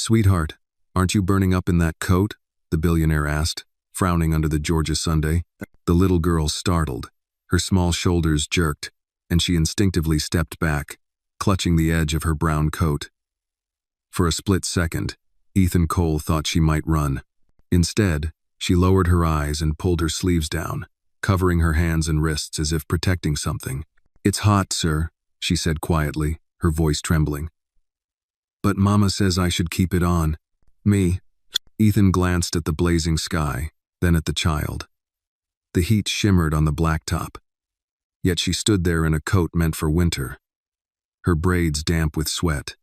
"Sweetheart, aren't you burning up in that coat?" the billionaire asked, frowning under the Georgia sundae. The little girl startled. Her small shoulders jerked, and she instinctively stepped back, clutching the edge of her brown coat. For a split second, Ethan Cole thought she might run. Instead, she lowered her eyes and pulled her sleeves down, covering her hands and wrists as if protecting something. "It's hot, sir," she said quietly, her voice trembling. "But Mama says I should keep it on." "Me?" Ethan glanced at the blazing sky, then at the child. The heat shimmered on the blacktop, yet she stood there in a coat meant for winter, her braids damp with sweat.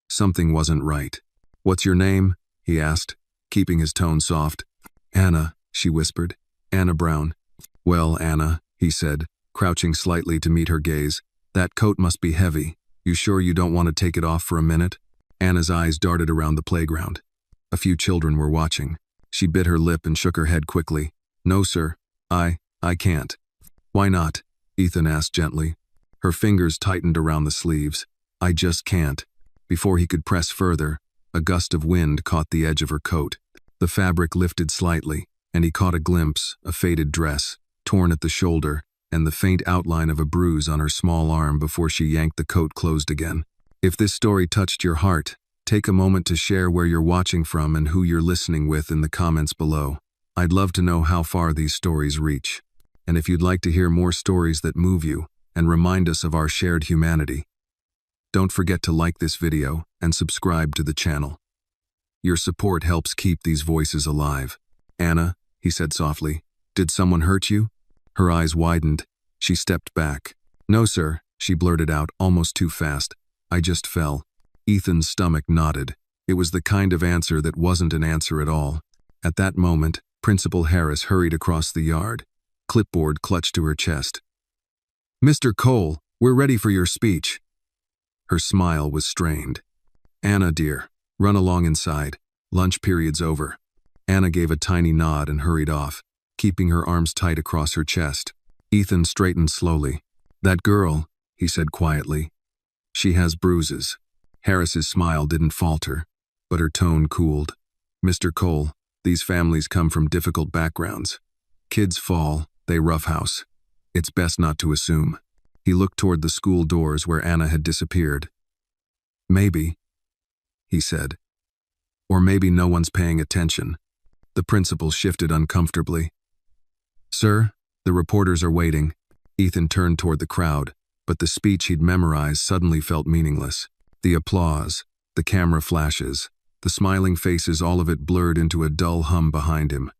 Something wasn't right. "What's your name?" he asked, keeping his tone soft. "Anna," she whispered. "Anna Brown." "Well, Anna," he said, crouching slightly to meet her gaze, "that coat must be heavy. You sure you don't want to take it off for a minute?" Anna's eyes darted around the playground. A few children were watching. She bit her lip and shook her head quickly. "No, sir. I can't." "Why not?" Ethan asked gently. Her fingers tightened around the sleeves. "I just can't." Before he could press further, a gust of wind caught the edge of her coat. The fabric lifted slightly, and he caught a glimpse, a faded dress, torn at the shoulder, and the faint outline of a bruise on her small arm before she yanked the coat closed again. If this story touched your heart, take a moment to share where you're watching from and who you're listening with in the comments below. I'd love to know how far these stories reach. And if you'd like to hear more stories that move you and remind us of our shared humanity, don't forget to like this video and subscribe to the channel. Your support helps keep these voices alive. "Anna," he said softly, "did someone hurt you?" Her eyes widened. She stepped back. "No, sir," she blurted out almost too fast. "I just fell." Ethan's stomach knotted. It was the kind of answer that wasn't an answer at all. At that moment, Principal Harris hurried across the yard, clipboard clutched to her chest. "Mr. Cole, we're ready for your speech." Her smile was strained. "Anna, dear, run along inside. Lunch period's over." Anna gave a tiny nod and hurried off, keeping her arms tight across her chest. Ethan straightened slowly. "That girl," he said quietly. "She has bruises." Harris's smile didn't falter, but her tone cooled. "Mr. Cole, these families come from difficult backgrounds. Kids fall, they roughhouse. It's best not to assume." He looked toward the school doors where Anna had disappeared. "Maybe," he said. "Or maybe no one's paying attention." The principal shifted uncomfortably. "Sir, the reporters are waiting." Ethan turned toward the crowd, but the speech he'd memorized suddenly felt meaningless. The applause, the camera flashes, the smiling faces, all of it blurred into a dull hum behind him.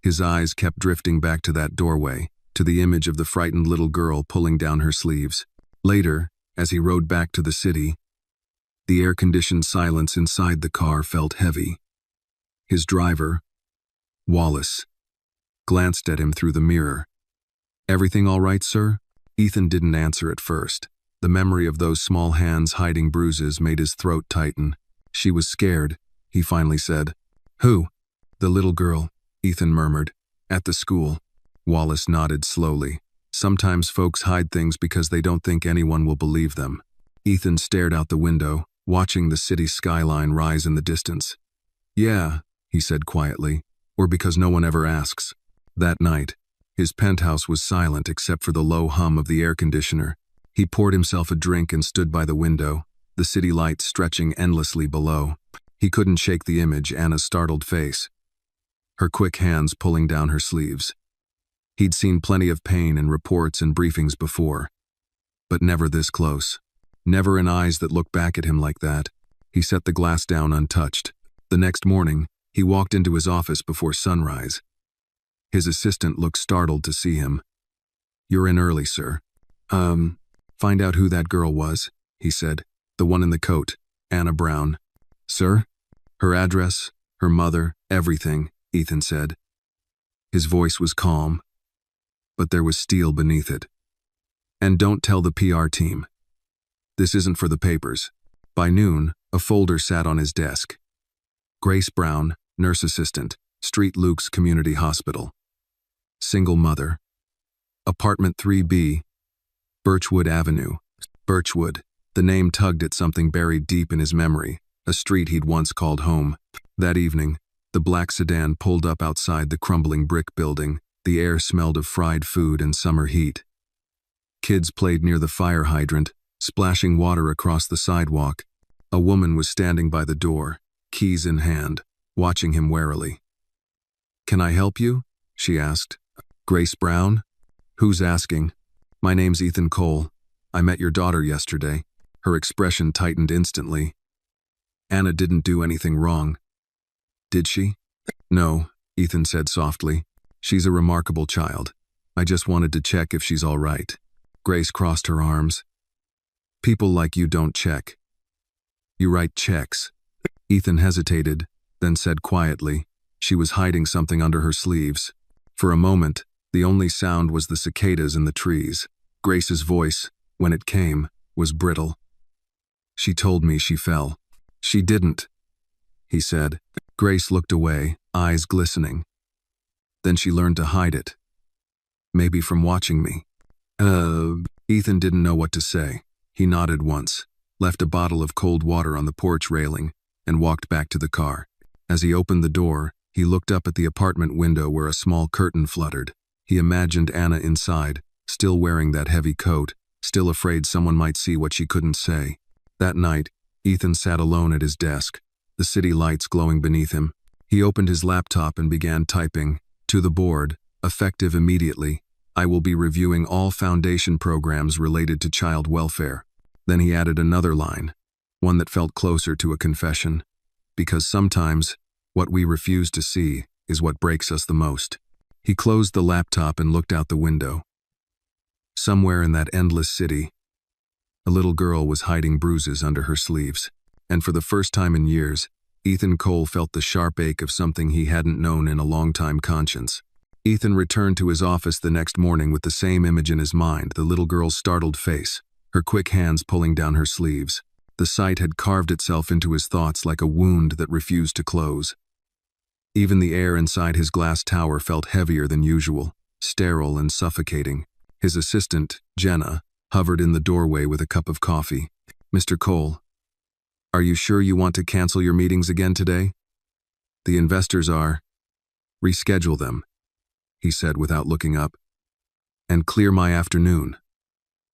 His eyes kept drifting back to that doorway, to the image of the frightened little girl pulling down her sleeves. Later, as he rode back to the city, the air-conditioned silence inside the car felt heavy. His driver, Wallace, glanced at him through the mirror. "Everything all right, sir?" Ethan didn't answer at first. The memory of those small hands hiding bruises made his throat tighten. "She was scared," he finally said. "Who?" "The little girl," Ethan murmured. "At the school." Wallace nodded slowly. "Sometimes folks hide things because they don't think anyone will believe them." Ethan stared out the window, watching the city skyline rise in the distance. "Yeah," he said quietly, "or because no one ever asks." That night, his penthouse was silent except for the low hum of the air conditioner. He poured himself a drink and stood by the window, the city lights stretching endlessly below. He couldn't shake the image, Anna's startled face, her quick hands pulling down her sleeves. He'd seen plenty of pain in reports and briefings before, but never this close. Never in eyes that looked back at him like that. He set the glass down untouched. The next morning, he walked into his office before sunrise. His assistant looked startled to see him. "You're in early, sir." Find out who that girl was," he said. "The one in the coat, Anna Brown." "Sir?" "Her address, her mother, everything," Ethan said. His voice was calm, but there was steel beneath it. "And don't tell the PR team. This isn't for the papers." By noon, a folder sat on his desk. Grace Brown, nurse assistant, Street Luke's Community Hospital. Single mother. Apartment 3B, Birchwood Avenue. Birchwood. The name tugged at something buried deep in his memory. a street he'd once called home. That evening, the black sedan pulled up outside the crumbling brick building. The air smelled of fried food and summer heat. Kids played near the fire hydrant, splashing water across the sidewalk. A woman was standing by the door, keys in hand, watching him warily. "Can I help you?" she asked. "Grace Brown?" "Who's asking?" "My name's Ethan Cole. I met your daughter yesterday." Her expression tightened instantly. "Anna didn't do anything wrong." "Did she?" "No," Ethan said softly. "She's a remarkable child. I just wanted to check if she's all right." Grace crossed her arms. "People like you don't check. You write checks." Ethan hesitated, then said quietly, she was hiding something under her sleeves. For a moment, the only sound was the cicadas in the trees. Grace's voice, when it came, was brittle. "She told me she fell." "She didn't," he said. Grace looked away, eyes glistening. "Then she learned to hide it. Maybe from watching me." Ethan didn't know what to say. He nodded once, left a bottle of cold water on the porch railing, and walked back to the car. As he opened the door, he looked up at the apartment window where a small curtain fluttered. He imagined Anna inside, still wearing that heavy coat, still afraid someone might see what she couldn't say. That night, Ethan sat alone at his desk, the city lights glowing beneath him. He opened his laptop and began typing. To the board, effective immediately, I will be reviewing all foundation programs related to child welfare. Then he added another line, one that felt closer to a confession. Because sometimes, what we refuse to see is what breaks us the most. He closed the laptop and looked out the window. Somewhere in that endless city, a little girl was hiding bruises under her sleeves. And for the first time in years, Ethan Cole felt the sharp ache of something he hadn't known in a long-time conscience. Ethan returned to his office the next morning with the same image in his mind, the little girl's startled face, her quick hands pulling down her sleeves. The sight had carved itself into his thoughts like a wound that refused to close. Even the air inside his glass tower felt heavier than usual, sterile and suffocating. His assistant, Jenna, hovered in the doorway with a cup of coffee. "Mr. Cole, are you sure you want to cancel your meetings again today? The investors are. Reschedule them," he said without looking up. "And clear my afternoon."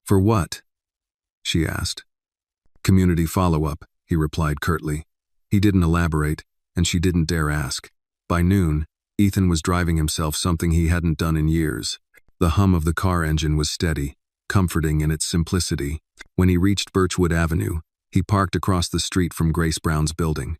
"For what?" she asked. "Community follow-up," he replied curtly. He didn't elaborate, and she didn't dare ask. By noon, Ethan was driving himself something he hadn't done in years. The hum of the car engine was steady, comforting in its simplicity. When he reached Birchwood Avenue, he parked across the street from Grace Brown's building.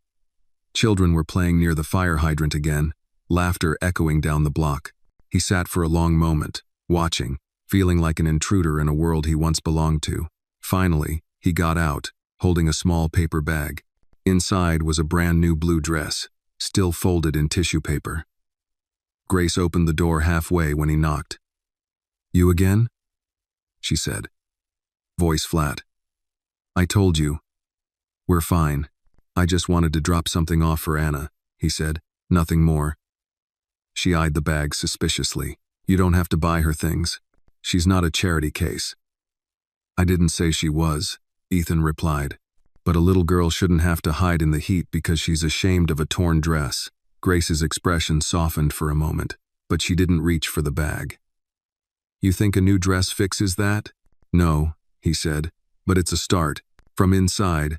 Children were playing near the fire hydrant again, laughter echoing down the block. He sat for a long moment, watching, feeling like an intruder in a world he once belonged to. Finally, he got out, holding a small paper bag. Inside was a brand new blue dress, still folded in tissue paper. Grace opened the door halfway when he knocked. "You again?" she said, voice flat. "I told you. We're fine. I just wanted to drop something off for Anna," he said, "nothing more." She eyed the bag suspiciously. "You don't have to buy her things. She's not a charity case." "I didn't say she was," Ethan replied. "But a little girl shouldn't have to hide in the heat because she's ashamed of a torn dress." Grace's expression softened for a moment, but she didn't reach for the bag. "You think a new dress fixes that?" "No," he said, "but it's a start." From inside,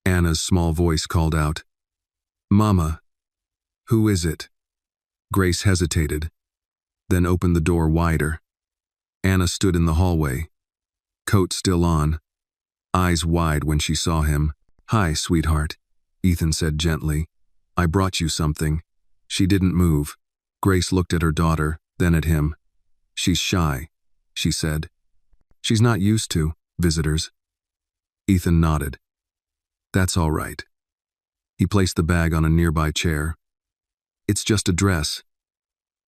Anna's small voice called out, "Mama, who is it?" Grace hesitated, then opened the door wider. Anna stood in the hallway, coat still on, eyes wide when she saw him. "Hi, sweetheart," Ethan said gently. "I brought you something." She didn't move. Grace looked at her daughter, then at him. "She's shy," she said. "She's not used to visitors." Ethan nodded. "That's all right." He placed the bag on a nearby chair. "It's just a dress.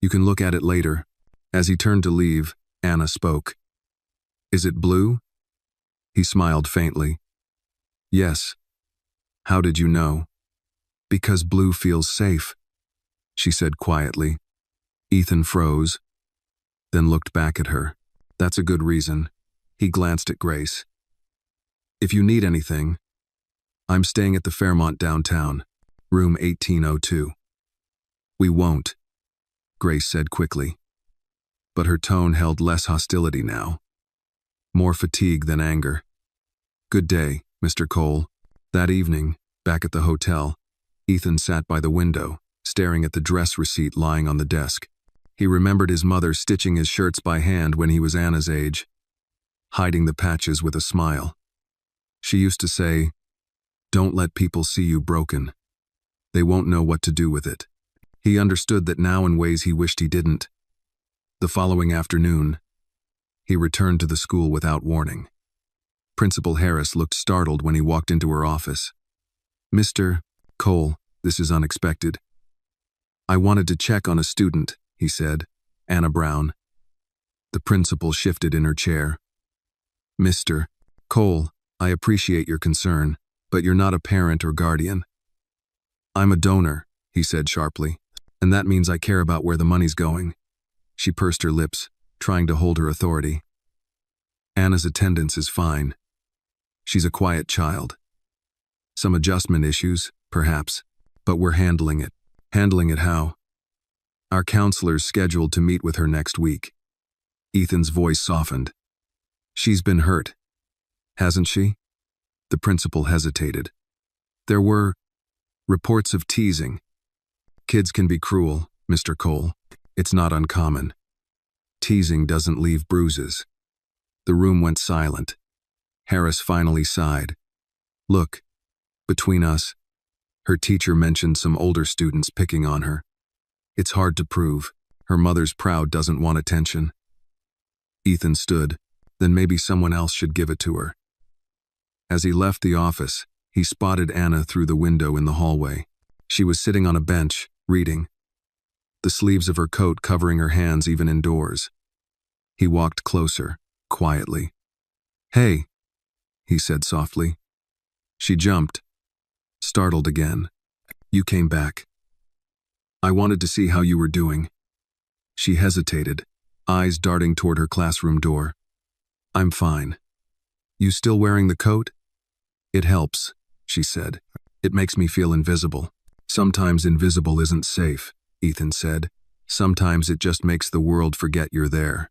You can look at it later." As he turned to leave, Anna spoke. "Is it blue?" He smiled faintly. "Yes." "How did you know?" "Because blue feels safe," she said quietly. Ethan froze, then looked back at her. "That's a good reason." He glanced at Grace. "If you need anything, I'm staying at the Fairmont downtown, room 1802. We won't, Grace said quickly. But her tone held less hostility now. More fatigue than anger. Good day, Mr. Cole. That evening, back at the hotel, Ethan sat by the window, staring at the dress receipt lying on the desk. He remembered his mother stitching his shirts by hand when he was Anna's age, hiding the patches with a smile. She used to say, "Don't let people see you broken. They won't know what to do with it." He understood that now in ways he wished he didn't. The following afternoon, he returned to the school without warning. Principal Harris looked startled when he walked into her office. "Mr. Cole, this is unexpected. I wanted to check on a student," he said, "Anna Brown." The principal shifted in her chair. "Mr. Cole, I appreciate your concern, but you're not a parent or guardian." "I'm a donor," he said sharply, "and that means I care about where the money's going." She pursed her lips, trying to hold her authority. "Anna's attendance is fine. She's a quiet child. Some adjustment issues, perhaps, but we're handling it." "Handling it how?" "Our counselor's scheduled to meet with her next week." Ethan's voice softened. "She's been hurt, hasn't she?" The principal hesitated. "There were reports of teasing. Kids can be cruel, Mr. Cole. It's not uncommon. Teasing doesn't leave bruises." The room went silent. Harris finally sighed. "Look, between us, her teacher mentioned some older students picking on her. It's hard to prove. Her mother's proud doesn't want attention." Ethan stood. Then maybe someone else should give it to her. As he left the office, he spotted Anna through the window in the hallway. She was sitting on a bench, reading, the sleeves of her coat covering her hands even indoors. He walked closer, quietly. "Hey," he said softly. She jumped, startled again. "You came back. I wanted to see how you were doing." She hesitated, eyes darting toward her classroom door. "I'm fine. You still wearing the coat?" "It helps," she said. "It makes me feel invisible." "Sometimes invisible isn't safe," Ethan said. "Sometimes it just makes the world forget you're there."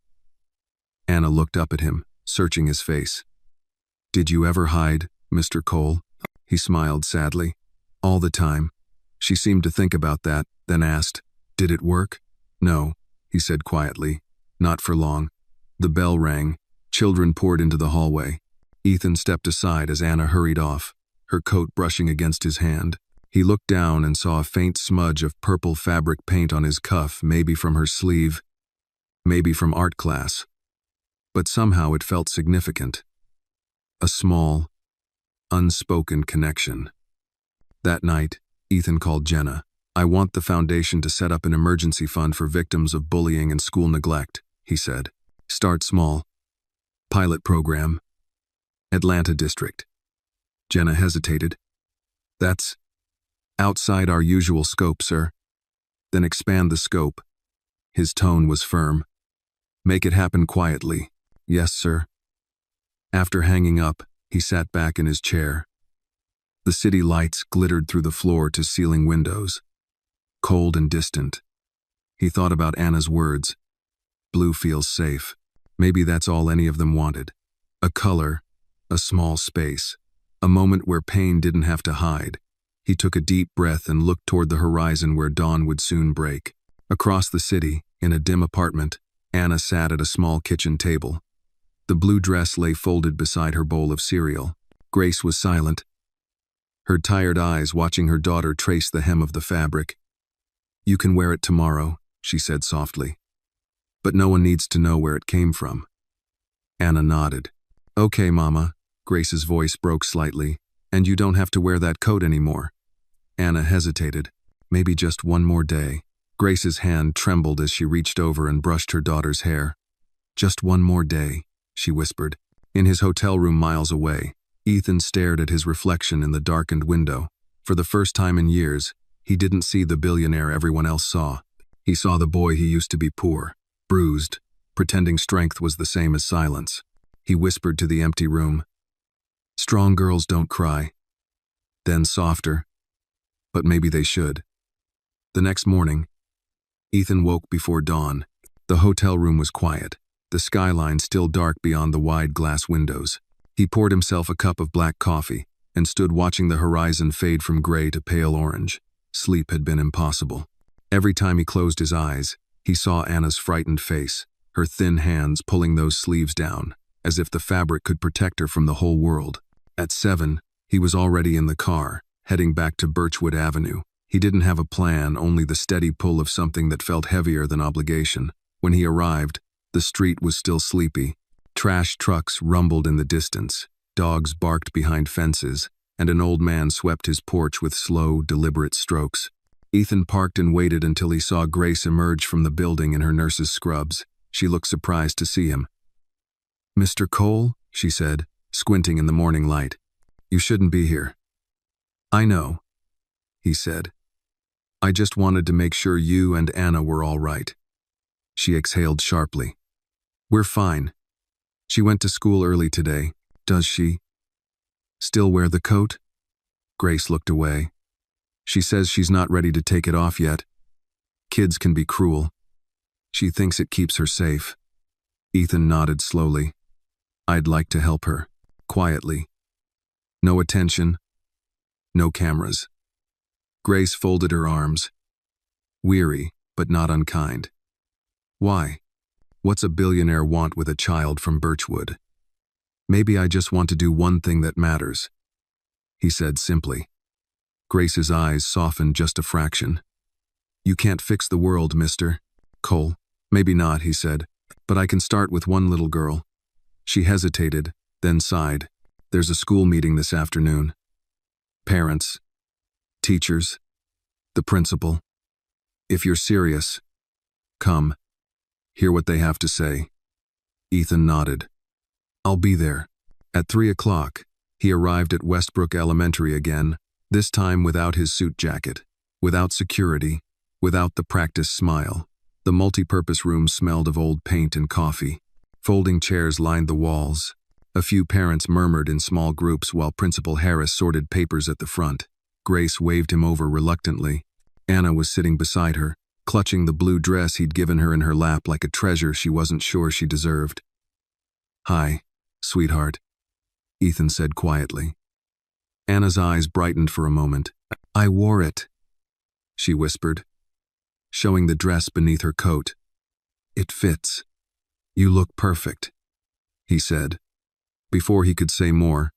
Anna looked up at him, searching his face. "Did you ever hide, Mr. Cole?" He smiled sadly. "All the time." She seemed to think about that, then asked, "Did it work?" "No," he said quietly. "Not for long." The bell rang. Children poured into the hallway. Ethan stepped aside as Anna hurried off, her coat brushing against his hand. He looked down and saw a faint smudge of purple fabric paint on his cuff, maybe from her sleeve, maybe from art class. But somehow it felt significant. A small, unspoken connection. That night, Ethan called Jenna. "I want the foundation to set up an emergency fund for victims of bullying and school neglect," he said. "Start small. Pilot program. Atlanta District." Jenna hesitated. "That's outside our usual scope, sir." "Then expand the scope." His tone was firm. "Make it happen quietly." "Yes, sir." After hanging up, he sat back in his chair. The city lights glittered through the floor-to-ceiling windows, cold and distant. He thought about Anna's words. "Blue feels safe." Maybe that's all any of them wanted. A color, a small space, a moment where pain didn't have to hide. He took a deep breath and looked toward the horizon where dawn would soon break. Across the city, in a dim apartment, Anna sat at a small kitchen table. The blue dress lay folded beside her bowl of cereal. Grace was silent, her tired eyes watching her daughter trace the hem of the fabric. "You can wear it tomorrow," she said softly. "But no one needs to know where it came from." Anna nodded. "Okay, Mama." Grace's voice broke slightly. "And you don't have to wear that coat anymore." Anna hesitated. "Maybe just one more day." Grace's hand trembled as she reached over and brushed her daughter's hair. "Just one more day," she whispered. In his hotel room miles away, Ethan stared at his reflection in the darkened window. For the first time in years, he didn't see the billionaire everyone else saw. He saw the boy he used to be poor, bruised, pretending strength was the same as silence. He whispered to the empty room, "Strong girls don't cry." then softer. But maybe they should. The next morning, Ethan woke before dawn. The hotel room was quiet, the skyline still dark beyond the wide glass windows. He poured himself a cup of black coffee and stood watching the horizon fade from gray to pale orange. Sleep had been impossible. Every time he closed his eyes, he saw Anna's frightened face, her thin hands pulling those sleeves down, as if the fabric could protect her from the whole world. At 7, he was already in the car, heading back to Birchwood Avenue. He didn't have a plan, only the steady pull of something that felt heavier than obligation. When he arrived, the street was still sleepy. Trash trucks rumbled in the distance, dogs barked behind fences, and an old man swept his porch with slow, deliberate strokes. Ethan parked and waited until he saw Grace emerge from the building in her nurse's scrubs. She looked surprised to see him. "Mr. Cole," she said, squinting in the morning light. "You shouldn't be here." "I know," he said. "I just wanted to make sure you and Anna were all right." She exhaled sharply. "We're fine. She went to school early today. Does she still wear the coat?" Grace looked away. "She says she's not ready to take it off yet. Kids can be cruel. She thinks it keeps her safe." Ethan nodded slowly. "I'd like to help her." Quietly. No attention. No cameras. Grace folded her arms. Weary, but not unkind. "Why? What's a billionaire want with a child from Birchwood? Maybe I just want to do one thing that matters," he said simply. Grace's eyes softened just a fraction. "You can't fix the world, Mr. Cole." "Maybe not," he said, "but I can start with one little girl." She hesitated, then sighed. "There's a school meeting this afternoon. Parents, teachers, the principal. If you're serious, come. Hear what they have to say." Ethan nodded. "I'll be there." At 3 o'clock, he arrived at Westbrook Elementary again, this time without his suit jacket, without security, without the practice smile. The multi-purpose room smelled of old paint and coffee. Folding chairs lined the walls. A few parents murmured in small groups while Principal Harris sorted papers at the front. Grace waved him over reluctantly. Anna was sitting beside her, clutching the blue dress he'd given her in her lap like a treasure she wasn't sure she deserved. "Hi, sweetheart," Ethan said quietly. Anna's eyes brightened for a moment. "I wore it," she whispered, showing the dress beneath her coat. "It fits. You look perfect," he said. Before he could say more,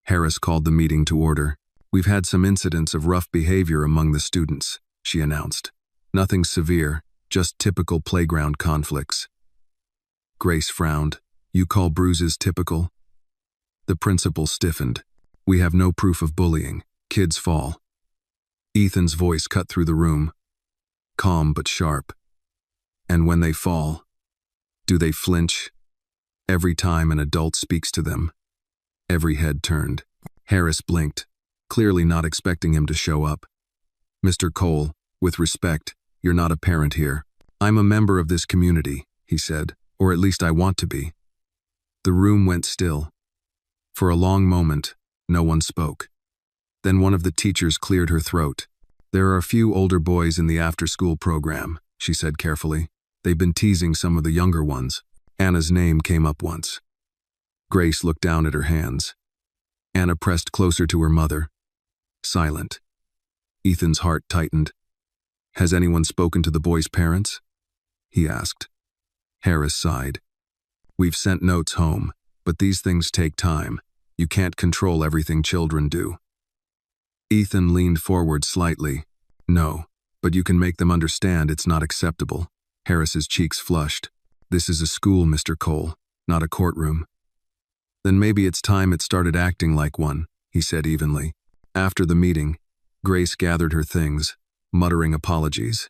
Harris called the meeting to order. "We've had some incidents of rough behavior among the students," she announced. "Nothing severe, just typical playground conflicts." Grace frowned. "You call bruises typical?" The principal stiffened. "We have no proof of bullying. Kids fall." Ethan's voice cut through the room, calm but sharp. "And when they fall, do they flinch? Every time an adult speaks to them." Every head turned. Harris blinked, clearly not expecting him to show up. "Mr. Cole, with respect, you're not a parent here. I'm a member of this community," he said, "or at least I want to be." The room went still. For a long moment, no one spoke. Then one of the teachers cleared her throat. "There are a few older boys in the after-school program," she said carefully. "They've been teasing some of the younger ones." Anna's name came up once. Grace looked down at her hands. Anna pressed closer to her mother. Silent. Ethan's heart tightened. "Has anyone spoken to the boys' parents?" he asked. Harris sighed. "We've sent notes home, but these things take time. You can't control everything children do." Ethan leaned forward slightly. "No, but you can make them understand it's not acceptable." Harris's cheeks flushed. "This is a school, Mr. Cole, not a courtroom." "Then maybe it's time it started acting like one," he said evenly. After the meeting, Grace gathered her things, muttering apologies.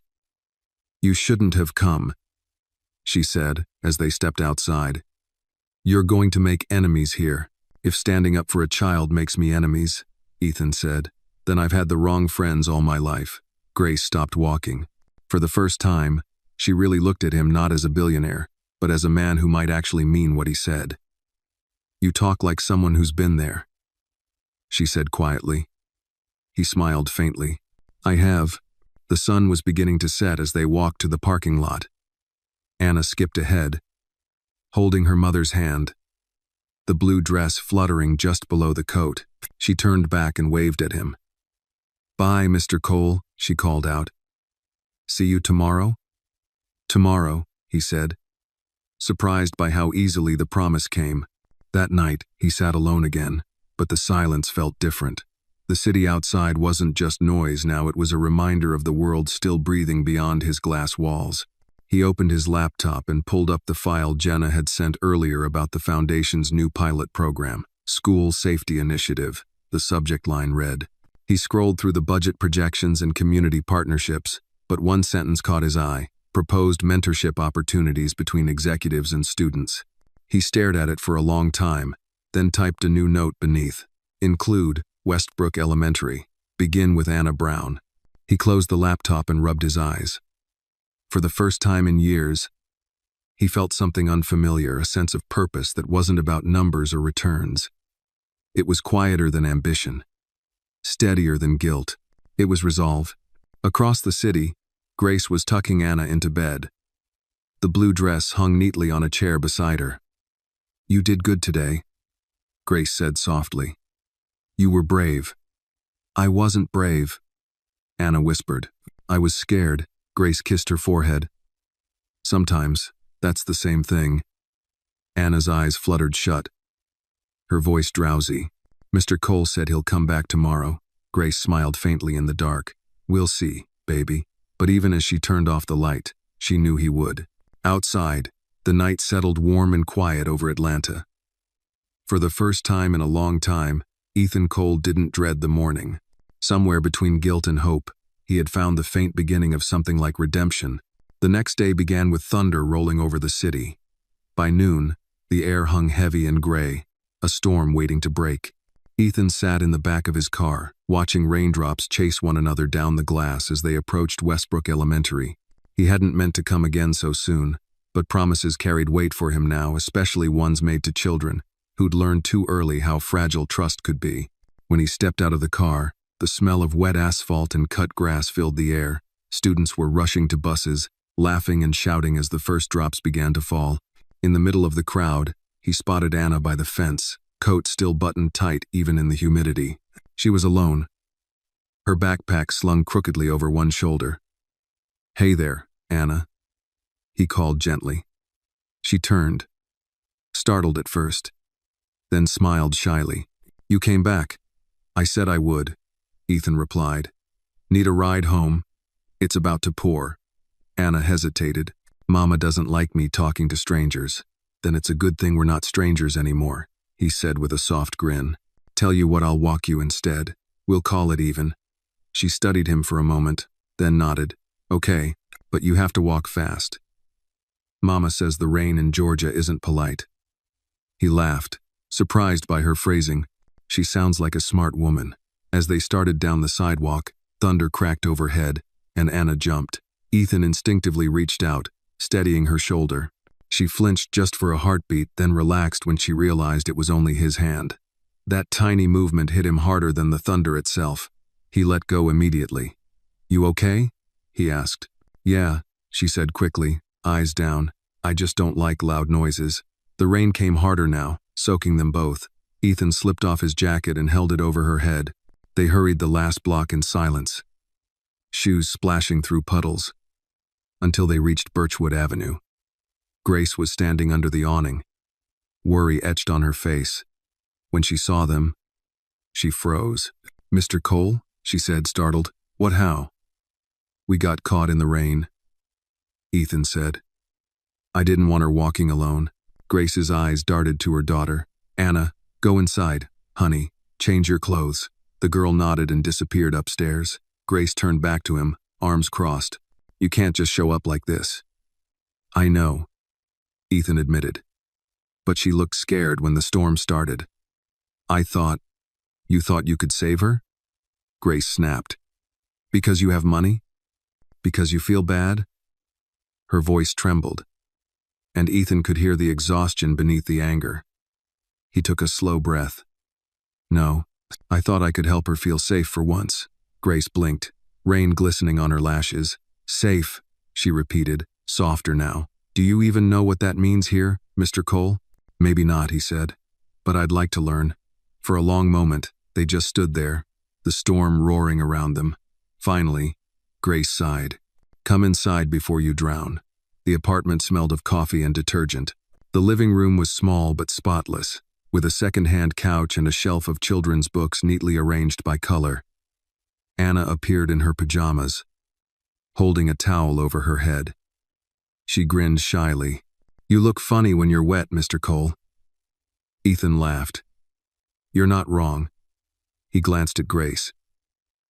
"You shouldn't have come," she said as they stepped outside. "You're going to make enemies here." "If standing up for a child makes me enemies," Ethan said, "then I've had the wrong friends all my life." Grace stopped walking. For the first time, she really looked at him not as a billionaire, but as a man who might actually mean what he said. "You talk like someone who's been there," she said quietly. He smiled faintly. I have. The sun was beginning to set as they walked to the parking lot. Anna skipped ahead, holding her mother's hand, the blue dress fluttering just below the coat. She turned back and waved at him. Bye, Mr. Cole, she called out. See you tomorrow? Tomorrow, he said, surprised by how easily the promise came. That night, he sat alone again, but the silence felt different. The city outside wasn't just noise now, it was a reminder of the world still breathing beyond his glass walls. He opened his laptop and pulled up the file Jenna had sent earlier about the Foundation's new pilot program, School Safety Initiative, the subject line read. He scrolled through the budget projections and community partnerships, but one sentence caught his eye: proposed mentorship opportunities between executives and students. He stared at it for a long time, then typed a new note beneath. Include Westbrook Elementary. Begin with Anna Brown. He closed the laptop and rubbed his eyes. For the first time in years, he felt something unfamiliar, a sense of purpose that wasn't about numbers or returns. It was quieter than ambition, steadier than guilt. It was resolve. Across the city, Grace was tucking Anna into bed. The blue dress hung neatly on a chair beside her. You did good today, Grace said softly. You were brave. I wasn't brave, Anna whispered. I was scared. Grace kissed her forehead. Sometimes, that's the same thing. Anna's eyes fluttered shut, her voice drowsy. Mr. Cole said he'll come back tomorrow. Grace smiled faintly in the dark. We'll see, baby. But even as she turned off the light, she knew he would. Outside, the night settled warm and quiet over Atlanta. For the first time in a long time, Ethan Cole didn't dread the morning. Somewhere between guilt and hope, he had found the faint beginning of something like redemption. The next day began with thunder rolling over the city. By noon, the air hung heavy and gray, a storm waiting to break. Ethan sat in the back of his car, watching raindrops chase one another down the glass as they approached Westbrook Elementary. He hadn't meant to come again so soon, but promises carried weight for him now, especially ones made to children, who'd learned too early how fragile trust could be. When he stepped out of the car, the smell of wet asphalt and cut grass filled the air. Students were rushing to buses, laughing and shouting as the first drops began to fall. In the middle of the crowd, he spotted Anna by the fence, coat still buttoned tight even in the humidity. She was alone, her backpack slung crookedly over one shoulder. Hey there, Anna, he called gently. She turned, startled at first, then smiled shyly. You came back. I said I would, Ethan replied. Need a ride home? It's about to pour. Anna hesitated. Mama doesn't like me talking to strangers. Then it's a good thing we're not strangers anymore, he said with a soft grin. Tell you what, I'll walk you instead. We'll call it even. She studied him for a moment, then nodded. Okay, but you have to walk fast. Mama says the rain in Georgia isn't polite. He laughed, surprised by her phrasing. She sounds like a smart woman. As they started down the sidewalk, thunder cracked overhead, and Anna jumped. Ethan instinctively reached out, steadying her shoulder. She flinched just for a heartbeat, then relaxed when she realized it was only his hand. That tiny movement hit him harder than the thunder itself. He let go immediately. You okay? He asked. Yeah, she said quickly, eyes down. I just don't like loud noises. The rain came harder now, soaking them both. Ethan slipped off his jacket and held it over her head. They hurried the last block in silence, shoes splashing through puddles, until they reached Birchwood Avenue. Grace was standing under the awning, worry etched on her face. When she saw them, she froze. Mr. Cole, she said, startled. What, how? We got caught in the rain, Ethan said. I didn't want her walking alone. Grace's eyes darted to her daughter. Anna, go inside, honey, change your clothes. The girl nodded and disappeared upstairs. Grace turned back to him, arms crossed. You can't just show up like this. I know, Ethan admitted. But she looked scared when the storm started. You thought you could save her? Grace snapped. Because you have money? Because you feel bad? Her voice trembled, and Ethan could hear the exhaustion beneath the anger. He took a slow breath. No, I thought I could help her feel safe for once. Grace blinked, rain glistening on her lashes. Safe, she repeated, softer now. Do you even know what that means here, Mr. Cole? Maybe not, he said. But I'd like to learn. For a long moment, they just stood there, the storm roaring around them. Finally, Grace sighed. Come inside before you drown. The apartment smelled of coffee and detergent. The living room was small but spotless, with a second-hand couch and a shelf of children's books neatly arranged by color. Anna appeared in her pajamas, holding a towel over her head. She grinned shyly. You look funny when you're wet, Mr. Cole. Ethan laughed. You're not wrong. He glanced at Grace.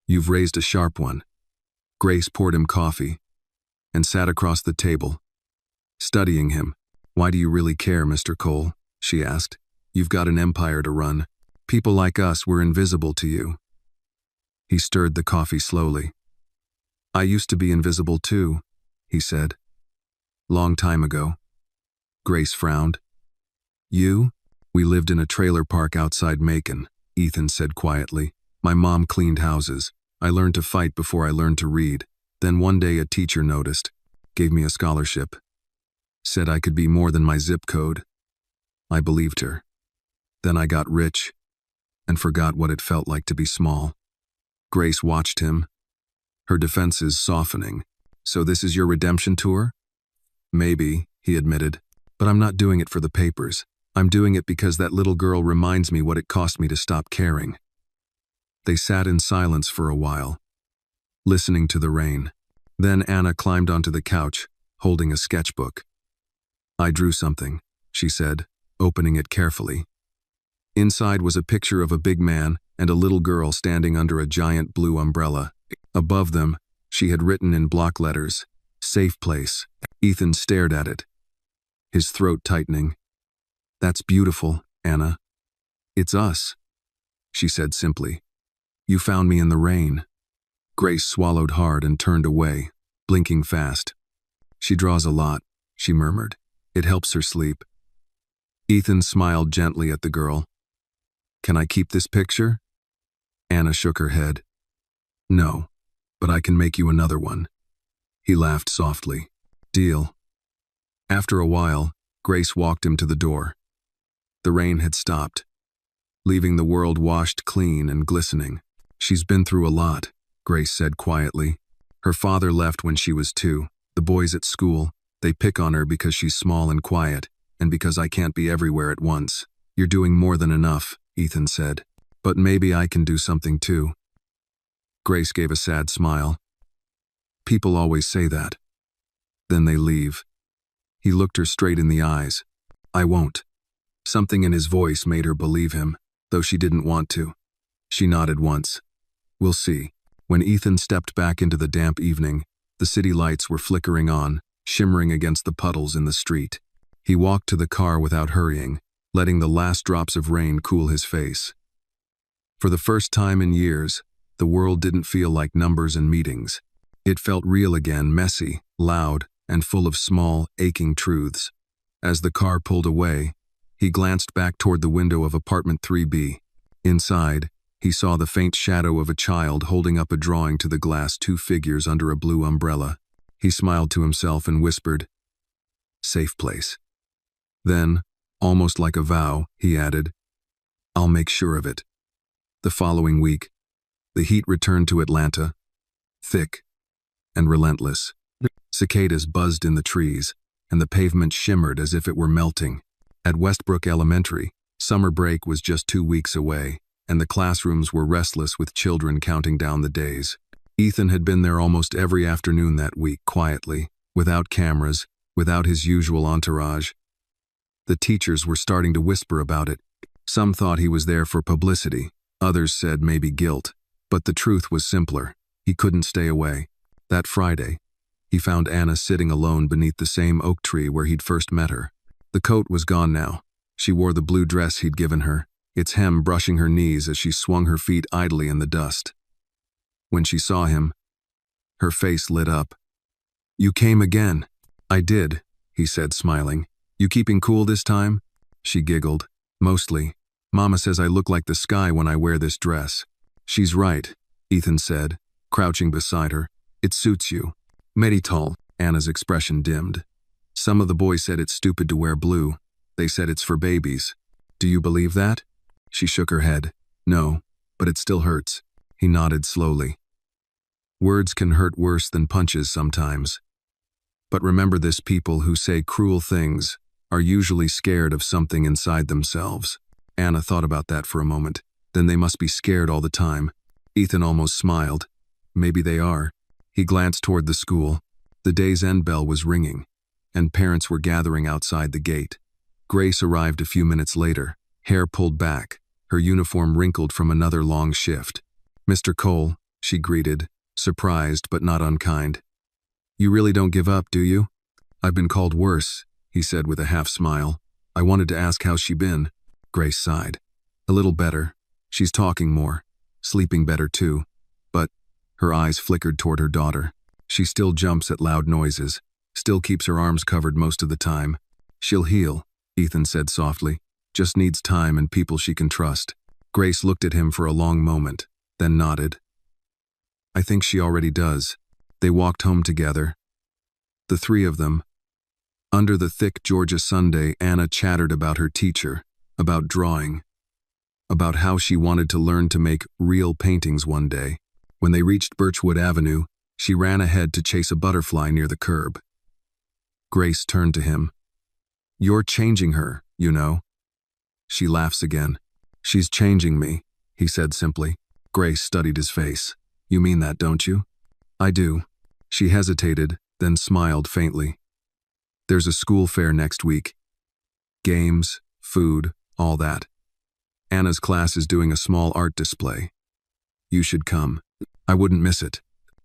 You've raised a sharp one. Grace poured him coffee and sat across the table, studying him. Why do you really care, Mr. Cole? She asked. You've got an empire to run. People like us were invisible to you. He stirred the coffee slowly. I used to be invisible too, he said. Long time ago. Grace frowned. You? We lived in a trailer park outside Macon, Ethan said quietly. My mom cleaned houses. I learned to fight before I learned to read. Then one day a teacher noticed, gave me a scholarship. Said I could be more than my zip code. I believed her. Then I got rich and forgot what it felt like to be small. Grace watched him, her defenses softening. So this is your redemption tour? Maybe, he admitted, but I'm not doing it for the papers. I'm doing it because that little girl reminds me what it cost me to stop caring. They sat in silence for a while, listening to the rain. Then Anna climbed onto the couch, holding a sketchbook. I drew something, she said, opening it carefully. Inside was a picture of a big man and a little girl standing under a giant blue umbrella. Above them, she had written in block letters, Safe Place. Ethan stared at it, his throat tightening. That's beautiful, Anna. It's us, she said simply. You found me in the rain. Grace swallowed hard and turned away, blinking fast. She draws a lot, she murmured. It helps her sleep. Ethan smiled gently at the girl. Can I keep this picture? Anna shook her head. No, but I can make you another one. He laughed softly. Deal. After a while, Grace walked him to the door. The rain had stopped, leaving the world washed clean and glistening. She's been through a lot, Grace said quietly. Her father left when she was 2. The boys at school, they pick on her because she's small and quiet, and because I can't be everywhere at once. You're doing more than enough, Ethan said. But maybe I can do something too. Grace gave a sad smile. People always say that. Then they leave. He looked her straight in the eyes. I won't. Something in his voice made her believe him, though she didn't want to. She nodded once. We'll see. When Ethan stepped back into the damp evening, the city lights were flickering on, shimmering against the puddles in the street. He walked to the car without hurrying, letting the last drops of rain cool his face. For the first time in years, the world didn't feel like numbers and meetings. It felt real again, messy, loud, and full of small, aching truths. As the car pulled away, he glanced back toward the window of apartment 3B. Inside, he saw the faint shadow of a child holding up a drawing to the glass, 2 figures under a blue umbrella. He smiled to himself and whispered, Safe place. Then, almost like a vow, he added, I'll make sure of it. The following week, the heat returned to Atlanta, thick and relentless. Cicadas buzzed in the trees, and the pavement shimmered as if it were melting. At Westbrook Elementary, summer break was just 2 weeks away, and the classrooms were restless with children counting down the days. Ethan had been there almost every afternoon that week, quietly, without cameras, without his usual entourage. The teachers were starting to whisper about it. Some thought he was there for publicity, others said maybe guilt. But the truth was simpler. He couldn't stay away. That Friday, he found Anna sitting alone beneath the same oak tree where he'd first met her. The coat was gone now. She wore the blue dress he'd given her, its hem brushing her knees as she swung her feet idly in the dust. When she saw him, her face lit up. You came again. I did, he said, smiling. You keeping cool this time? She giggled. Mostly. Mama says I look like the sky when I wear this dress. She's right, Ethan said, crouching beside her. It suits you. Medital. Anna's expression dimmed. Some of the boys said it's stupid to wear blue. They said it's for babies. Do you believe that? She shook her head. No, but it still hurts. He nodded slowly. Words can hurt worse than punches sometimes. But remember this, people who say cruel things are usually scared of something inside themselves. Anna thought about that for a moment. Then they must be scared all the time. Ethan almost smiled. Maybe they are. He glanced toward the school. The day's end bell was ringing, and parents were gathering outside the gate. Grace arrived a few minutes later, hair pulled back, her uniform wrinkled from another long shift. Mr. Cole, she greeted, surprised but not unkind. You really don't give up, do you? I've been called worse, he said with a half smile. I wanted to ask how's she been. Grace sighed. A little better. She's talking more, sleeping better too. But her eyes flickered toward her daughter. She still jumps at loud noises, still keeps her arms covered most of the time. She'll heal, Ethan said softly. Just needs time and people she can trust. Grace looked at him for a long moment, then nodded. I think she already does. They walked home together. The three of them. Under the thick Georgia Sunday, Anna chattered about her teacher, about drawing, about how she wanted to learn to make real paintings one day. When they reached Birchwood Avenue, she ran ahead to chase a butterfly near the curb. Grace turned to him. You're changing her, you know. She laughs again. She's changing me, he said simply. Grace studied his face. You mean that, don't you? I do. She hesitated, then smiled faintly. There's a school fair next week. Games, food, all that. Anna's class is doing a small art display. You should come. I wouldn't miss it.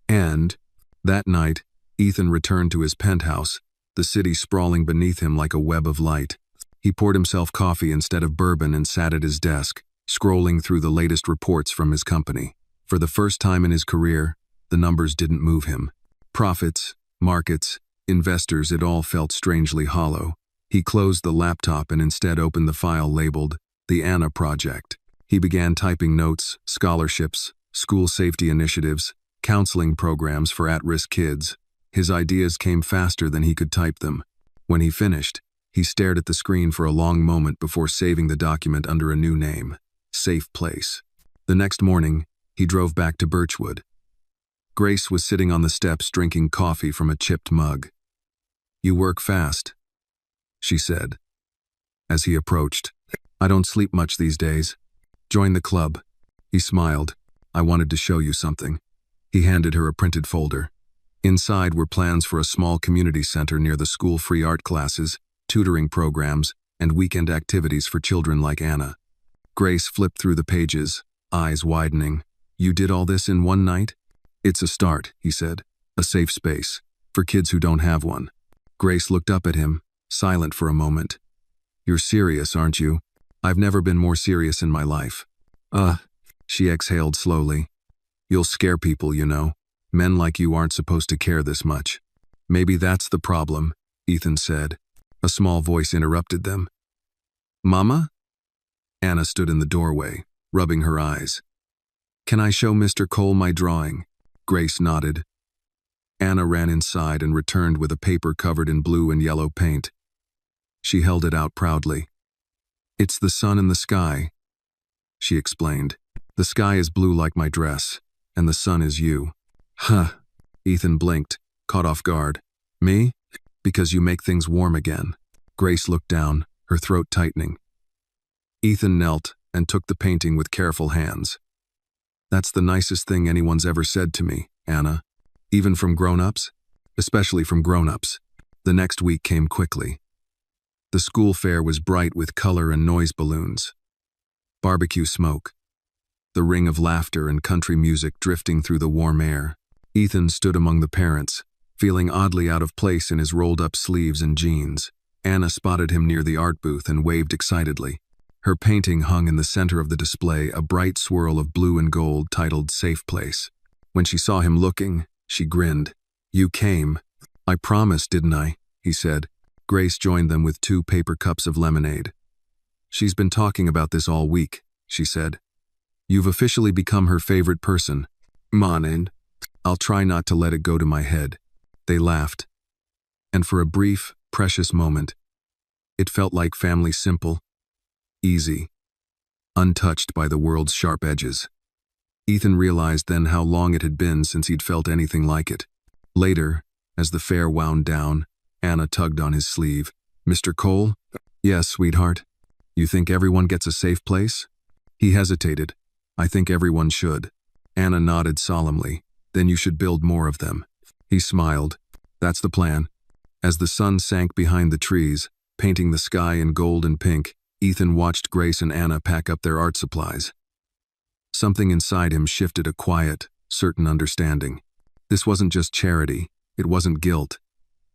And, that night, Ethan returned to his penthouse, the city sprawling beneath him like a web of light. He poured himself coffee instead of bourbon and sat at his desk, scrolling through the latest reports from his company. For the first time in his career, the numbers didn't move him. Profits, markets, investors, it all felt strangely hollow. He closed the laptop and instead opened the file labeled The Anna Project. He began typing notes, scholarships, school safety initiatives, counseling programs for at-risk kids. His ideas came faster than he could type them. When he finished, he stared at the screen for a long moment before saving the document under a new name, Safe Place. The next morning, he drove back to Birchwood. Grace was sitting on the steps drinking coffee from a chipped mug. You work fast, she said. As he approached, I don't sleep much these days. Join the club. He smiled. I wanted to show you something. He handed her a printed folder. Inside were plans for a small community center near the school, free art classes, tutoring programs, and weekend activities for children like Anna. Grace flipped through the pages, eyes widening. You did all this in one night? It's a start, he said. A safe space, for kids who don't have one. Grace looked up at him, silent for a moment. You're serious, aren't you? I've never been more serious in my life. She exhaled slowly. You'll scare people, you know. Men like you aren't supposed to care this much. Maybe that's the problem, Ethan said. A small voice interrupted them. Mama? Anna stood in the doorway, rubbing her eyes. Can I show Mr. Cole my drawing? Grace nodded. Anna ran inside and returned with a paper covered in blue and yellow paint. She held it out proudly. It's the sun and the sky, she explained. The sky is blue like my dress, and the sun is you. Huh. Ethan blinked, caught off guard. Me? Because you make things warm again. Grace looked down, her throat tightening. Ethan knelt and took the painting with careful hands. That's the nicest thing anyone's ever said to me, Anna. Even from grown-ups? Especially from grown-ups. The next week came quickly. The school fair was bright with color and noise balloons. Barbecue smoke. The ring of laughter and country music drifting through the warm air. Ethan stood among the parents, feeling oddly out of place in his rolled-up sleeves and jeans. Anna spotted him near the art booth and waved excitedly. Her painting hung in the center of the display, a bright swirl of blue and gold titled Safe Place. When she saw him looking, she grinned. You came. I promised, didn't I? He said. Grace joined them with 2 paper cups of lemonade. She's been talking about this all week, she said. You've officially become her favorite person. Manin. I'll try not to let it go to my head. They laughed. And for a brief, precious moment, it felt like family simple, easy, untouched by the world's sharp edges. Ethan realized then how long it had been since he'd felt anything like it. Later, as the fair wound down, Anna tugged on his sleeve. Mr. Cole? Yes, sweetheart. You think everyone gets a safe place? He hesitated. I think everyone should. Anna nodded solemnly. Then you should build more of them. He smiled. That's the plan. As the sun sank behind the trees, painting the sky in gold and pink, Ethan watched Grace and Anna pack up their art supplies. Something inside him shifted a quiet, certain understanding. This wasn't just charity. It wasn't guilt.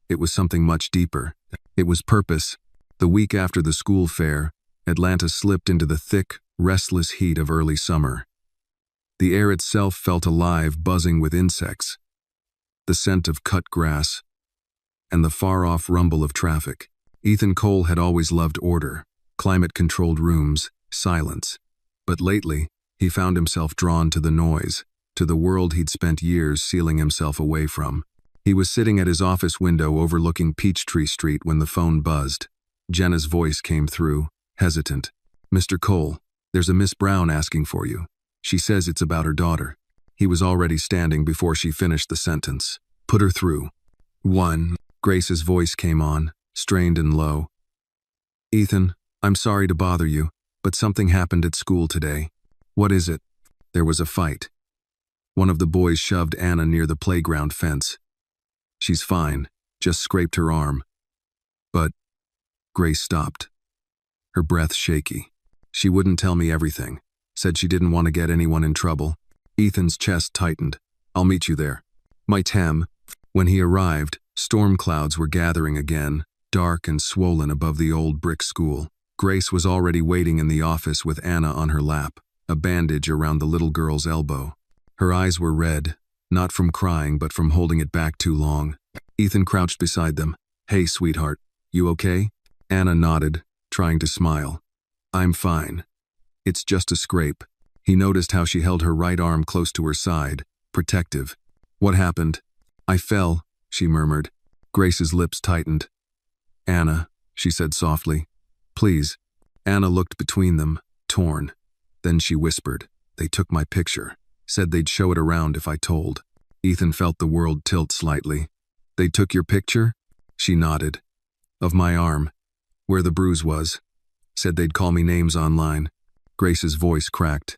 It was something much deeper. It was purpose. The week after the school fair, Atlanta slipped into the thick, restless heat of early summer. The air itself felt alive, buzzing with insects, the scent of cut grass, and the far-off rumble of traffic. Ethan Cole had always loved order, climate-controlled rooms, silence. But lately, he found himself drawn to the noise, to the world he'd spent years sealing himself away from. He was sitting at his office window overlooking Peachtree Street when the phone buzzed. Jenna's voice came through, hesitant. Mr. Cole, there's a Miss Brown asking for you. She says it's about her daughter. He was already standing before she finished the sentence. Put her through. One. Grace's voice came on, strained and low. Ethan, I'm sorry to bother you, but something happened at school today. What is it? There was a fight. One of the boys shoved Anna near the playground fence. She's fine, just scraped her arm. But Grace stopped, her breath shaky. She wouldn't tell me everything. Said she didn't want to get anyone in trouble. Ethan's chest tightened. I'll meet you there. My Tem. When he arrived, storm clouds were gathering again, dark and swollen above the old brick school. Grace was already waiting in the office with Anna on her lap, a bandage around the little girl's elbow. Her eyes were red, not from crying but from holding it back too long. Ethan crouched beside them. Hey, sweetheart, you okay? Anna nodded, trying to smile. I'm fine. It's just a scrape. He noticed how she held her right arm close to her side, protective. What happened? I fell, she murmured. Grace's lips tightened. Anna, she said softly. Please. Anna looked between them, torn. Then she whispered. They took my picture. Said they'd show it around if I told. Ethan felt the world tilt slightly. They took your picture? She nodded. Of my arm. Where the bruise was. Said they'd call me names online. Grace's voice cracked.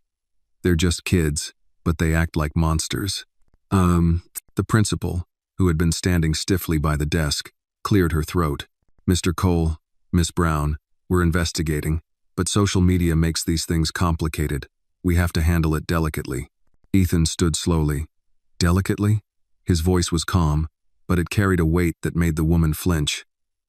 They're just kids, but they act like monsters. The principal, who had been standing stiffly by the desk, cleared her throat. Mr. Cole, Miss Brown, we're investigating, but social media makes these things complicated. We have to handle it delicately. Ethan stood slowly. Delicately? His voice was calm, but it carried a weight that made the woman flinch.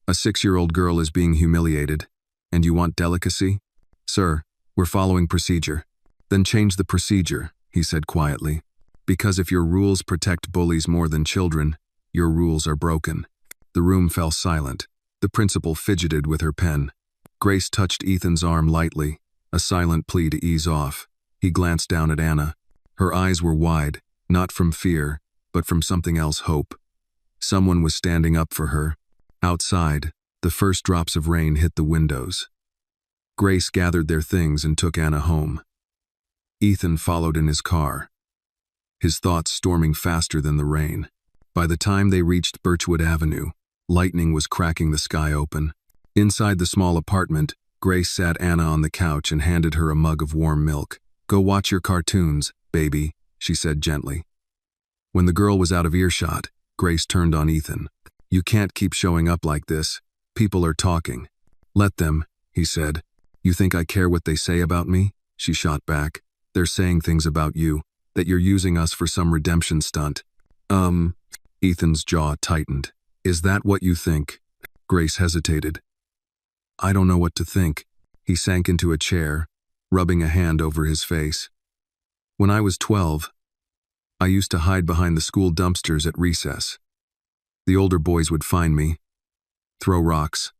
A 6-year-old girl is being humiliated, and you want delicacy? Sir, we're following procedure. Then change the procedure, he said quietly. Because if your rules protect bullies more than children, your rules are broken. The room fell silent. The principal fidgeted with her pen. Grace touched Ethan's arm lightly, a silent plea to ease off. He glanced down at Anna. Her eyes were wide, not from fear, but from something else, hope. Someone was standing up for her. Outside, the first drops of rain hit the windows. Grace gathered their things and took Anna home. Ethan followed in his car, his thoughts storming faster than the rain. By the time they reached Birchwood Avenue, lightning was cracking the sky open. Inside the small apartment, Grace sat Anna on the couch and handed her a mug of warm milk. Go watch your cartoons, baby, she said gently. When the girl was out of earshot, Grace turned on Ethan. You can't keep showing up like this. People are talking. Let them, he said. You think I care what they say about me? She shot back. They're saying things about you, that you're using us for some redemption stunt. Ethan's jaw tightened. Is that what you think? Grace hesitated. I don't know what to think. He sank into a chair, rubbing a hand over his face. When I was 12, I used to hide behind the school dumpsters at recess. The older boys would find me, throw rocks,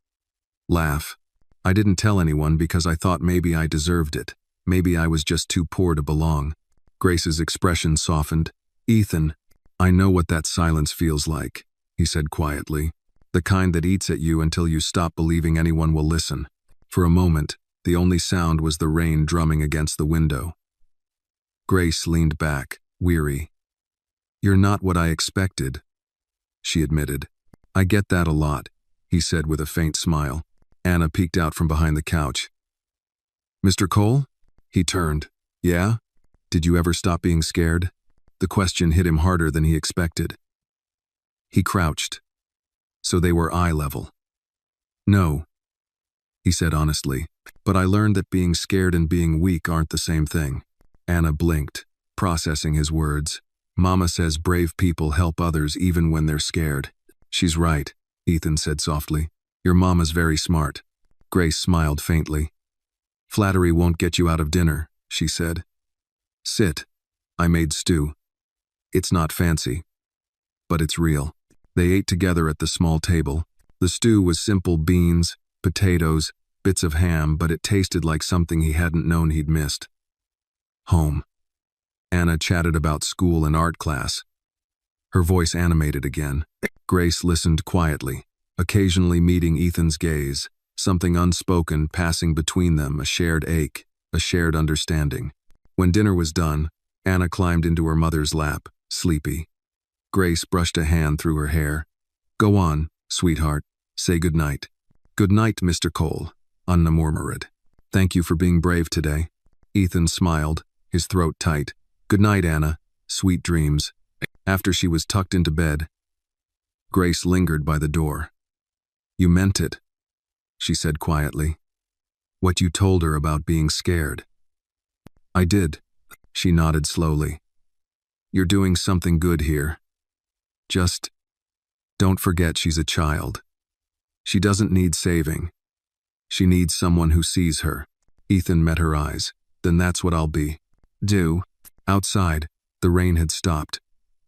laugh. I didn't tell anyone because I thought maybe I deserved it. Maybe I was just too poor to belong. Grace's expression softened. Ethan, I know what that silence feels like, he said quietly. The kind that eats at you until you stop believing anyone will listen. For a moment, the only sound was the rain drumming against the window. Grace leaned back, weary. You're not what I expected, she admitted. I get that a lot, he said with a faint smile. Anna peeked out from behind the couch. Mr. Cole? He turned. Yeah? Did you ever stop being scared? The question hit him harder than he expected. He crouched. So they were eye level. No, he said honestly, but I learned that being scared and being weak aren't the same thing. Anna blinked, processing his words. Mama says brave people help others even when they're scared. She's right, Ethan said softly. Your mama's very smart. Grace smiled faintly. Flattery won't get you out of dinner, she said. Sit. I made stew. It's not fancy, but it's real. They ate together at the small table. The stew was simple beans, potatoes, bits of ham, but it tasted like something he hadn't known he'd missed. Home. Anna chatted about school and art class. Her voice animated again. Grace listened quietly, occasionally meeting Ethan's gaze, something unspoken passing between them, a shared ache, a shared understanding. When dinner was done, Anna climbed into her mother's lap, sleepy. Grace brushed a hand through her hair. Go on, sweetheart. Say good night. Good night, Mr. Cole, Anna murmured. Thank you for being brave today. Ethan smiled, his throat tight. Good night, Anna. Sweet dreams. After she was tucked into bed, Grace lingered by the door. You meant it, she said quietly. What you told her about being scared. I did, she nodded slowly. You're doing something good here. Just don't forget she's a child. She doesn't need saving. She needs someone who sees her. Ethan met her eyes. Then that's what I'll be. Do. Outside, the rain had stopped,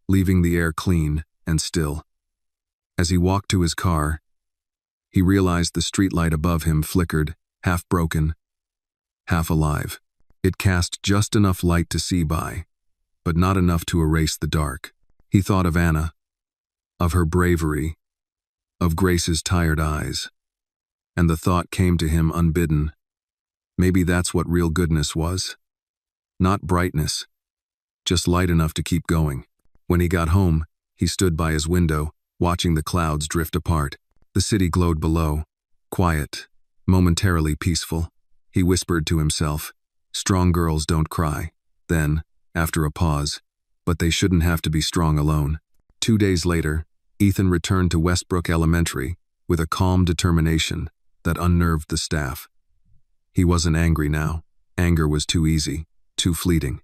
leaving the air clean and still. As he walked to his car, he realized the streetlight above him flickered, half broken, half alive. It cast just enough light to see by, but not enough to erase the dark. He thought of Anna, of her bravery, of Grace's tired eyes, and the thought came to him unbidden. Maybe that's what real goodness was. Not brightness, just light enough to keep going. When he got home, he stood by his window, watching the clouds drift apart. The city glowed below, quiet, momentarily peaceful. He whispered to himself, strong girls don't cry. Then, after a pause, but they shouldn't have to be strong alone. 2 days later, Ethan returned to Westbrook Elementary with a calm determination that unnerved the staff. He wasn't angry now. Anger was too easy, too fleeting.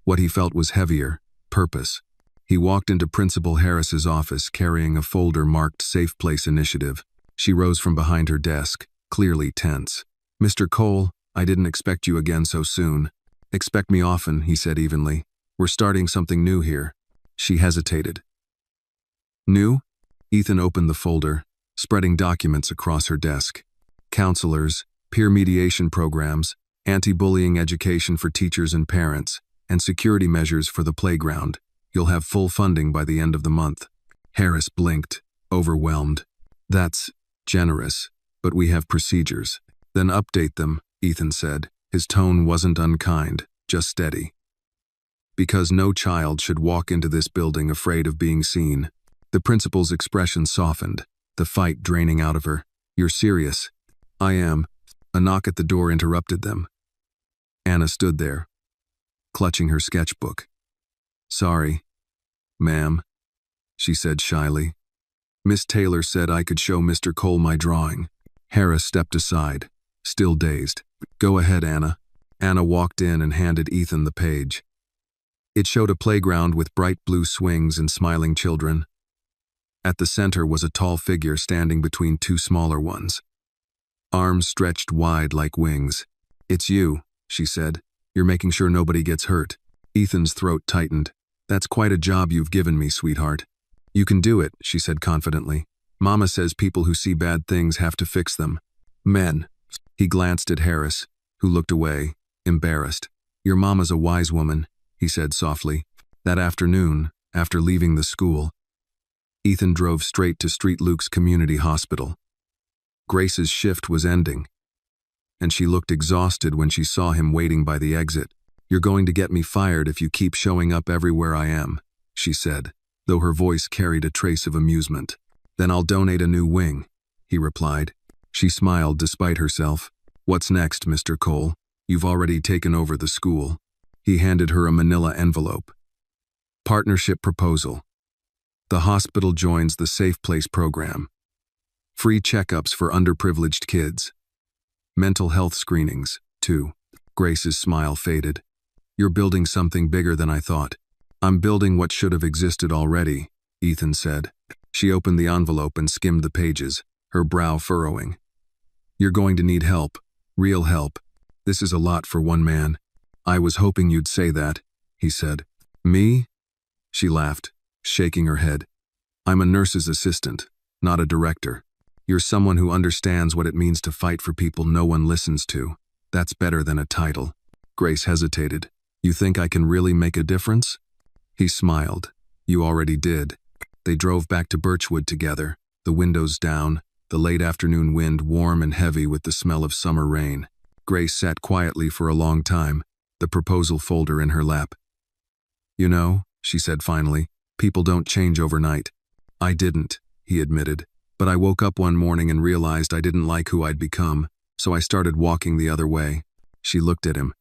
What he felt was heavier, purpose. He walked into Principal Harris's office carrying a folder marked Safe Place Initiative. She rose from behind her desk, clearly tense. Mr. Cole, I didn't expect you again so soon. Expect me often, he said evenly. We're starting something new here. She hesitated. New? Ethan opened the folder, spreading documents across her desk. Counselors, peer mediation programs, anti-bullying education for teachers and parents, and security measures for the playground. You'll have full funding by the end of the month. Harris blinked, overwhelmed. That's generous, but we have procedures. Then update them, Ethan said. His tone wasn't unkind, just steady. Because no child should walk into this building afraid of being seen. The principal's expression softened, the fight draining out of her. You're serious? I am. A knock at the door interrupted them. Anna stood there, clutching her sketchbook. Sorry, ma'am, she said shyly. Miss Taylor said I could show Mr. Cole my drawing. Harris stepped aside, still dazed. Go ahead, Anna. Anna walked in and handed Ethan the page. It showed a playground with bright blue swings and smiling children. At the center was a tall figure standing between two smaller ones. Arms stretched wide like wings. It's you, she said. You're making sure nobody gets hurt. Ethan's throat tightened. That's quite a job you've given me, sweetheart. You can do it, she said confidently. Mama says people who see bad things have to fix them. Men. He glanced at Harris, who looked away, embarrassed. "Your mama's a wise woman," he said softly. That afternoon, after leaving the school, Ethan drove straight to Street Luke's community hospital. Grace's shift was ending, and she looked exhausted when she saw him waiting by the exit. "You're going to get me fired if you keep showing up everywhere I am," she said, though her voice carried a trace of amusement. "Then I'll donate a new wing," he replied. She smiled despite herself. "What's next, Mr. Cole? You've already taken over the school." He handed her a manila envelope. Partnership proposal. The hospital joins the Safe Place program. Free checkups for underprivileged kids. Mental health screenings, too. Grace's smile faded. "You're building something bigger than I thought." "I'm building what should have existed already," Ethan said. She opened the envelope and skimmed the pages, her brow furrowing. "You're going to need help. Real help. This is a lot for one man." "I was hoping you'd say that," he said. "Me?" She laughed, shaking her head. "I'm a nurse's assistant, not a director. You're someone who understands what it means to fight for people no one listens to. That's better than a title." Grace hesitated. "You think I can really make a difference?" He smiled. "You already did." They drove back to Birchwood together, the windows down, the late afternoon wind warm and heavy with the smell of summer rain. Grace sat quietly for a long time, the proposal folder in her lap. "You know," she said finally, "people don't change overnight." "I didn't," he admitted. "But I woke up one morning and realized I didn't like who I'd become, so I started walking the other way." She looked at him.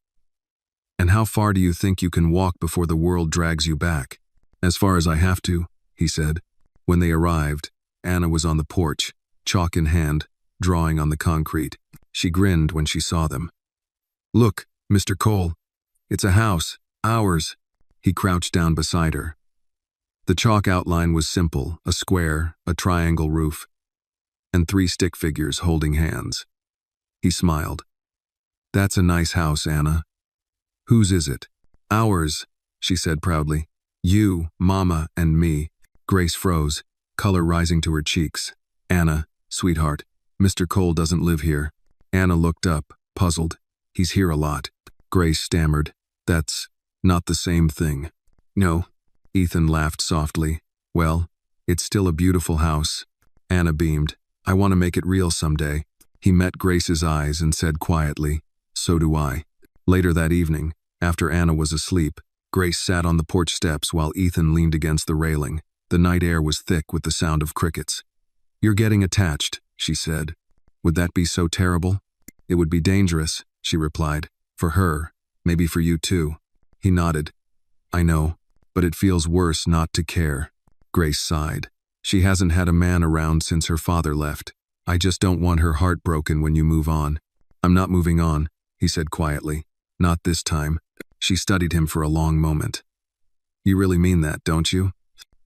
"And how far do you think you can walk before the world drags you back?" "As far as I have to," he said. When they arrived, Anna was on the porch, chalk in hand, drawing on the concrete. She grinned when she saw them. "Look, Mr. Cole. It's a house. Ours." He crouched down beside her. The chalk outline was simple, a square, a triangle roof, and 3 stick figures holding hands. He smiled. "That's a nice house, Anna." "Whose is it?" "Ours," she said proudly. "You, Mama, and me." Grace froze, color rising to her cheeks. "Anna, sweetheart, Mr. Cole doesn't live here." Anna looked up, puzzled. "He's here a lot." Grace stammered. "That's not the same thing." "No." Ethan laughed softly. "Well, it's still a beautiful house." Anna beamed. "I want to make it real someday." He met Grace's eyes and said quietly, "So do I." Later that evening, after Anna was asleep, Grace sat on the porch steps while Ethan leaned against the railing. The night air was thick with the sound of crickets. "You're getting attached," she said. "Would that be so terrible?" "It would be dangerous," she replied. "For her, maybe for you too." He nodded. "I know, but it feels worse not to care." Grace sighed. "She hasn't had a man around since her father left. I just don't want her heart broken when you move on." "I'm not moving on," he said quietly. "Not this time." She studied him for a long moment. "You really mean that, don't you?"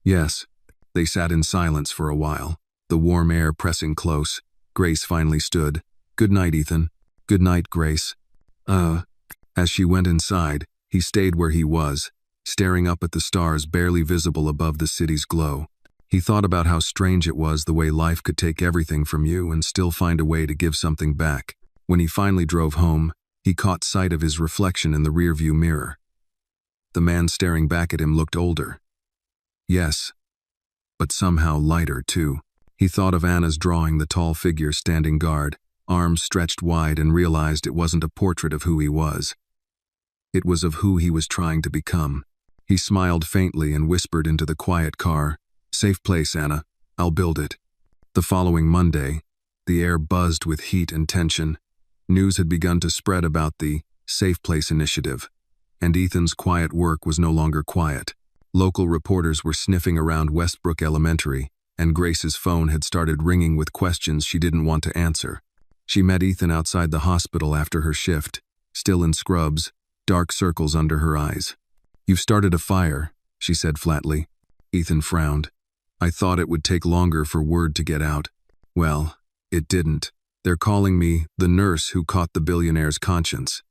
"Yes." They sat in silence for a while, the warm air pressing close. Grace finally stood. "Good night, Ethan." "Good night, Grace." As she went inside, he stayed where he was, staring up at the stars barely visible above the city's glow. He thought about how strange it was the way life could take everything from you and still find a way to give something back. When he finally drove home, he caught sight of his reflection in the rearview mirror. The man staring back at him looked older. Yes, but somehow lighter, too. He thought of Anna's drawing, the tall figure standing guard, arms stretched wide, and realized it wasn't a portrait of who he was. It was of who he was trying to become. He smiled faintly and whispered into the quiet car, "Safe place, Anna. I'll build it." The following Monday, the air buzzed with heat and tension. News had begun to spread about the Safe Place initiative, and Ethan's quiet work was no longer quiet. Local reporters were sniffing around Westbrook Elementary, and Grace's phone had started ringing with questions she didn't want to answer. She met Ethan outside the hospital after her shift, still in scrubs, dark circles under her eyes. "You've started a fire," she said flatly. Ethan frowned. "I thought it would take longer for word to get out." "Well, it didn't. They're calling me the nurse who caught the billionaire's conscience."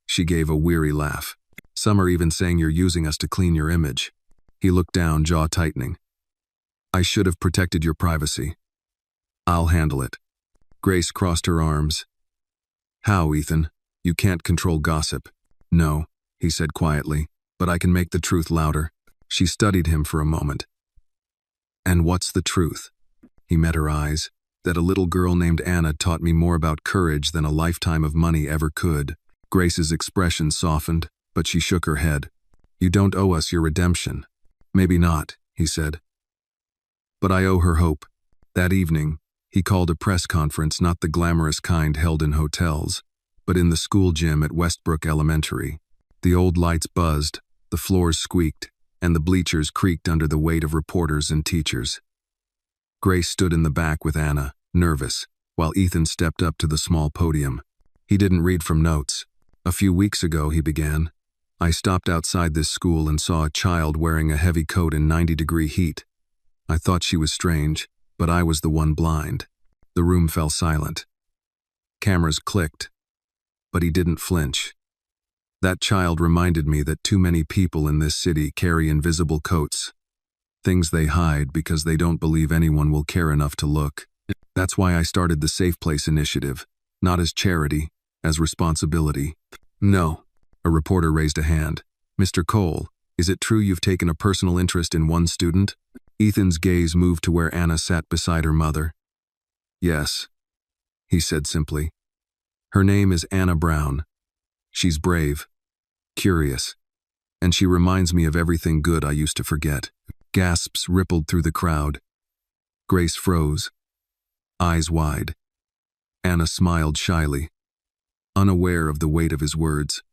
She gave a weary laugh. "Some are even saying you're using us to clean your image." He looked down, jaw tightening. "I should have protected your privacy." "I'll handle it." Grace crossed her arms. How, Ethan? You can't control gossip. No, he said quietly, but I can make the truth louder. She studied him for a moment. And what's the truth? He met her eyes. That a little girl named Anna taught me more about courage than a lifetime of money ever could. Grace's expression softened, but she shook her head. You don't owe us your redemption. Maybe not, he said. But I owe her hope. That evening, he called a press conference, not the glamorous kind held in hotels, but in the school gym at Westbrook Elementary. The old lights buzzed, the floors squeaked, and the bleachers creaked under the weight of reporters and teachers. Grace stood in the back with Anna, nervous, while Ethan stepped up to the small podium. He didn't read from notes. A few weeks ago, he began, I stopped outside this school and saw a child wearing a heavy coat in 90-degree heat. I thought she was strange, but I was the one blind. The room fell silent. Cameras clicked, but he didn't flinch. That child reminded me that too many people in this city carry invisible coats. Things they hide because they don't believe anyone will care enough to look. That's why I started the Safe Place initiative, not as charity, as responsibility. No, a reporter raised a hand. Mr. Cole, is it true you've taken a personal interest in one student? Ethan's gaze moved to where Anna sat beside her mother. Yes, he said simply. Her name is Anna Brown. She's brave, curious, and she reminds me of everything good I used to forget. Gasps rippled through the crowd. Grace froze, eyes wide. Anna smiled shyly, unaware of the weight of his words.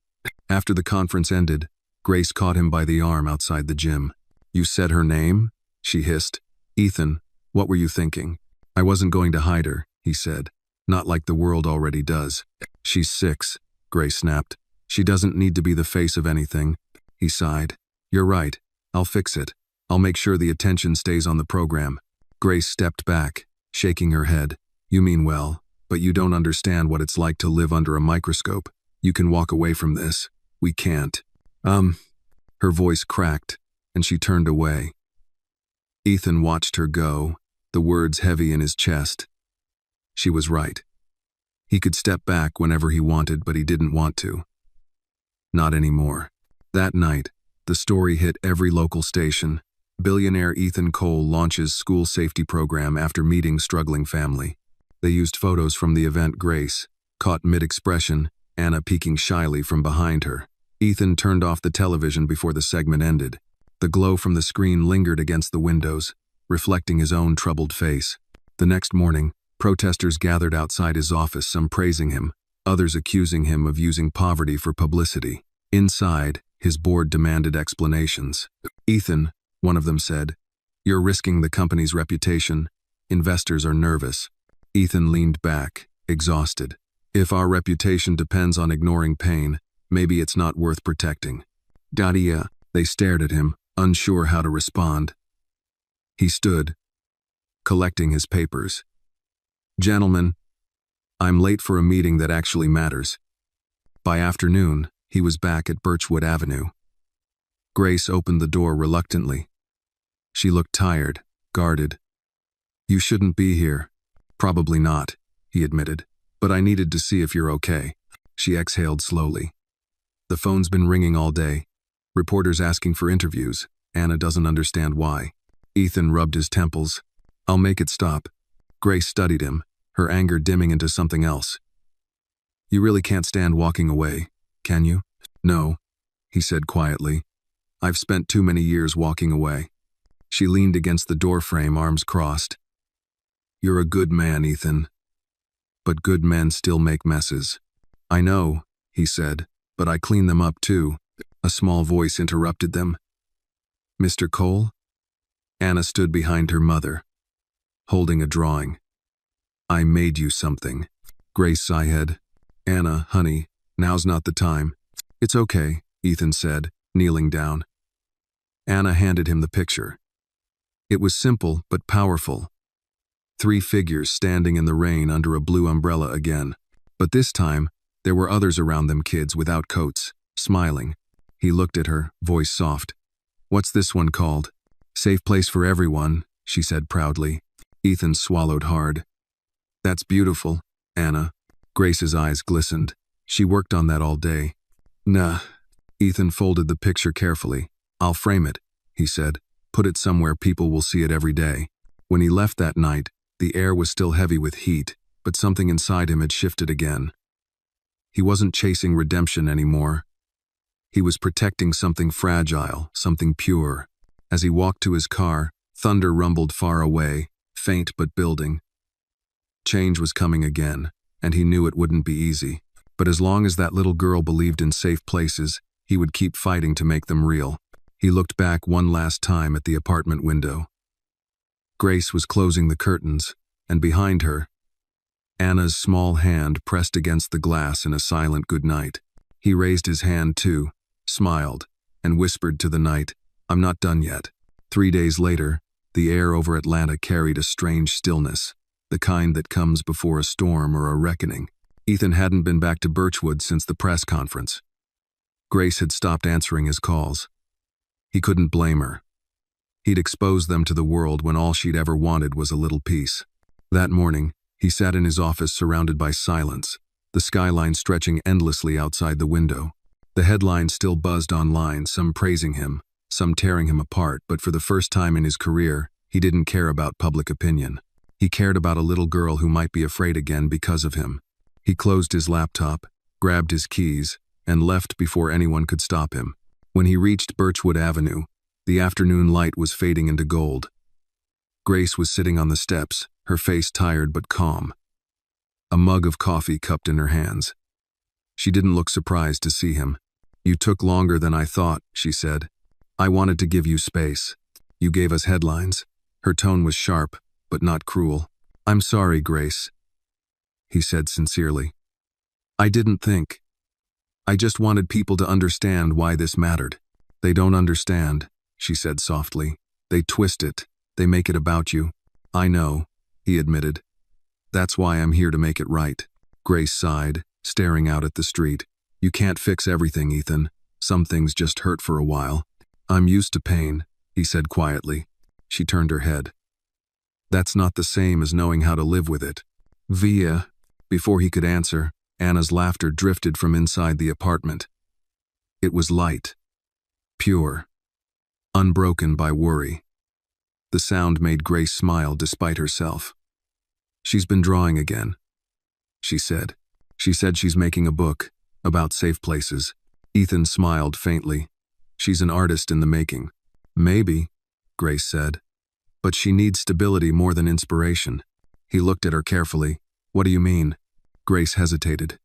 After the conference ended, Grace caught him by the arm outside the gym. You said her name? She hissed. Ethan, what were you thinking? I wasn't going to hide her, he said. Not like the world already does. She's 6, Grace snapped. She doesn't need to be the face of anything. He sighed. You're right. I'll fix it. I'll make sure the attention stays on the program. Grace stepped back, shaking her head. You mean well, but you don't understand what it's like to live under a microscope. You can walk away from this. We can't. Her voice cracked, and she turned away. Ethan watched her go, the words heavy in his chest. She was right. He could step back whenever he wanted, but he didn't want to. Not anymore. That night, the story hit every local station. Billionaire Ethan Cole launches school safety program after meeting struggling family. They used photos from the event. Grace, caught mid-expression, Anna peeking shyly from behind her. Ethan turned off the television before the segment ended. The glow from the screen lingered against the windows, reflecting his own troubled face. The next morning, protesters gathered outside his office, some praising him, others accusing him of using poverty for publicity. Inside, his board demanded explanations. Ethan, one of them said, you're risking the company's reputation. Investors are nervous. Ethan leaned back, exhausted. If our reputation depends on ignoring pain, maybe it's not worth protecting. Dadia, they stared at him, unsure how to respond. He stood, collecting his papers. Gentlemen, I'm late for a meeting that actually matters. By afternoon, he was back at Birchwood Avenue. Grace opened the door reluctantly. She looked tired, guarded. You shouldn't be here. Probably not, he admitted, but I needed to see if you're okay. She exhaled slowly. The phone's been ringing all day. Reporters asking for interviews. Anna doesn't understand why. Ethan rubbed his temples. I'll make it stop. Grace studied him, her anger dimming into something else. You really can't stand walking away, can you? No, he said quietly. I've spent too many years walking away. She leaned against the doorframe, arms crossed. You're a good man, Ethan. But good men still make messes. I know, he said, but I clean them up too. A small voice interrupted them. Mr. Cole? Anna stood behind her mother, holding a drawing. I made you something. Grace sighed. Anna, honey, now's not the time. It's okay, Ethan said, kneeling down. Anna handed him the picture. It was simple but powerful. 3 figures standing in the rain under a blue umbrella again. But this time, there were others around them, kids without coats, smiling. He looked at her, voice soft. What's this one called? Safe Place for Everyone, she said proudly. Ethan swallowed hard. That's beautiful, Anna. Grace's eyes glistened. She worked on that all day. Nah. Ethan folded the picture carefully. I'll frame it, he said. Put it somewhere people will see it every day. When he left that night, the air was still heavy with heat, but something inside him had shifted again. He wasn't chasing redemption anymore. He was protecting something fragile, something pure. As he walked to his car, thunder rumbled far away, faint but building. Change was coming again, and he knew it wouldn't be easy. But as long as that little girl believed in safe places, he would keep fighting to make them real. He looked back one last time at the apartment window. Grace was closing the curtains, and behind her, Anna's small hand pressed against the glass in a silent goodnight. He raised his hand too, smiled, and whispered to the night, I'm not done yet. 3 days later, the air over Atlanta carried a strange stillness, the kind that comes before a storm or a reckoning. Ethan hadn't been back to Birchwood since the press conference. Grace had stopped answering his calls. He couldn't blame her. He'd exposed them to the world when all she'd ever wanted was a little peace. That morning, he sat in his office surrounded by silence, the skyline stretching endlessly outside the window. The headlines still buzzed online, some praising him, some tearing him apart, but for the first time in his career, he didn't care about public opinion. He cared about a little girl who might be afraid again because of him. He closed his laptop, grabbed his keys, and left before anyone could stop him. When he reached Birchwood Avenue, the afternoon light was fading into gold. Grace was sitting on the steps, her face tired but calm, a mug of coffee cupped in her hands. She didn't look surprised to see him. You took longer than I thought, she said. I wanted to give you space. You gave us headlines. Her tone was sharp, but not cruel. I'm sorry, Grace, he said sincerely. I didn't think. I just wanted people to understand why this mattered. They don't understand, she said softly. They twist it. They make it about you. I know, he admitted. That's why I'm here to make it right. Grace sighed, staring out at the street. You can't fix everything, Ethan. Some things just hurt for a while. I'm used to pain, he said quietly. She turned her head. That's not the same as knowing how to live with it. Via. Before he could answer, Anna's laughter drifted from inside the apartment. It was light, pure, unbroken by worry. The sound made Grace smile despite herself. She's been drawing again, she said. She said she's making a book about safe places. Ethan smiled faintly. She's an artist in the making. Maybe, Grace said. But she needs stability more than inspiration. He looked at her carefully. What do you mean? Grace hesitated.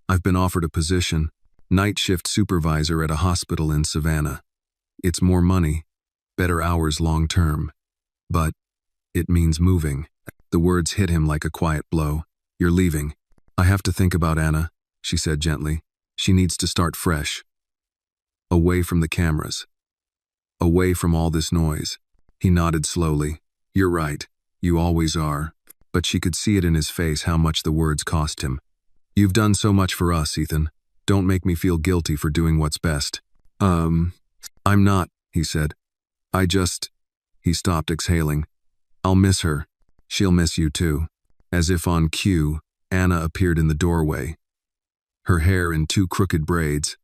I've been offered a position, night shift supervisor at a hospital in Savannah. It's more money, better hours long term. But it means moving. The words hit him like a quiet blow. You're leaving. I have to think about Anna, she said gently. She needs to start fresh. Away from the cameras. Away from all this noise. He nodded slowly. You're right. You always are. But she could see it in his face how much the words cost him. You've done so much for us, Ethan. Don't make me feel guilty for doing what's best. I'm not, he said. He stopped, exhaling. I'll miss her. She'll miss you too. As if on cue, Anna appeared in the doorway, her hair in 2 crooked braids,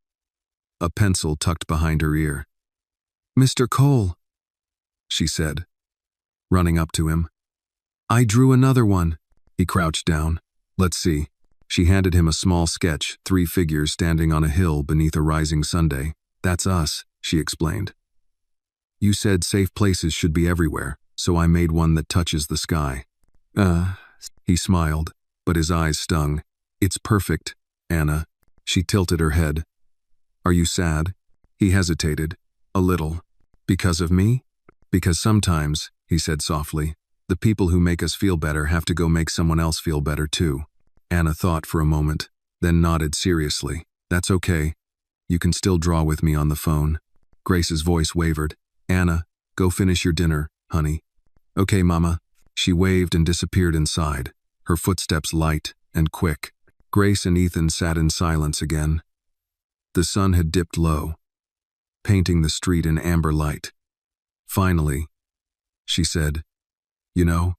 a pencil tucked behind her ear. Mr. Cole, she said, running up to him. I drew another one. He crouched down. Let's see. She handed him a small sketch, 3 figures standing on a hill beneath a rising Sunday. That's us, she explained. You said safe places should be everywhere, so I made one that touches the sky. He smiled, but his eyes stung. It's perfect, Anna. She tilted her head. Are you sad? He hesitated. A little. Because of me? Because sometimes, he said softly, the people who make us feel better have to go make someone else feel better too. Anna thought for a moment, then nodded seriously. That's okay. You can still draw with me on the phone. Grace's voice wavered. Anna, go finish your dinner, honey. Okay, Mama. She waved and disappeared inside, her footsteps light and quick. Grace and Ethan sat in silence again. The sun had dipped low, painting the street in amber light. Finally, she said, you know,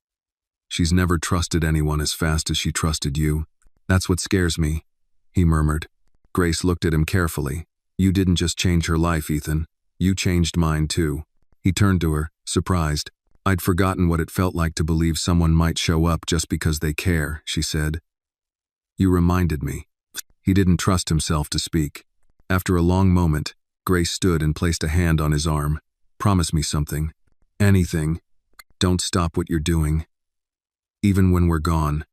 she's never trusted anyone as fast as she trusted you. That's what scares me, he murmured. Grace looked at him carefully. You didn't just change her life, Ethan. You changed mine too. He turned to her, surprised. I'd forgotten what it felt like to believe someone might show up just because they care, she said. You reminded me. He didn't trust himself to speak. After a long moment, Grace stood and placed a hand on his arm. Promise me something. Anything. Don't stop what you're doing. Even when we're gone.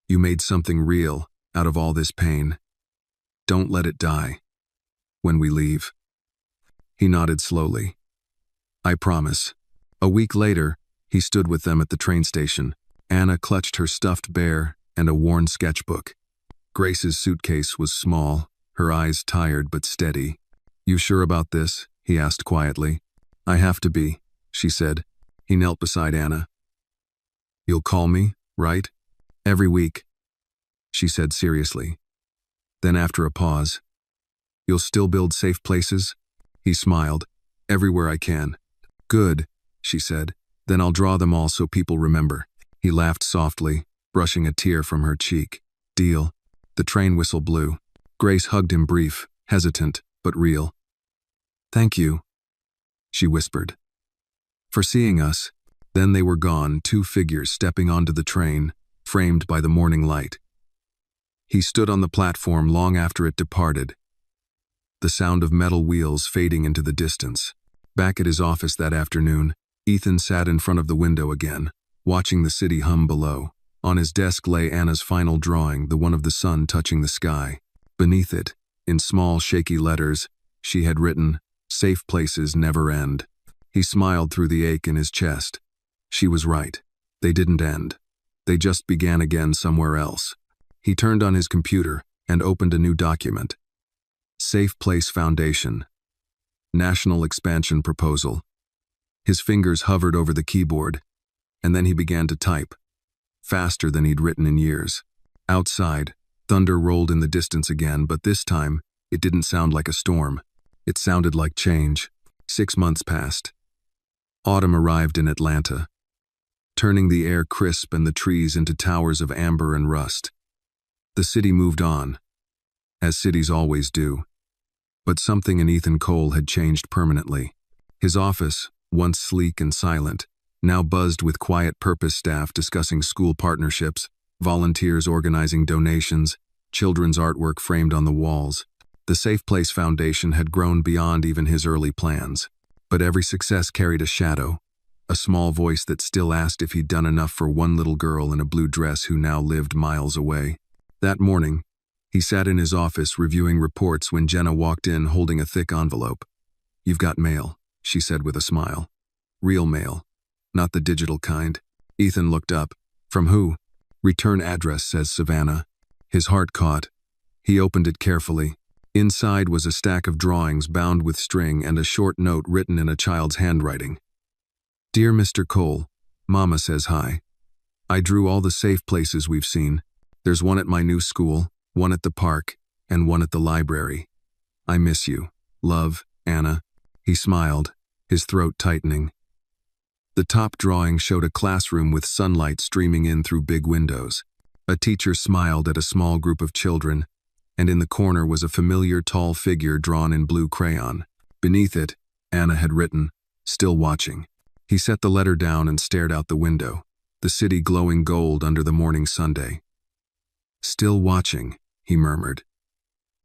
You made something real out of all this pain. Don't let it die. When we leave. He nodded slowly. I promise. A week later, he stood with them at the train station. Anna clutched her stuffed bear and a worn sketchbook. Grace's suitcase was small, her eyes tired but steady. You sure about this? He asked quietly. I have to be, she said. He knelt beside Anna. You'll call me, right? Every week, she said seriously. Then after a pause, you'll still build safe places? He smiled. Everywhere I can. Good, she said. Then I'll draw them all so people remember. He laughed softly, brushing a tear from her cheek. Deal. The train whistle blew. Grace hugged him brief, hesitant, but real. Thank you, she whispered. For seeing us. Then they were gone, two figures stepping onto the train, framed by the morning light. He stood on the platform long after it departed, the sound of metal wheels fading into the distance. Back at his office that afternoon, Ethan sat in front of the window again, watching the city hum below. On his desk lay Anna's final drawing, the one of the sun touching the sky. Beneath it, in small, shaky letters, she had written, "Safe places never end." He smiled through the ache in his chest. She was right. They didn't end. They just began again somewhere else. He turned on his computer and opened a new document. Safe Place Foundation. National Expansion Proposal. His fingers hovered over the keyboard, and then he began to type, faster than he'd written in years. Outside, thunder rolled in the distance again, but this time, it didn't sound like a storm. It sounded like change. 6 months passed. Autumn arrived in Atlanta, turning the air crisp and the trees into towers of amber and rust. The city moved on, as cities always do. But something in Ethan Cole had changed permanently. His office, once sleek and silent, now buzzed with quiet purpose staff discussing school partnerships, volunteers organizing donations, children's artwork framed on the walls. The Safe Place Foundation had grown beyond even his early plans. But every success carried a shadow, a small voice that still asked if he'd done enough for one little girl in a blue dress who now lived miles away. That morning, he sat in his office reviewing reports when Jenna walked in holding a thick envelope. You've got mail, she said with a smile. Real mail, not the digital kind. Ethan looked up. From who? Return address, says Savannah. His heart caught. He opened it carefully. Inside was a stack of drawings bound with string and a short note written in a child's handwriting. Dear Mr. Cole, Mama says hi. I drew all the safe places we've seen. There's one at my new school, one at the park, and one at the library. I miss you. Love, Anna. He smiled, his throat tightening. The top drawing showed a classroom with sunlight streaming in through big windows. A teacher smiled at a small group of children, and in the corner was a familiar tall figure drawn in blue crayon. Beneath it, Anna had written, Still watching. He set the letter down and stared out the window, the city glowing gold under the morning Sunday. Still watching, he murmured.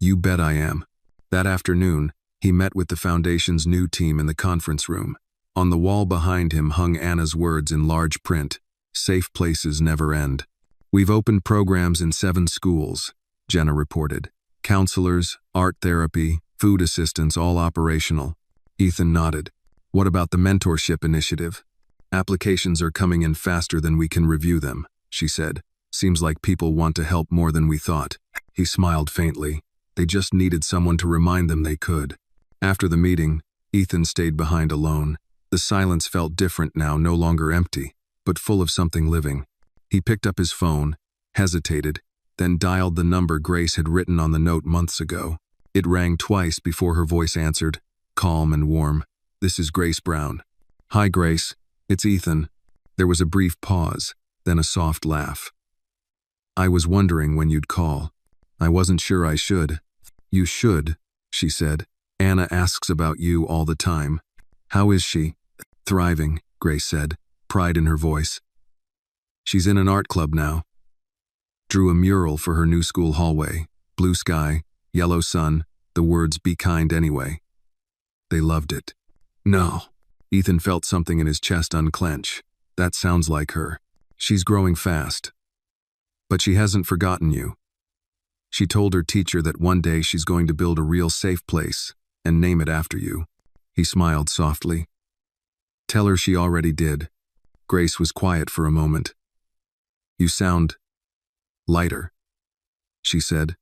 You bet I am. That afternoon, he met with the foundation's new team in the conference room. On the wall behind him hung Anna's words in large print, Safe places never end. We've opened programs in 7 schools, Jenna reported. Counselors, art therapy, food assistance, all operational. Ethan nodded. What about the mentorship initiative? Applications are coming in faster than we can review them, she said. Seems like people want to help more than we thought. He smiled faintly. They just needed someone to remind them they could. After the meeting, Ethan stayed behind alone. The silence felt different now, no longer empty, but full of something living. He picked up his phone, hesitated, then dialed the number Grace had written on the note months ago. It rang twice before her voice answered, calm and warm. This is Grace Brown. Hi, Grace. It's Ethan. There was a brief pause, then a soft laugh. I was wondering when you'd call. I wasn't sure I should. You should, she said. Anna asks about you all the time. How is she? Thriving, Grace said, pride in her voice. She's in an art club now. Drew a mural for her new school hallway. Blue sky, yellow sun, the words "Be kind anyway." They loved it. No. Ethan felt something in his chest unclench. That sounds like her. She's growing fast. But she hasn't forgotten you. She told her teacher that one day she's going to build a real safe place and name it after you. He smiled softly. Tell her she already did. Grace was quiet for a moment. You sound lighter, she said.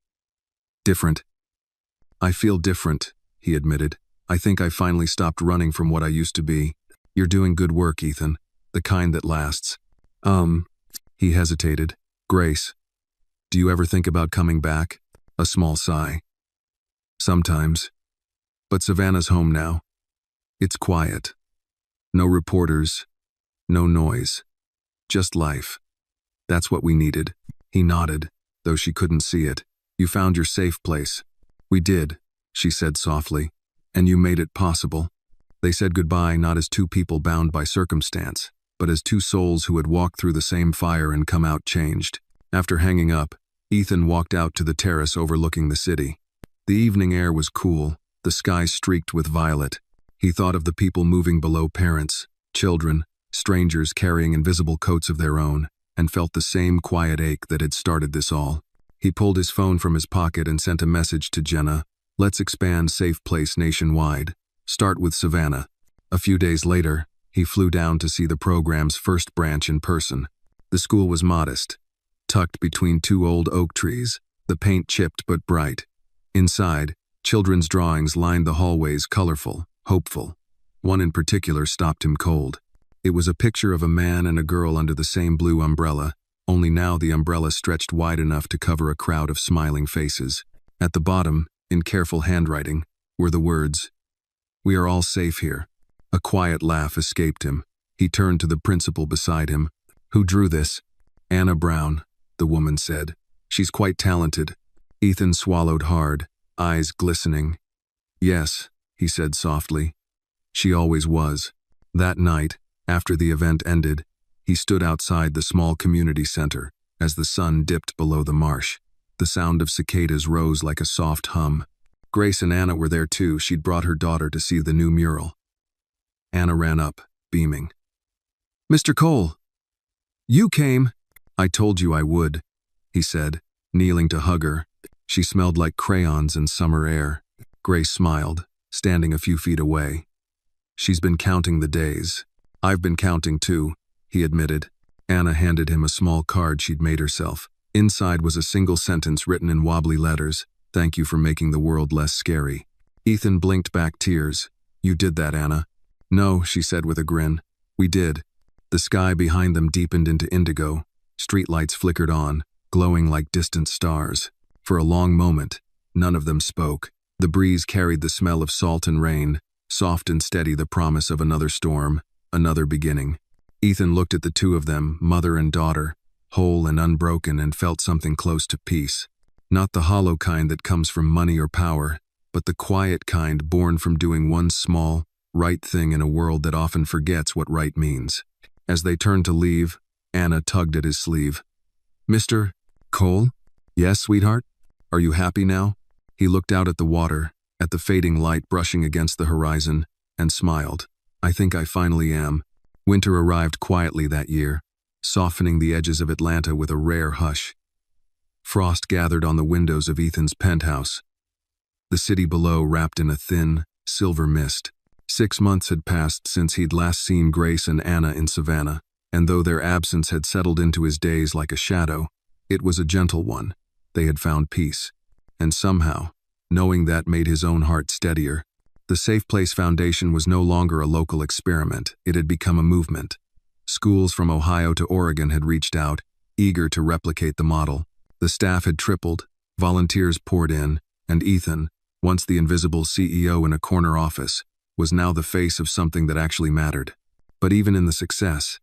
Different. I feel different, he admitted. I think I finally stopped running from what I used to be. You're doing good work, Ethan. The kind that lasts. He hesitated. Grace, do you ever think about coming back? A small sigh. Sometimes. But Savannah's home now. It's quiet. No reporters. No noise. Just life. That's what we needed. He nodded, though she couldn't see it. You found your safe place. We did, she said softly. And you made it possible. They said goodbye not as two people bound by circumstance, but as two souls who had walked through the same fire and come out changed. After hanging up, Ethan walked out to the terrace overlooking the city. The evening air was cool, the sky streaked with violet. He thought of the people moving below, parents, children, strangers carrying invisible coats of their own, and felt the same quiet ache that had started this all. He pulled his phone from his pocket and sent a message to Jenna. Let's expand Safe Place nationwide. Start with Savannah. A few days later, he flew down to see the program's first branch in person. The school was modest, tucked between two old oak trees, the paint chipped but bright. Inside, children's drawings lined the hallways, colorful, hopeful. One in particular stopped him cold. It was a picture of a man and a girl under the same blue umbrella, only now the umbrella stretched wide enough to cover a crowd of smiling faces. At the bottom, in careful handwriting, were the words, "We are all safe here." A quiet laugh escaped him. He turned to the principal beside him. Who drew this? Anna Brown, the woman said. She's quite talented. Ethan swallowed hard, eyes glistening. Yes, he said softly. She always was. That night, after the event ended, he stood outside the small community center as the sun dipped below the marsh. The sound of cicadas rose like a soft hum. Grace and Anna were there too. She'd brought her daughter to see the new mural. Anna ran up, beaming. Mr. Cole! You came! I told you I would, he said, kneeling to hug her. She smelled like crayons and summer air. Grace smiled, standing a few feet away. She's been counting the days. I've been counting too, he admitted. Anna handed him a small card she'd made herself. Inside was a single sentence written in wobbly letters. Thank you for making the world less scary. Ethan blinked back tears. You did that, Anna. No, she said with a grin. We did. The sky behind them deepened into indigo. Streetlights flickered on, glowing like distant stars. For a long moment, none of them spoke. The breeze carried the smell of salt and rain, soft and steady, the promise of another storm, another beginning. Ethan looked at the two of them, mother and daughter, whole and unbroken, and felt something close to peace. Not the hollow kind that comes from money or power, but the quiet kind born from doing one small, right thing in a world that often forgets what right means. As they turned to leave, Anna tugged at his sleeve. Mr. Cole? Yes, sweetheart? Are you happy now? He looked out at the water, at the fading light brushing against the horizon, and smiled. I think I finally am. Winter arrived quietly that year, softening the edges of Atlanta with a rare hush. Frost gathered on the windows of Ethan's penthouse. The city below wrapped in a thin, silver mist. 6 months had passed since he'd last seen Grace and Anna in Savannah, and though their absence had settled into his days like a shadow, it was a gentle one. They had found peace. And somehow, knowing that made his own heart steadier. The Safe Place Foundation was no longer a local experiment. It had become a movement. Schools from Ohio to Oregon had reached out, eager to replicate the model. The staff had tripled, volunteers poured in, and Ethan, once the invisible CEO in a corner office, was now the face of something that actually mattered. But even in the success,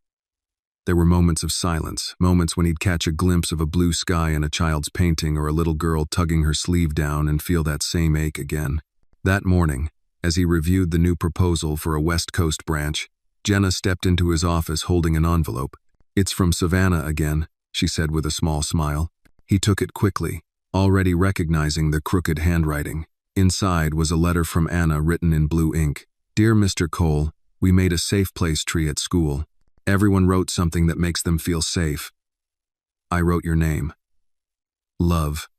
There were moments of silence, moments when he'd catch a glimpse of a blue sky in a child's painting or a little girl tugging her sleeve down and feel that same ache again. That morning, as he reviewed the new proposal for a West Coast branch, Jenna stepped into his office holding an envelope. "It's from Savannah again," she said with a small smile. He took it quickly, already recognizing the crooked handwriting. Inside was a letter from Anna written in blue ink. "Dear Mr. Cole, we made a safe place tree at school. Everyone wrote something that makes them feel safe. I wrote your name. Love,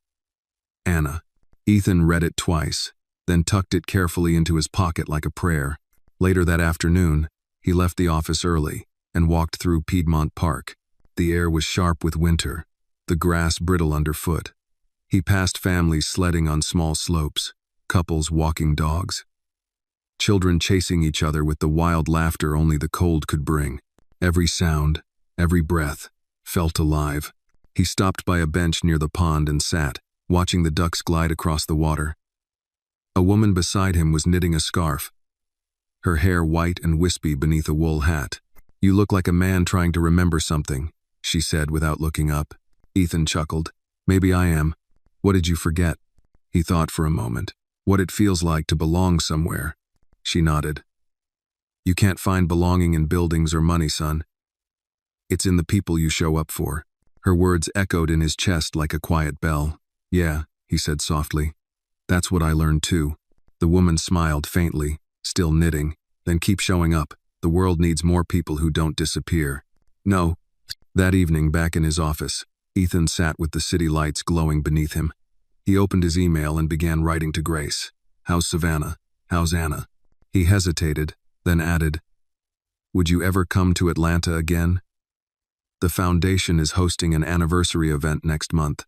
Anna." Ethan read it twice, then tucked it carefully into his pocket like a prayer. Later that afternoon, he left the office early and walked through Piedmont Park. The air was sharp with winter, the grass brittle underfoot. He passed families sledding on small slopes, couples walking dogs, children chasing each other with the wild laughter only the cold could bring. Every sound, every breath, felt alive. He stopped by a bench near the pond and sat, watching the ducks glide across the water. A woman beside him was knitting a scarf, her hair white and wispy beneath a wool hat. "You look like a man trying to remember something," she said without looking up. Ethan chuckled. "Maybe I am. What did you forget?" He thought for a moment. "What it feels like to belong somewhere." She nodded. "You can't find belonging in buildings or money, son. It's in the people you show up for." Her words echoed in his chest like a quiet bell. "Yeah," he said softly. "That's what I learned too." The woman smiled faintly, still knitting. "Then keep showing up. The world needs more people who don't disappear." "No." That evening, back in his office, Ethan sat with the city lights glowing beneath him. He opened his email and began writing to Grace. "How's Savannah? How's Anna?" He hesitated, then added, "Would you ever come to Atlanta again? The foundation is hosting an anniversary event next month.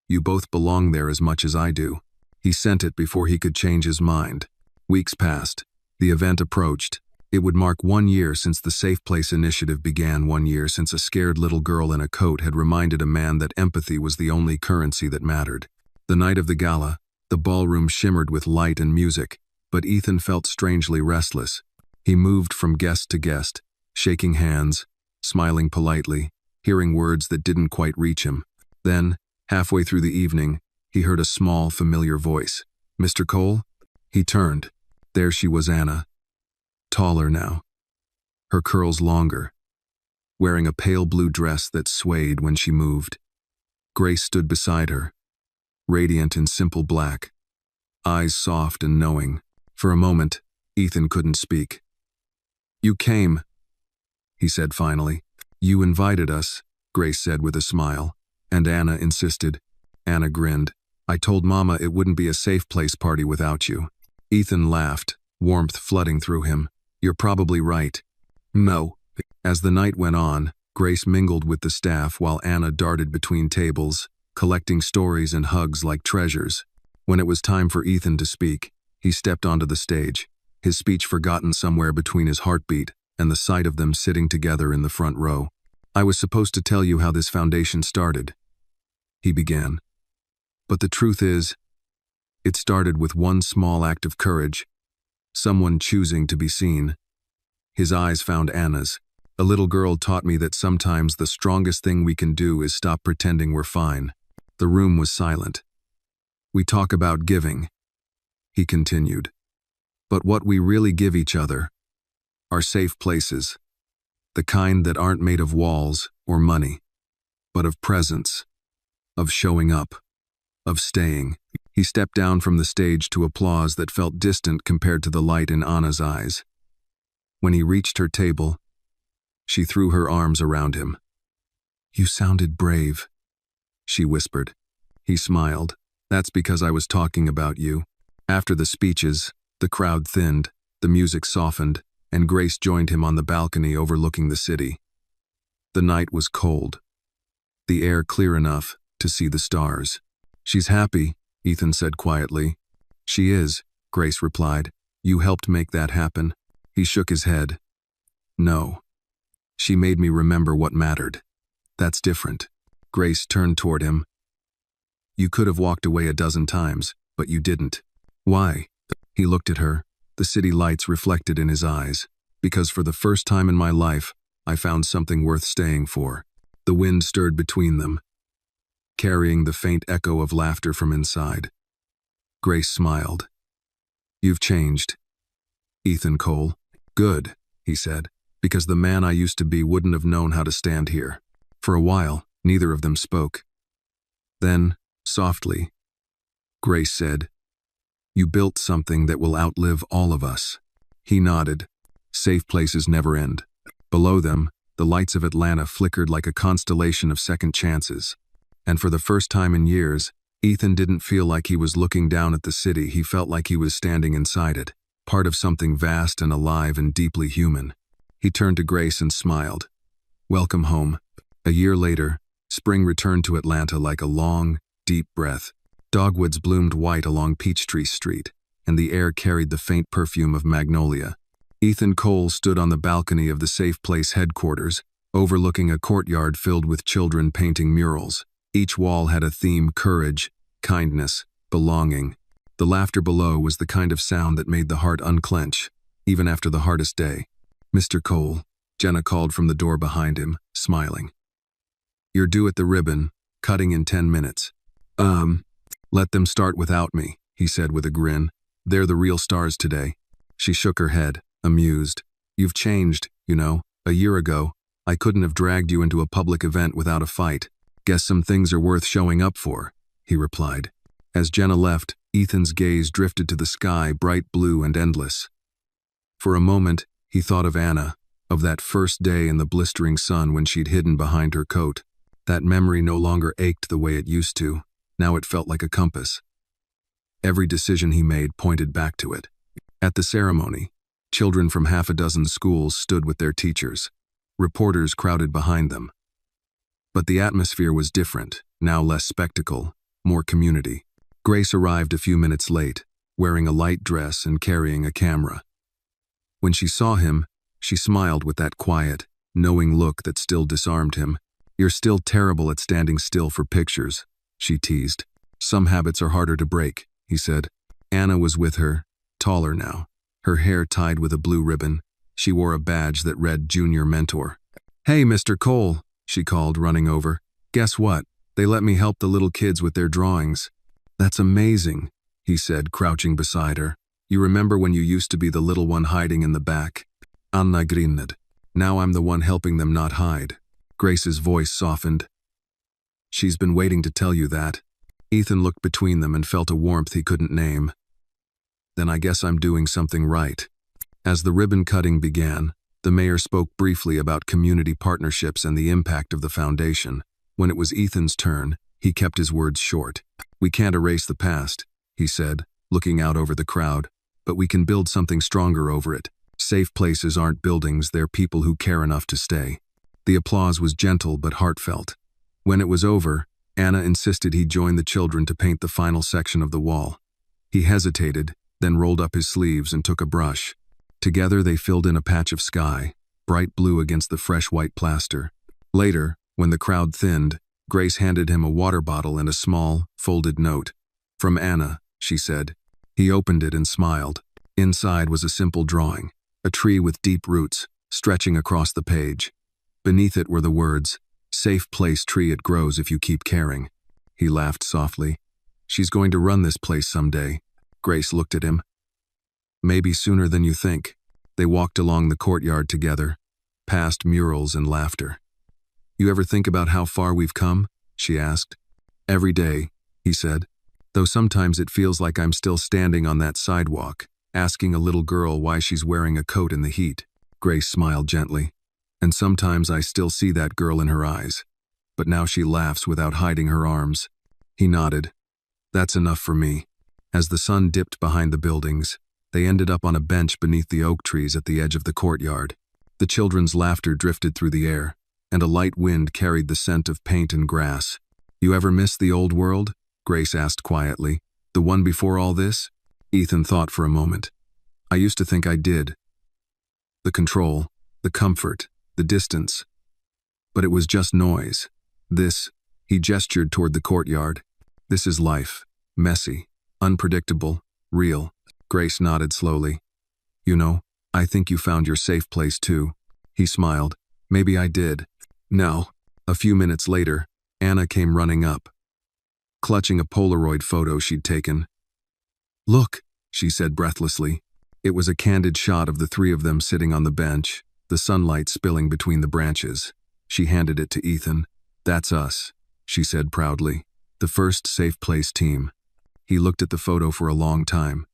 You both belong there as much as I do." He sent it before he could change his mind. Weeks passed. The event approached. It would mark 1 year since the Safe Place initiative began, 1 year since a scared little girl in a coat had reminded a man that empathy was the only currency that mattered. The night of the gala, the ballroom shimmered with light and music, but Ethan felt strangely restless. He moved from guest to guest, shaking hands, smiling politely, hearing words that didn't quite reach him. Then, halfway through the evening, he heard a small, familiar voice. "Mr. Cole?" He turned. There she was, Anna. Taller now, her curls longer, wearing a pale blue dress that swayed when she moved. Grace stood beside her, radiant in simple black, eyes soft and knowing. For a moment, Ethan couldn't speak. "You came," he said finally. "You invited us," Grace said with a smile, and Anna insisted. Anna grinned. "I told Mama it wouldn't be a safe place party without you." Ethan laughed, warmth flooding through him. "You're probably right." "No." As the night went on, Grace mingled with the staff while Anna darted between tables, collecting stories and hugs like treasures. When it was time for Ethan to speak, he stepped onto the stage, his speech forgotten somewhere between his heartbeat and the sight of them sitting together in the front row. "I was supposed to tell you how this foundation started," he began. "But the truth is, it started with one small act of courage, someone choosing to be seen." His eyes found Anna's. "A little girl taught me that sometimes the strongest thing we can do is stop pretending we're fine." The room was silent. "We talk about giving," he continued, "but what we really give each other are safe places, the kind that aren't made of walls or money, but of presence, of showing up, of staying." He stepped down from the stage to applause that felt distant compared to the light in Anna's eyes. When he reached her table, she threw her arms around him. "You sounded brave," she whispered. He smiled. "That's because I was talking about you." After the speeches, the crowd thinned, the music softened, and Grace joined him on the balcony overlooking the city. The night was cold, the air clear enough to see the stars. "She's happy," Ethan said quietly. "She is," Grace replied. "You helped make that happen." He shook his head. "No. She made me remember what mattered. That's different." Grace turned toward him. "You could have walked away a dozen times, but you didn't." "Why?" He looked at her, the city lights reflected in his eyes. "Because for the first time in my life, I found something worth staying for. The wind stirred between them, carrying the faint echo of laughter from inside. Grace smiled. You've changed, Ethan Cole. Good, he said, because the man I used to be wouldn't have known how to stand here. For a while, neither of them spoke. Then, softly, Grace said, You built something that will outlive all of us. He nodded. Safe places never end. Below them, the lights of Atlanta flickered like a constellation of second chances. And for the first time in years, Ethan didn't feel like he was looking down at the city. He felt like he was standing inside it, part of something vast and alive and deeply human. He turned to Grace and smiled. Welcome home. A year later, spring returned to Atlanta like a long, deep breath. Dogwoods bloomed white along Peachtree Street, and the air carried the faint perfume of magnolia. Ethan Cole stood on the balcony of the Safe Place headquarters, overlooking a courtyard filled with children painting murals. Each wall had a theme: courage, kindness, belonging. The laughter below was the kind of sound that made the heart unclench, even after the hardest day. Mr. Cole, Jenna called from the door behind him, smiling. You're due at the ribbon, cutting in 10 minutes. Let them start without me, he said with a grin. They're the real stars today. She shook her head, amused. You've changed, you know. A year ago, I couldn't have dragged you into a public event without a fight. Guess some things are worth showing up for, he replied. As Jenna left, Ethan's gaze drifted to the sky, bright blue and endless. For a moment, he thought of Anna, of that first day in the blistering sun when she'd hidden behind her coat. That memory no longer ached the way it used to. Now it felt like a compass. Every decision he made pointed back to it. At the ceremony, children from half a dozen schools stood with their teachers. Reporters crowded behind them. But the atmosphere was different, now less spectacle, more community. Grace arrived a few minutes late, wearing a light dress and carrying a camera. When she saw him, she smiled with that quiet, knowing look that still disarmed him. You're still terrible at standing still for pictures, she teased. Some habits are harder to break, he said. Anna was with her, taller now, her hair tied with a blue ribbon. She wore a badge that read Junior Mentor. Hey, Mr. Cole, she called, running over. Guess what? They let me help the little kids with their drawings. That's amazing, he said, crouching beside her. You remember when you used to be the little one hiding in the back? Anna grinned. Now I'm the one helping them not hide. Grace's voice softened. She's been waiting to tell you that. Ethan looked between them and felt a warmth he couldn't name. Then I guess I'm doing something right. As the ribbon cutting began, the mayor spoke briefly about community partnerships and the impact of the foundation. When it was Ethan's turn, he kept his words short. We can't erase the past, he said, looking out over the crowd, but we can build something stronger over it. Safe places aren't buildings, they're people who care enough to stay. The applause was gentle but heartfelt. When it was over, Anna insisted he join the children to paint the final section of the wall. He hesitated, then rolled up his sleeves and took a brush. Together they filled in a patch of sky, bright blue against the fresh white plaster. Later, when the crowd thinned, Grace handed him a water bottle and a small, folded note. From Anna, she said. He opened it and smiled. Inside was a simple drawing, a tree with deep roots, stretching across the page. Beneath it were the words, Safe place tree, it grows if you keep caring. He laughed softly. She's going to run this place someday. Grace looked at him. Maybe sooner than you think. They walked along the courtyard together, past murals and laughter. You ever think about how far we've come? She asked. Every day, he said. Though sometimes it feels like I'm still standing on that sidewalk, asking a little girl why she's wearing a coat in the heat. Grace smiled gently. And sometimes I still see that girl in her eyes. But now she laughs without hiding her arms. He nodded. That's enough for me. As the sun dipped behind the buildings, they ended up on a bench beneath the oak trees at the edge of the courtyard. The children's laughter drifted through the air, and a light wind carried the scent of paint and grass. You ever miss the old world? Grace asked quietly. The one before all this? Ethan thought for a moment. I used to think I did. The control, the comfort, the distance. But it was just noise. This, he gestured toward the courtyard. This is life. Messy, unpredictable, real. Grace nodded slowly. You know, I think you found your safe place too. He smiled. Maybe I did. No. A few minutes later, Anna came running up, clutching a Polaroid photo she'd taken. Look, she said breathlessly. It was a candid shot of the three of them sitting on the bench, the sunlight spilling between the branches. She handed it to Ethan. That's us, she said proudly. The first Safe Place team. He looked at the photo for a long time.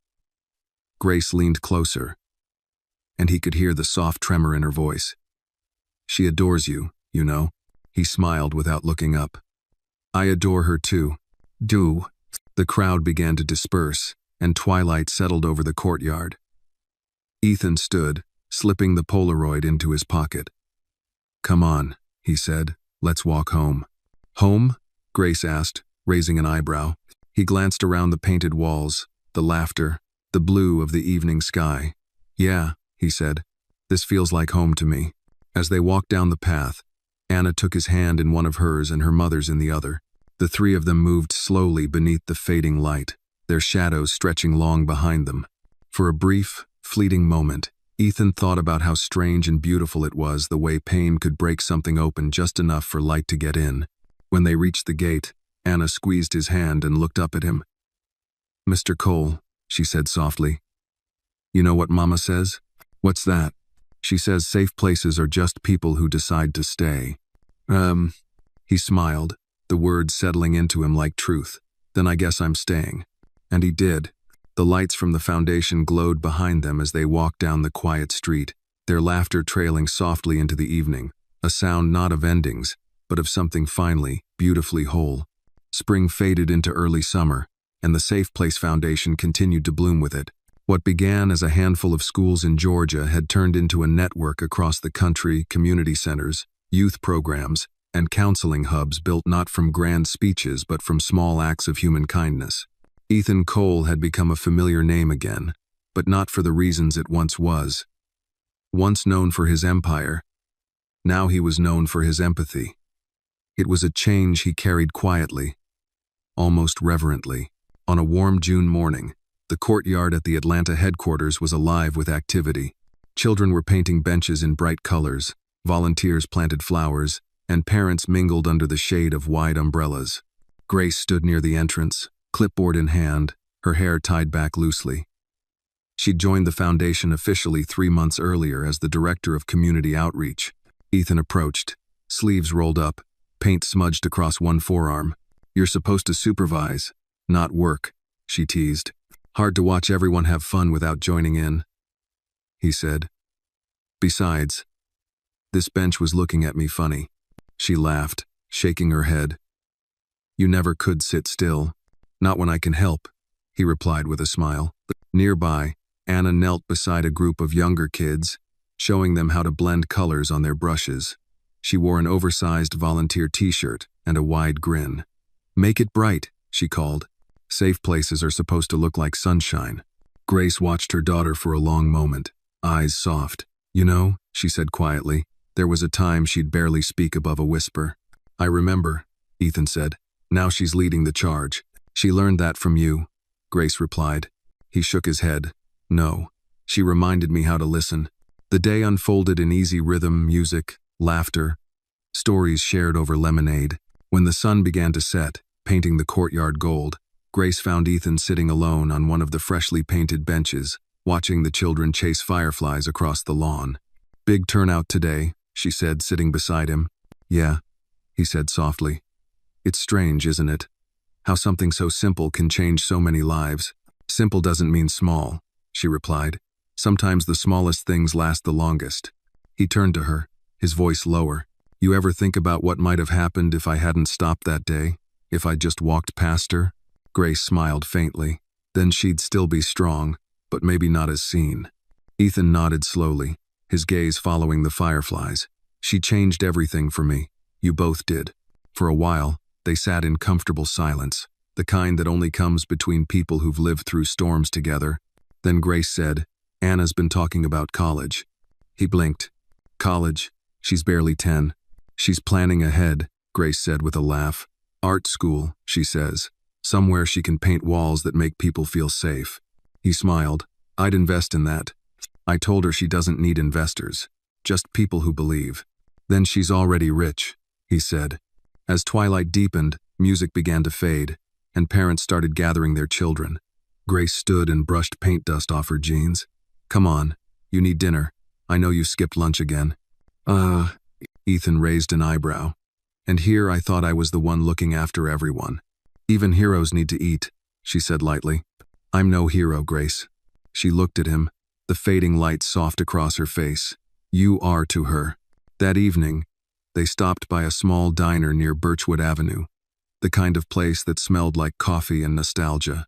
Grace leaned closer, and he could hear the soft tremor in her voice. She adores you, you know. He smiled without looking up. I adore her too. Do. The crowd began to disperse, and twilight settled over the courtyard. Ethan stood, slipping the Polaroid into his pocket. Come on, he said. Let's walk home. Home? Grace asked, raising an eyebrow. He glanced around the painted walls, the laughter, the blue of the evening sky. Yeah, he said. This feels like home to me. As they walked down the path, Anna took his hand in one of hers and her mother's in the other. The three of them moved slowly beneath the fading light, their shadows stretching long behind them. For a brief, fleeting moment, Ethan thought about how strange and beautiful it was the way pain could break something open just enough for light to get in. When they reached the gate, Anna squeezed his hand and looked up at him. Mr. Cole, she said softly. You know what Mama says? What's that? She says safe places are just people who decide to stay. He smiled, the words settling into him like truth. Then I guess I'm staying. And he did. The lights from the foundation glowed behind them as they walked down the quiet street, their laughter trailing softly into the evening, a sound not of endings, but of something finally, beautifully whole. Spring faded into early summer, and the Safe Place Foundation continued to bloom with it. What began as a handful of schools in Georgia had turned into a network across the country, community centers, youth programs, and counseling hubs built not from grand speeches but from small acts of human kindness. Ethan Cole had become a familiar name again, but not for the reasons it once was. Once known for his empire, now he was known for his empathy. It was a change he carried quietly, almost reverently. On a warm June morning, the courtyard at the Atlanta headquarters was alive with activity. Children were painting benches in bright colors, volunteers planted flowers, and parents mingled under the shade of wide umbrellas. Grace stood near the entrance, clipboard in hand, her hair tied back loosely. She'd joined the foundation officially 3 months earlier as the director of community outreach. Ethan approached, sleeves rolled up, paint smudged across one forearm. You're supposed to supervise, not work, she teased. Hard to watch everyone have fun without joining in, he said. Besides, this bench was looking at me funny. She laughed, shaking her head. You never could sit still. Not when I can help, he replied with a smile. Nearby, Anna knelt beside a group of younger kids, showing them how to blend colors on their brushes. She wore an oversized volunteer t-shirt and a wide grin. Make it bright, she called. Safe places are supposed to look like sunshine. Grace watched her daughter for a long moment, eyes soft. You know, she said quietly, there was a time she'd barely speak above a whisper. I remember, Ethan said. Now she's leading the charge. She learned that from you, Grace replied. He shook his head. No, she reminded me how to listen. The day unfolded in easy rhythm, music, laughter, stories shared over lemonade. When the sun began to set, painting the courtyard gold, Grace found Ethan sitting alone on one of the freshly painted benches, watching the children chase fireflies across the lawn. Big turnout today, she said, sitting beside him. Yeah, he said softly. It's strange, isn't it? How something so simple can change so many lives. Simple doesn't mean small, she replied. Sometimes the smallest things last the longest. He turned to her, his voice lower. You ever think about what might have happened if I hadn't stopped that day? If I just walked past her? Grace smiled faintly. Then she'd still be strong, but maybe not as seen. Ethan nodded slowly, his gaze following the fireflies. She changed everything for me. You both did. For a while, they sat in comfortable silence, the kind that only comes between people who've lived through storms together. Then Grace said, Anna's been talking about college. He blinked. College? She's barely 10. She's planning ahead, Grace said with a laugh. Art school, she says. Somewhere she can paint walls that make people feel safe. He smiled. I'd invest in that. I told her she doesn't need investors, just people who believe. Then she's already rich, he said. As twilight deepened, music began to fade, and parents started gathering their children. Grace stood and brushed paint dust off her jeans. Come on, you need dinner. I know you skipped lunch again. Ethan raised an eyebrow. And here I thought I was the one looking after everyone. Even heroes need to eat, she said lightly. I'm no hero, Grace. She looked at him, the fading light soft across her face. You are to her. That evening, they stopped by a small diner near Birchwood Avenue, the kind of place that smelled like coffee and nostalgia.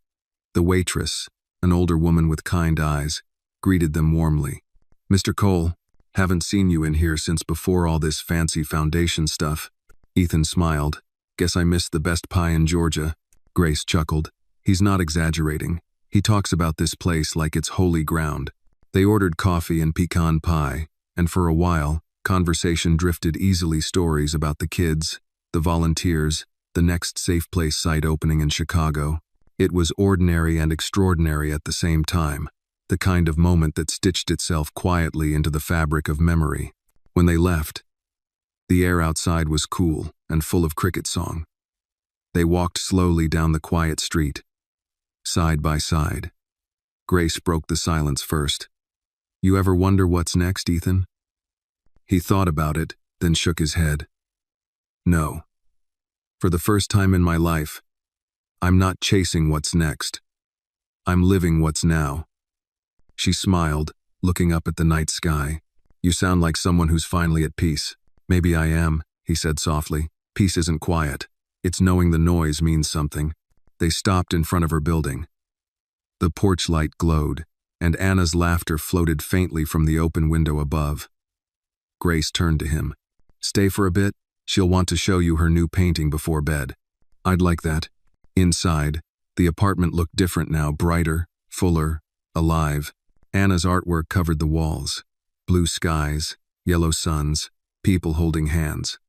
The waitress, an older woman with kind eyes, greeted them warmly. Mr. Cole, haven't seen you in here since before all this fancy foundation stuff. Ethan smiled. Guess I missed the best pie in Georgia. Grace chuckled. He's not exaggerating. He talks about this place like it's holy ground. They ordered coffee and pecan pie, and for a while, conversation drifted easily stories about the kids, the volunteers, the next safe place site opening in Chicago. It was ordinary and extraordinary at the same time, the kind of moment that stitched itself quietly into the fabric of memory. When they left, the air outside was cool and full of cricket song. They walked slowly down the quiet street, side by side. Grace broke the silence first. You ever wonder what's next, Ethan? He thought about it, then shook his head. No. For the first time in my life, I'm not chasing what's next. I'm living what's now. She smiled, looking up at the night sky. You sound like someone who's finally at peace. Maybe I am, he said softly. Peace isn't quiet. It's knowing the noise means something. They stopped in front of her building. The porch light glowed, and Anna's laughter floated faintly from the open window above. Grace turned to him. Stay for a bit. She'll want to show you her new painting before bed. I'd like that. Inside, the apartment looked different now, brighter, fuller, alive. Anna's artwork covered the walls. Blue skies, yellow suns, people holding hands.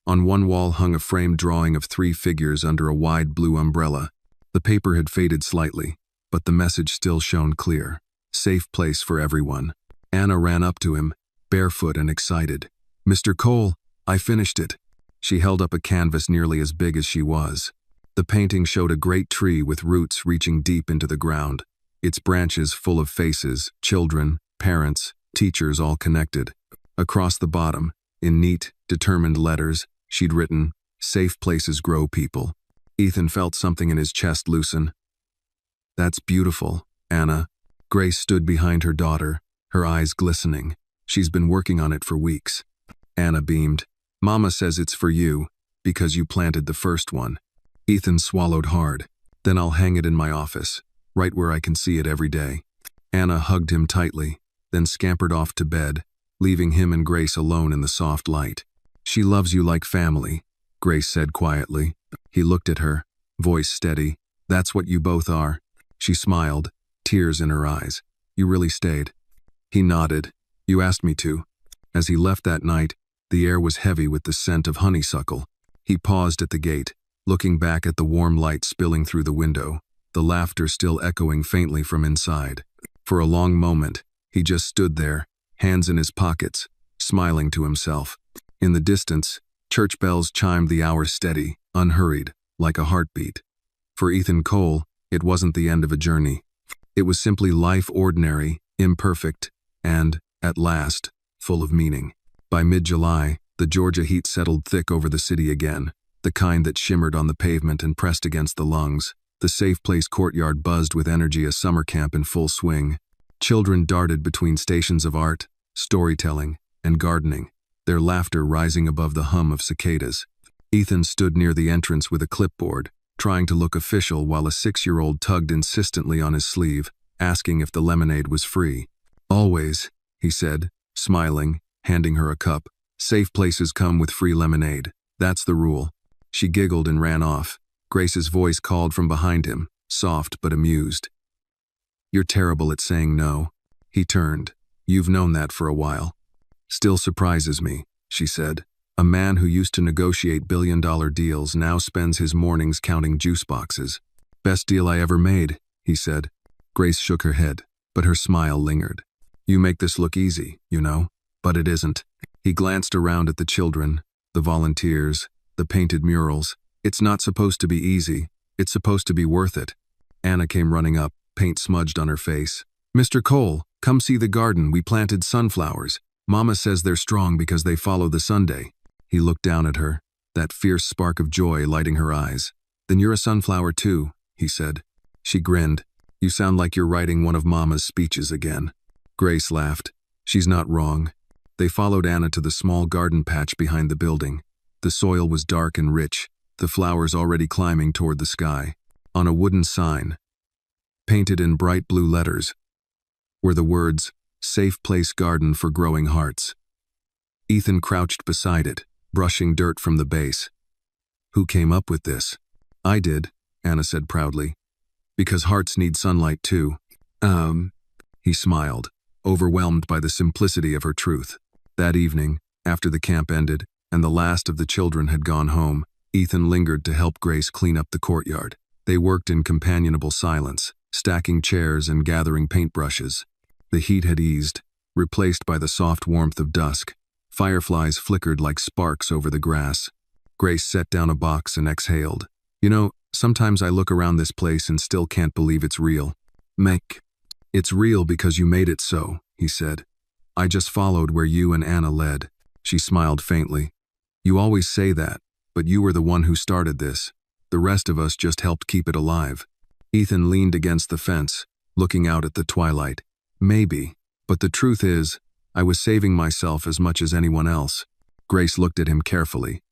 On one wall hung a framed drawing of 3 figures under a wide blue umbrella. The paper had faded slightly, but the message still shone clear. Safe place for everyone. Anna ran up to him, barefoot and excited. Mr. Cole, I finished it. She held up a canvas nearly as big as she was. The painting showed a great tree with roots reaching deep into the ground, its branches full of faces, children, parents, teachers all connected. Across the bottom, in neat, determined letters, she'd written, Safe places grow people. Ethan felt something in his chest loosen. That's beautiful, Anna. Grace stood behind her daughter, her eyes glistening. She's been working on it for weeks. Anna beamed. Mama says it's for you, because you planted the first one. Ethan swallowed hard. Then I'll hang it in my office, right where I can see it every day. Anna hugged him tightly, then scampered off to bed, leaving him and Grace alone in the soft light. She loves you like family, Grace said quietly. He looked at her, voice steady. That's what you both are. She smiled, tears in her eyes. You really stayed. He nodded. You asked me to. As he left that night, the air was heavy with the scent of honeysuckle. He paused at the gate, looking back at the warm light spilling through the window, the laughter still echoing faintly from inside. For a long moment, he just stood there, hands in his pockets, smiling to himself. In the distance, church bells chimed the hour steady, unhurried, like a heartbeat. For Ethan Cole, it wasn't the end of a journey. It was simply life, ordinary, imperfect, and, at last, full of meaning. By mid-July, the Georgia heat settled thick over the city again, the kind that shimmered on the pavement and pressed against the lungs. The Safe Place courtyard buzzed with energy, a summer camp in full swing. Children darted between stations of art, storytelling, and gardening, their laughter rising above the hum of cicadas. Ethan stood near the entrance with a clipboard, trying to look official while a 6-year-old tugged insistently on his sleeve, asking if the lemonade was free. Always, he said, smiling, handing her a cup. Safe places come with free lemonade. That's the rule. She giggled and ran off. Grace's voice called from behind him, soft but amused. You're terrible at saying no. He turned. You've known that for a while. Still surprises me, she said. A man who used to negotiate billion-dollar deals now spends his mornings counting juice boxes. Best deal I ever made, he said. Grace shook her head, but her smile lingered. You make this look easy, you know, but it isn't. He glanced around at the children, the volunteers, the painted murals. It's not supposed to be easy. It's supposed to be worth it. Anna came running up, paint smudged on her face. Mr. Cole, come see the garden. We planted sunflowers. Mama says they're strong because they follow the Sunday. He looked down at her, that fierce spark of joy lighting her eyes. Then you're a sunflower too, he said. She grinned. You sound like you're writing one of Mama's speeches again. Grace laughed. She's not wrong. They followed Anna to the small garden patch behind the building. The soil was dark and rich, the flowers already climbing toward the sky. On a wooden sign, painted in bright blue letters, were the words, "Safe Place Garden for Growing Hearts." Ethan crouched beside it, brushing dirt from the base. Who came up with this? I did, Anna said proudly. Because hearts need sunlight too. He smiled, overwhelmed by the simplicity of her truth. That evening, after the camp ended, and the last of the children had gone home, Ethan lingered to help Grace clean up the courtyard. They worked in companionable silence, stacking chairs and gathering paintbrushes. The heat had eased, replaced by the soft warmth of dusk. Fireflies flickered like sparks over the grass. Grace set down a box and exhaled. You know, sometimes I look around this place and still can't believe it's real. Meg, it's real because you made it so, he said. I just followed where you and Anna led. She smiled faintly. You always say that, but you were the one who started this. The rest of us just helped keep it alive. Ethan leaned against the fence, looking out at the twilight. Maybe, but the truth is, I was saving myself as much as anyone else. Grace looked at him carefully.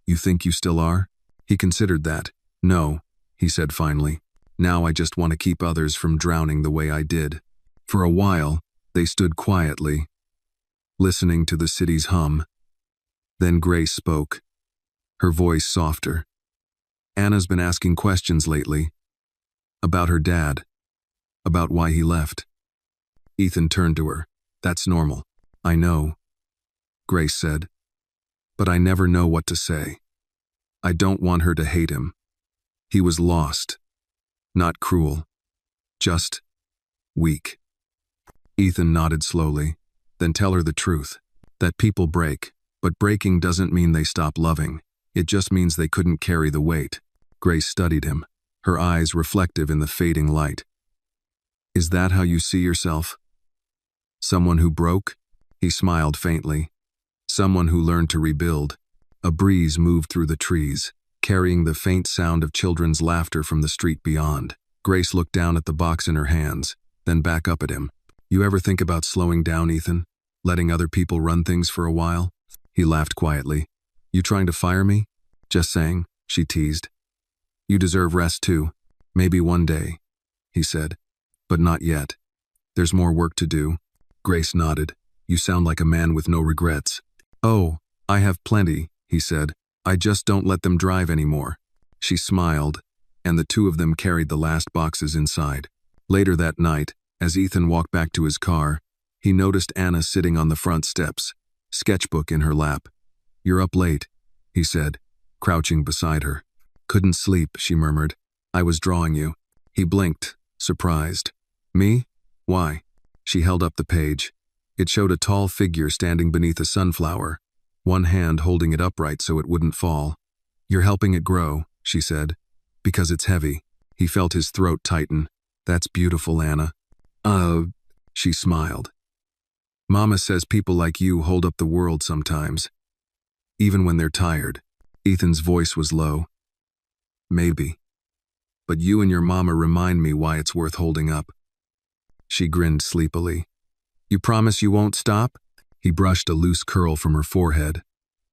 You think you still are? He considered that. No, he said finally. Now I just want to keep others from drowning the way I did. For a while, they stood quietly, listening to the city's hum. Then Grace spoke, her voice softer. Anna's been asking questions lately. About her dad. About why he left. Ethan turned to her. That's normal. I know, Grace said. But I never know what to say. I don't want her to hate him. He was lost. Not cruel. Just weak. Ethan nodded slowly. Then tell her the truth. That people break, but breaking doesn't mean they stop loving. It just means they couldn't carry the weight. Grace studied him, her eyes reflective in the fading light. Is that how you see yourself? Someone who broke? He smiled faintly. Someone who learned to rebuild. A breeze moved through the trees, carrying the faint sound of children's laughter from the street beyond. Grace looked down at the box in her hands, then back up at him. You ever think about slowing down, Ethan? Letting other people run things for a while? He laughed quietly. You trying to fire me? Just saying, she teased. You deserve rest too. Maybe one day, he said. But not yet. There's more work to do. Grace nodded. You sound like a man with no regrets. Oh, I have plenty, he said. I just don't let them drive anymore. She smiled, and the two of them carried the last boxes inside. Later that night, as Ethan walked back to his car, he noticed Anna sitting on the front steps, sketchbook in her lap. You're up late, he said, crouching beside her. Couldn't sleep, she murmured. I was drawing you. He blinked, surprised. Me? Why? She held up the page. It showed a tall figure standing beneath a sunflower, one hand holding it upright so it wouldn't fall. You're helping it grow, she said. Because it's heavy. He felt his throat tighten. That's beautiful, Anna. She smiled. Mama says people like you hold up the world sometimes. Even when they're tired. Ethan's voice was low. Maybe. But you and your mama remind me why it's worth holding up. She grinned sleepily. You promise you won't stop? He brushed a loose curl from her forehead.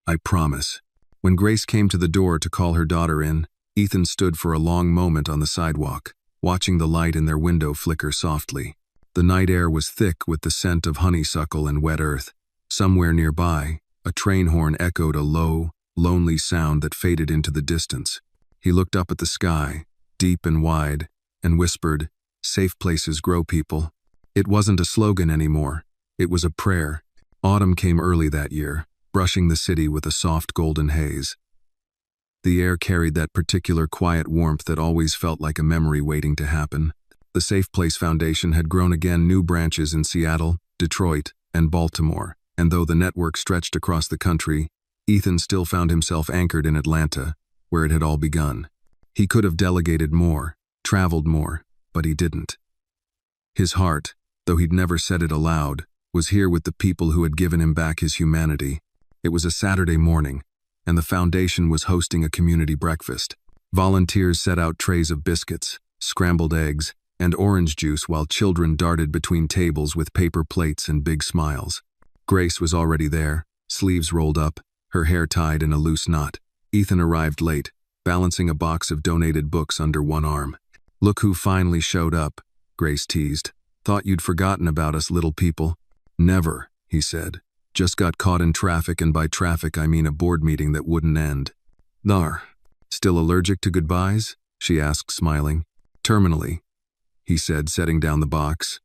I promise. When Grace came to the door to call her daughter in, Ethan stood for a long moment on the sidewalk, watching the light in their window flicker softly. The night air was thick with the scent of honeysuckle and wet earth. Somewhere nearby, a train horn echoed a low, lonely sound that faded into the distance. He looked up at the sky, deep and wide, and whispered, Safe places grow people. It wasn't a slogan anymore. It was a prayer. Autumn came early that year, brushing the city with a soft golden haze. The air carried that particular quiet warmth that always felt like a memory waiting to happen. The Safe Place Foundation had grown again new branches in Seattle, Detroit, and Baltimore. And though the network stretched across the country, Ethan still found himself anchored in Atlanta, where it had all begun. He could have delegated more, traveled more, but he didn't. His heart, though he'd never said it aloud, was here with the people who had given him back his humanity. It was a Saturday morning, and the foundation was hosting a community breakfast. Volunteers set out trays of biscuits, scrambled eggs, and orange juice while children darted between tables with paper plates and big smiles. Grace was already there, sleeves rolled up, her hair tied in a loose knot. Ethan arrived late, balancing a box of donated books under one arm. "Look who finally showed up," Grace teased. "Thought you'd forgotten about us little people." "Never," he said. "Just got caught in traffic, and by traffic I mean a board meeting that wouldn't end." "Nar. Still allergic to goodbyes?" she asked, smiling. "Terminally," he said, setting down the box.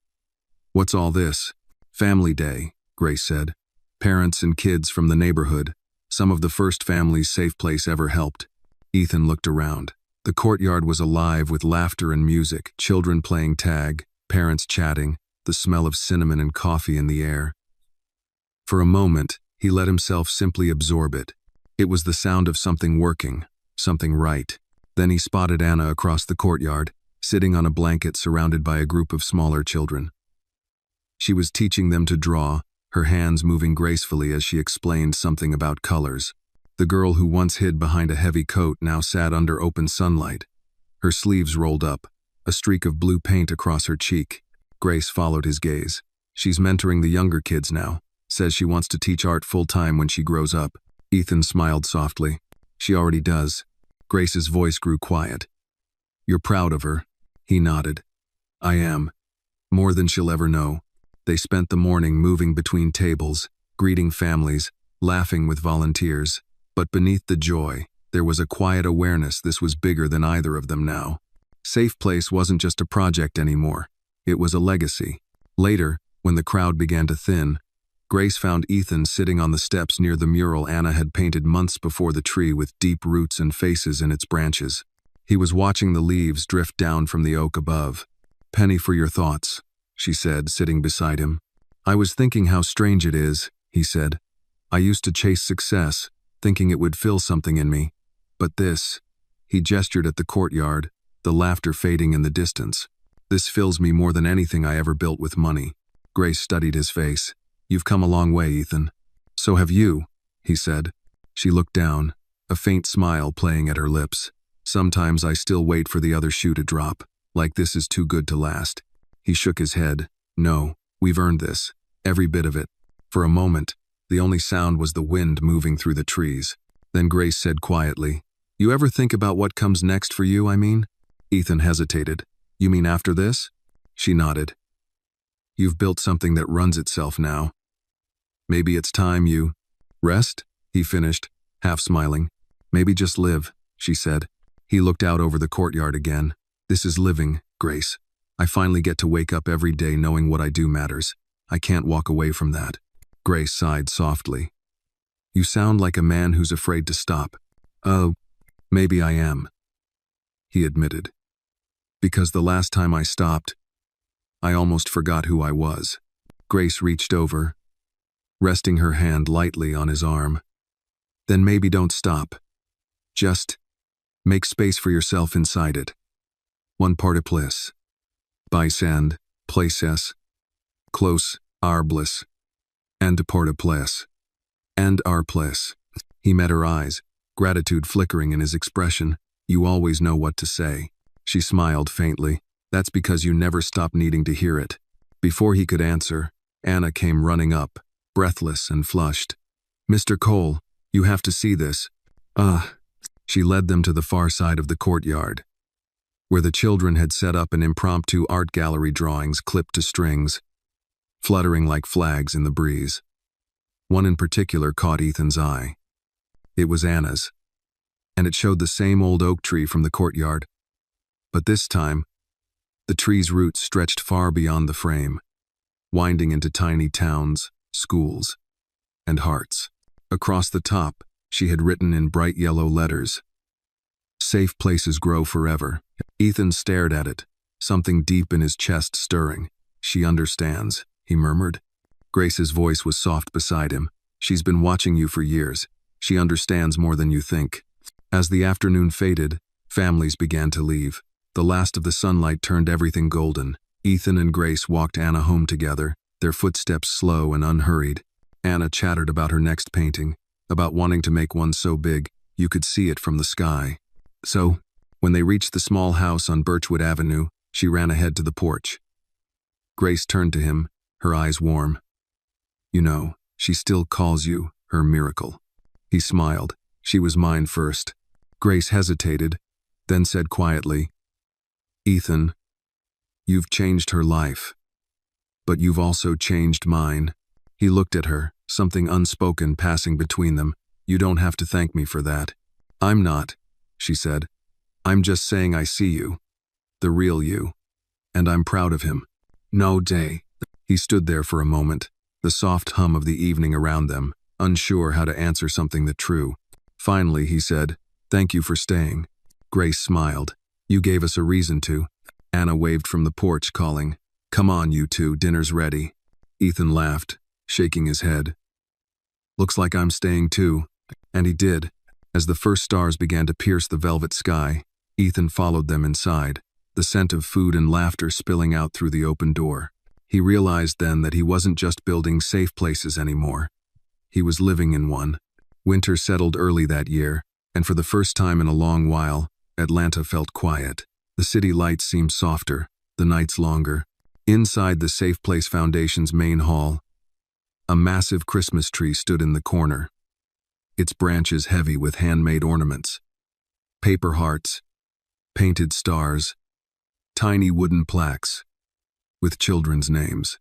"What's all this?" "Family Day," Grace said. "Parents and kids from the neighborhood. Some of the first families Safe Place ever helped." Ethan looked around. The courtyard was alive with laughter and music, children playing tag, parents chatting, the smell of cinnamon and coffee in the air. For a moment, he let himself simply absorb it. It was the sound of something working, something right. Then he spotted Anna across the courtyard, sitting on a blanket surrounded by a group of smaller children. She was teaching them to draw, her hands moving gracefully as she explained something about colors. The girl who once hid behind a heavy coat now sat under open sunlight. Her sleeves rolled up, a streak of blue paint across her cheek. Grace followed his gaze. "She's mentoring the younger kids now. Says she wants to teach art full-time when she grows up." Ethan smiled softly. "She already does." Grace's voice grew quiet. "You're proud of her?" He nodded. "I am. More than she'll ever know." They spent the morning moving between tables, greeting families, laughing with volunteers. But beneath the joy, there was a quiet awareness this was bigger than either of them now. Safe Place wasn't just a project anymore. It was a legacy. Later, when the crowd began to thin, Grace found Ethan sitting on the steps near the mural Anna had painted months before the tree with deep roots and faces in its branches. He was watching the leaves drift down from the oak above. "Penny for your thoughts," she said, sitting beside him. "I was thinking how strange it is," he said. "I used to chase success, thinking it would fill something in me. But this," he gestured at the courtyard, the laughter fading in the distance. "This fills me more than anything I ever built with money." Grace studied his face. "You've come a long way, Ethan." "So have you," he said. She looked down, a faint smile playing at her lips. "Sometimes I still wait for the other shoe to drop, like this is too good to last." He shook his head. "No, we've earned this, every bit of it." For a moment, the only sound was the wind moving through the trees. Then Grace said quietly, "You ever think about what comes next for you, I mean?" Ethan hesitated. "You mean after this?" She nodded. "You've built something that runs itself now. Maybe it's time you rest," he finished, half smiling. "Maybe just live," she said. He looked out over the courtyard again. "This is living, Grace. I finally get to wake up every day knowing what I do matters. I can't walk away from that." Grace sighed softly. "You sound like a man who's afraid to stop." "Oh, maybe I am," he admitted. "Because the last time I stopped, I almost forgot who I was." Grace reached over, resting her hand lightly on his arm. "Then maybe don't stop. Just make space for yourself inside it. One part of bliss. Bysand, places, close, our bliss. And a part of bliss. And our bliss." He met her eyes, gratitude flickering in his expression. "You always know what to say." She smiled faintly. "That's because you never stop needing to hear it." Before he could answer, Anna came running up, breathless and flushed. "Mr. Cole, you have to see this." She led them to the far side of the courtyard, where the children had set up an impromptu art gallery, drawings clipped to strings, fluttering like flags in the breeze. One in particular caught Ethan's eye. It was Anna's, and it showed the same old oak tree from the courtyard. But this time, the tree's roots stretched far beyond the frame, winding into tiny towns, schools, and hearts. Across the top, she had written in bright yellow letters, "Safe places grow forever." Ethan stared at it, something deep in his chest stirring. "She understands," he murmured. Grace's voice was soft beside him. She's been watching you for years. She understands more than you think. As the afternoon faded, families began to leave. The last of the sunlight turned everything golden. Ethan and Grace walked Anna home together, their footsteps slow and unhurried. Anna chattered about her next painting, about wanting to make one so big you could see it from the sky. So, when they reached the small house on Birchwood Avenue, she ran ahead to the porch. Grace turned to him, her eyes warm. You know, she still calls you her miracle. He smiled. She was mine first. Grace hesitated, then said quietly, Ethan, you've changed her life. But you've also changed mine. He looked at her, something unspoken passing between them. You don't have to thank me for that. I'm not, she said. I'm just saying I see you. The real you. And I'm proud of him. No day. He stood there for a moment, the soft hum of the evening around them, unsure how to answer something that true. Finally, he said, Thank you for staying. Grace smiled. You gave us a reason to. Anna waved from the porch, calling, Come on, you two, dinner's ready. Ethan laughed, shaking his head. Looks like I'm staying too. And he did. As the first stars began to pierce the velvet sky, Ethan followed them inside, the scent of food and laughter spilling out through the open door. He realized then that he wasn't just building safe places anymore. He was living in one. Winter settled early that year, and for the first time in a long while, Atlanta felt quiet. The city lights seemed softer, the nights longer. Inside the Safe Place Foundation's main hall, a massive Christmas tree stood in the corner, its branches heavy with handmade ornaments. Paper hearts, painted stars, tiny wooden plaques with children's names.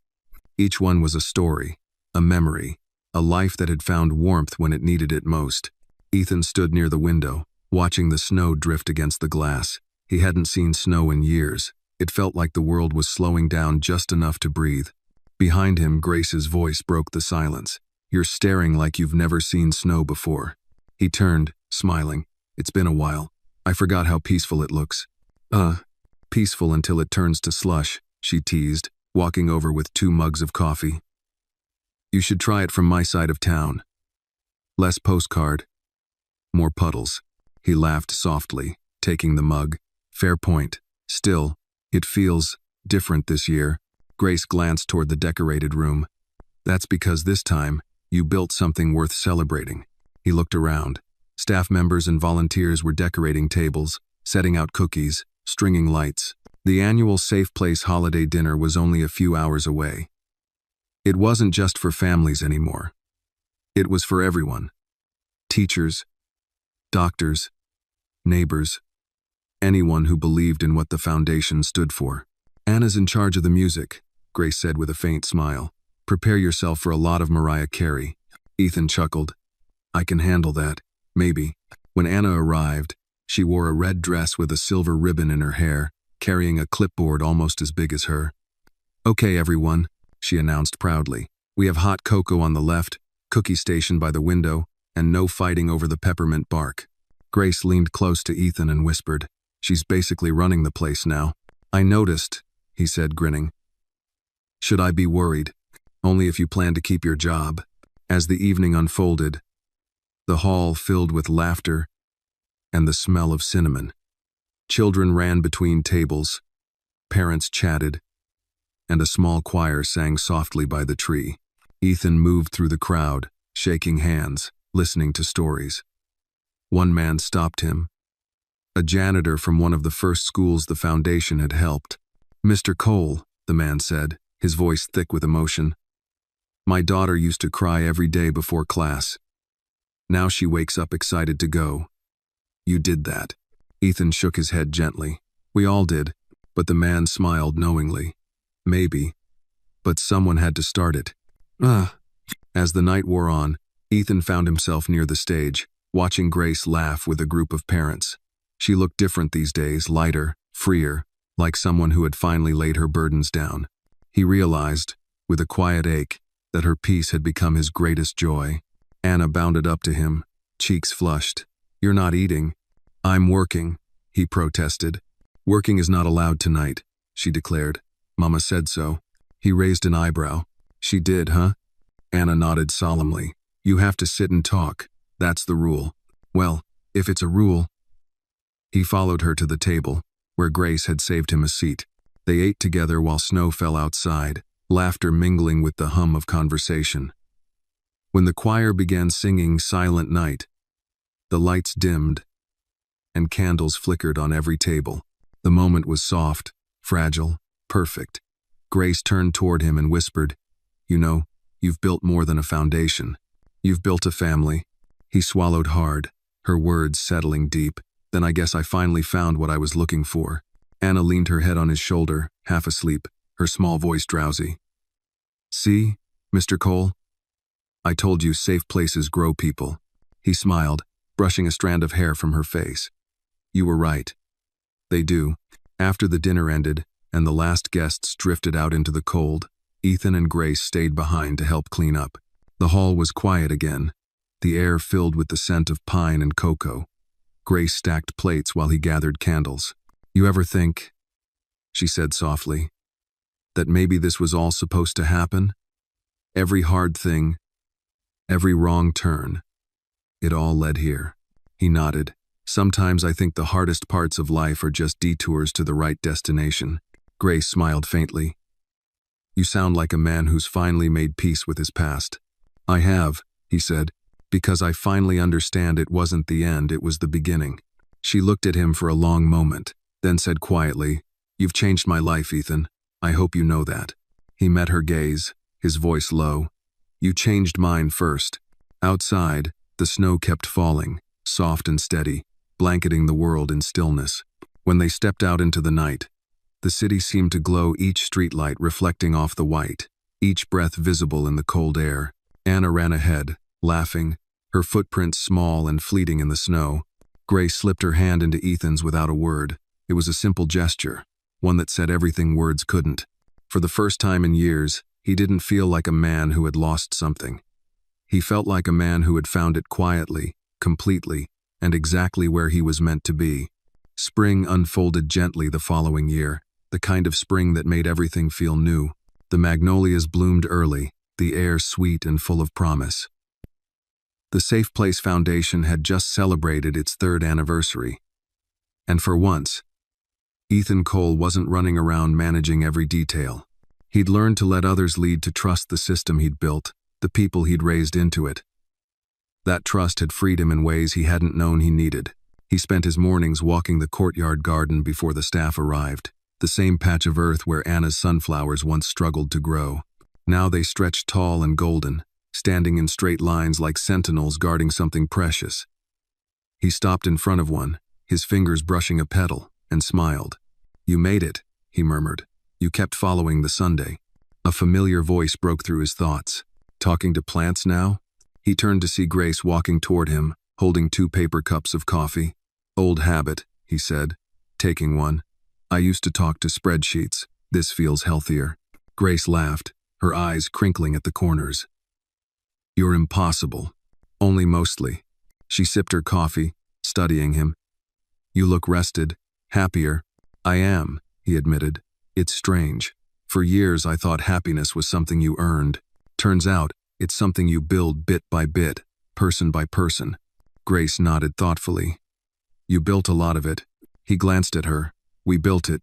Each one was a story, a memory, a life that had found warmth when it needed it most. Ethan stood near the window, watching the snow drift against the glass. He hadn't seen snow in years. It felt like the world was slowing down just enough to breathe. Behind him, Grace's voice broke the silence. You're staring like you've never seen snow before. He turned, smiling. It's been a while. I forgot how peaceful it looks. Peaceful until it turns to slush, she teased, walking over with 2 mugs of coffee. You should try it from my side of town. Less postcard, more puddles. He laughed softly, taking the mug. Fair point. Still, it feels different this year. Grace glanced toward the decorated room. That's because this time, you built something worth celebrating. He looked around. Staff members and volunteers were decorating tables, setting out cookies, stringing lights. The annual Safe Place holiday dinner was only a few hours away. It wasn't just for families anymore. It was for everyone. Teachers, doctors, neighbors, anyone who believed in what the foundation stood for. Anna's in charge of the music, Grace said with a faint smile. Prepare yourself for a lot of Mariah Carey. Ethan chuckled. I can handle that, maybe. When Anna arrived, she wore a red dress with a silver ribbon in her hair, carrying a clipboard almost as big as her. Okay, everyone, she announced proudly. We have hot cocoa on the left, cookie station by the window, and no fighting over the peppermint bark. Grace leaned close to Ethan and whispered, She's basically running the place now. I noticed, he said, grinning. Should I be worried? Only if you plan to keep your job. As the evening unfolded, the hall filled with laughter and the smell of cinnamon. Children ran between tables, parents chatted, and a small choir sang softly by the tree. Ethan moved through the crowd, shaking hands, listening to stories. One man stopped him. A janitor from one of the first schools the foundation had helped. Mr. Cole, the man said, his voice thick with emotion. My daughter used to cry every day before class. Now she wakes up excited to go. You did that. Ethan shook his head gently. We all did, but the man smiled knowingly. Maybe, but someone had to start it. As the night wore on, Ethan found himself near the stage, watching Grace laugh with a group of parents. She looked different these days, lighter, freer, like someone who had finally laid her burdens down. He realized, with a quiet ache, that her peace had become his greatest joy. Anna bounded up to him, cheeks flushed. You're not eating. I'm working, he protested. Working is not allowed tonight, she declared. Mama said so. He raised an eyebrow. She did, huh? Anna nodded solemnly. You have to sit and talk. That's the rule. Well, if it's a rule. He followed her to the table, where Grace had saved him a seat. They ate together while snow fell outside, laughter mingling with the hum of conversation. When the choir began singing Silent Night, the lights dimmed, and candles flickered on every table. The moment was soft, fragile, perfect. Grace turned toward him and whispered, You know, you've built more than a foundation. You've built a family. He swallowed hard, her words settling deep. Then I guess I finally found what I was looking for. Anna leaned her head on his shoulder, half asleep, her small voice drowsy. See, Mr. Cole? I told you safe places grow people. He smiled, brushing a strand of hair from her face. You were right. They do. After the dinner ended, and the last guests drifted out into the cold, Ethan and Grace stayed behind to help clean up. The hall was quiet again, the air filled with the scent of pine and cocoa. Grace stacked plates while he gathered candles. You ever think, she said softly, that maybe this was all supposed to happen? Every hard thing, every wrong turn, it all led here. He nodded. Sometimes I think the hardest parts of life are just detours to the right destination. Grace smiled faintly. You sound like a man who's finally made peace with his past. I have, he said, because I finally understand it wasn't the end, it was the beginning. She looked at him for a long moment, then said quietly, You've changed my life, Ethan. I hope you know that. He met her gaze, his voice low. You changed mine first. Outside, the snow kept falling, soft and steady, blanketing the world in stillness. When they stepped out into the night, the city seemed to glow, each streetlight reflecting off the white, each breath visible in the cold air. Anna ran ahead, laughing, her footprints small and fleeting in the snow. Grace slipped her hand into Ethan's without a word. It was a simple gesture, one that said everything words couldn't. For the first time in years, he didn't feel like a man who had lost something. He felt like a man who had found it quietly, completely, and exactly where he was meant to be. Spring unfolded gently the following year, the kind of spring that made everything feel new. The magnolias bloomed early, the air sweet and full of promise. The Safe Place Foundation had just celebrated its 3rd anniversary. And for once, Ethan Cole wasn't running around managing every detail. He'd learned to let others lead, to trust the system he'd built, the people he'd raised into it. That trust had freed him in ways he hadn't known he needed. He spent his mornings walking the courtyard garden before the staff arrived, the same patch of earth where Anna's sunflowers once struggled to grow. Now they stretched tall and golden, standing in straight lines like sentinels guarding something precious. He stopped in front of one, his fingers brushing a petal, and smiled. You made it, he murmured. You kept following the Sunday. A familiar voice broke through his thoughts. Talking to plants now? He turned to see Grace walking toward him, holding 2 paper cups of coffee. Old habit, he said, taking one. I used to talk to spreadsheets. This feels healthier. Grace laughed, her eyes crinkling at the corners. You're impossible. Only mostly. She sipped her coffee, studying him. You look rested, happier. I am, he admitted. It's strange. For years I thought happiness was something you earned. Turns out, it's something you build bit by bit, person by person. Grace nodded thoughtfully. You built a lot of it. He glanced at her. We built it.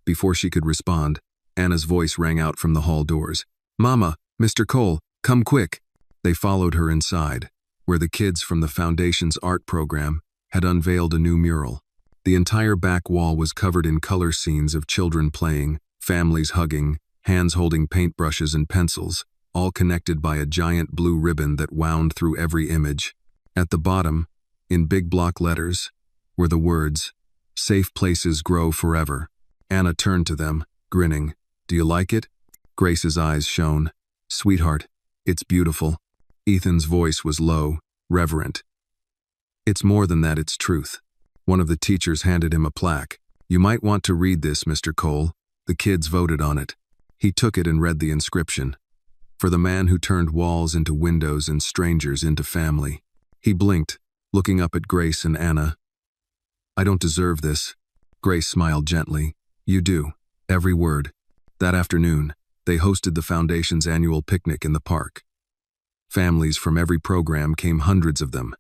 Before she could respond, Anna's voice rang out from the hall doors. Mama, Mr. Cole, come quick. They followed her inside, where the kids from the Foundation's art program had unveiled a new mural. The entire back wall was covered in color scenes of children playing, families hugging, hands holding paintbrushes and pencils, all connected by a giant blue ribbon that wound through every image. At the bottom, in big block letters, were the words, Safe Places Grow Forever. Anna turned to them, grinning. Do you like it? Grace's eyes shone. Sweetheart, it's beautiful. Ethan's voice was low, reverent. It's more than that, it's truth. One of the teachers handed him a plaque. You might want to read this, Mr. Cole. The kids voted on it. He took it and read the inscription. For the man who turned walls into windows and strangers into family. He blinked, looking up at Grace and Anna. I don't deserve this. Grace smiled gently. You do. Every word. That afternoon, they hosted the Foundation's annual picnic in the park. Families from every program came, hundreds of them,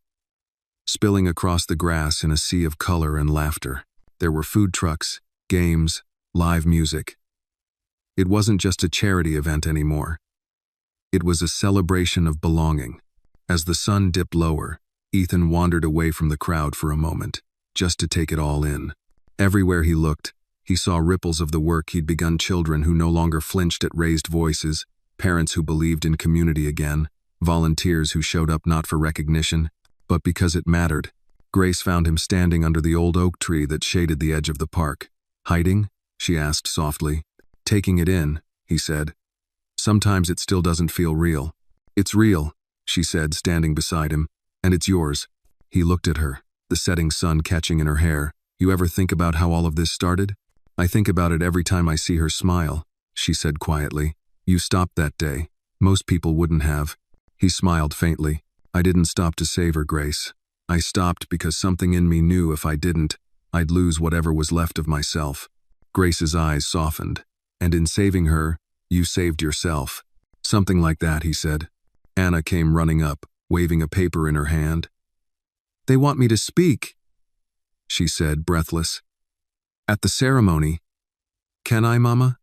spilling across the grass in a sea of color and laughter. There were food trucks, games, live music. It wasn't just a charity event anymore. It was a celebration of belonging. As the sun dipped lower, Ethan wandered away from the crowd for a moment, just to take it all in. Everywhere he looked, he saw ripples of the work he'd begun: children who no longer flinched at raised voices, parents who believed in community again, volunteers who showed up not for recognition, but because it mattered. Grace found him standing under the old oak tree that shaded the edge of the park. "Hiding?" she asked softly. "Taking it in," he said. "Sometimes it still doesn't feel real." "It's real," she said, standing beside him. "And it's yours." He looked at her, the setting sun catching in her hair. "You ever think about how all of this started?" "I think about it every time I see her smile," she said quietly. "You stopped that day. Most people wouldn't have." He smiled faintly. "I didn't stop to save her, Grace. I stopped because something in me knew if I didn't, I'd lose whatever was left of myself." Grace's eyes softened. "And in saving her, you saved yourself." "Something like that," he said. Anna came running up, waving a paper in her hand. "They want me to speak," she said, breathless. "At the ceremony." "Can I, Mama?"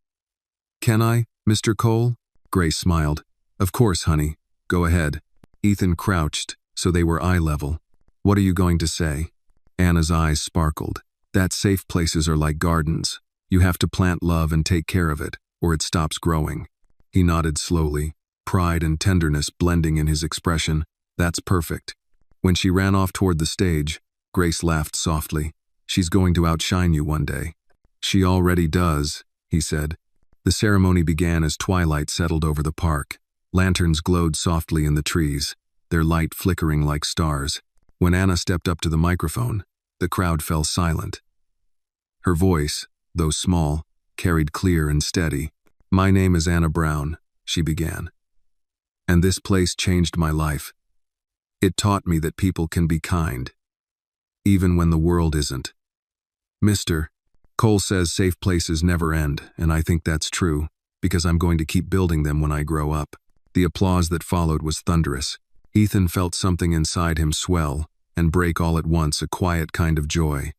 "Can I, Mr. Cole?" Grace smiled. "Of course, honey. Go ahead." Ethan crouched, so they were eye level. "What are you going to say?" Anna's eyes sparkled. "That safe places are like gardens. You have to plant love and take care of it, or it stops growing." He nodded slowly, pride and tenderness blending in his expression. "That's perfect." When she ran off toward the stage, Grace laughed softly. "She's going to outshine you one day." "She already does," he said. The ceremony began as twilight settled over the park. Lanterns glowed softly in the trees, their light flickering like stars. When Anna stepped up to the microphone, the crowd fell silent. Her voice, though small, carried clear and steady. "My name is Anna Brown," she began. "And this place changed my life. It taught me that people can be kind, even when the world isn't. Mr. Cole says safe places never end, and I think that's true, because I'm going to keep building them when I grow up." The applause that followed was thunderous. Ethan felt something inside him swell and break all at once, a quiet kind of joy.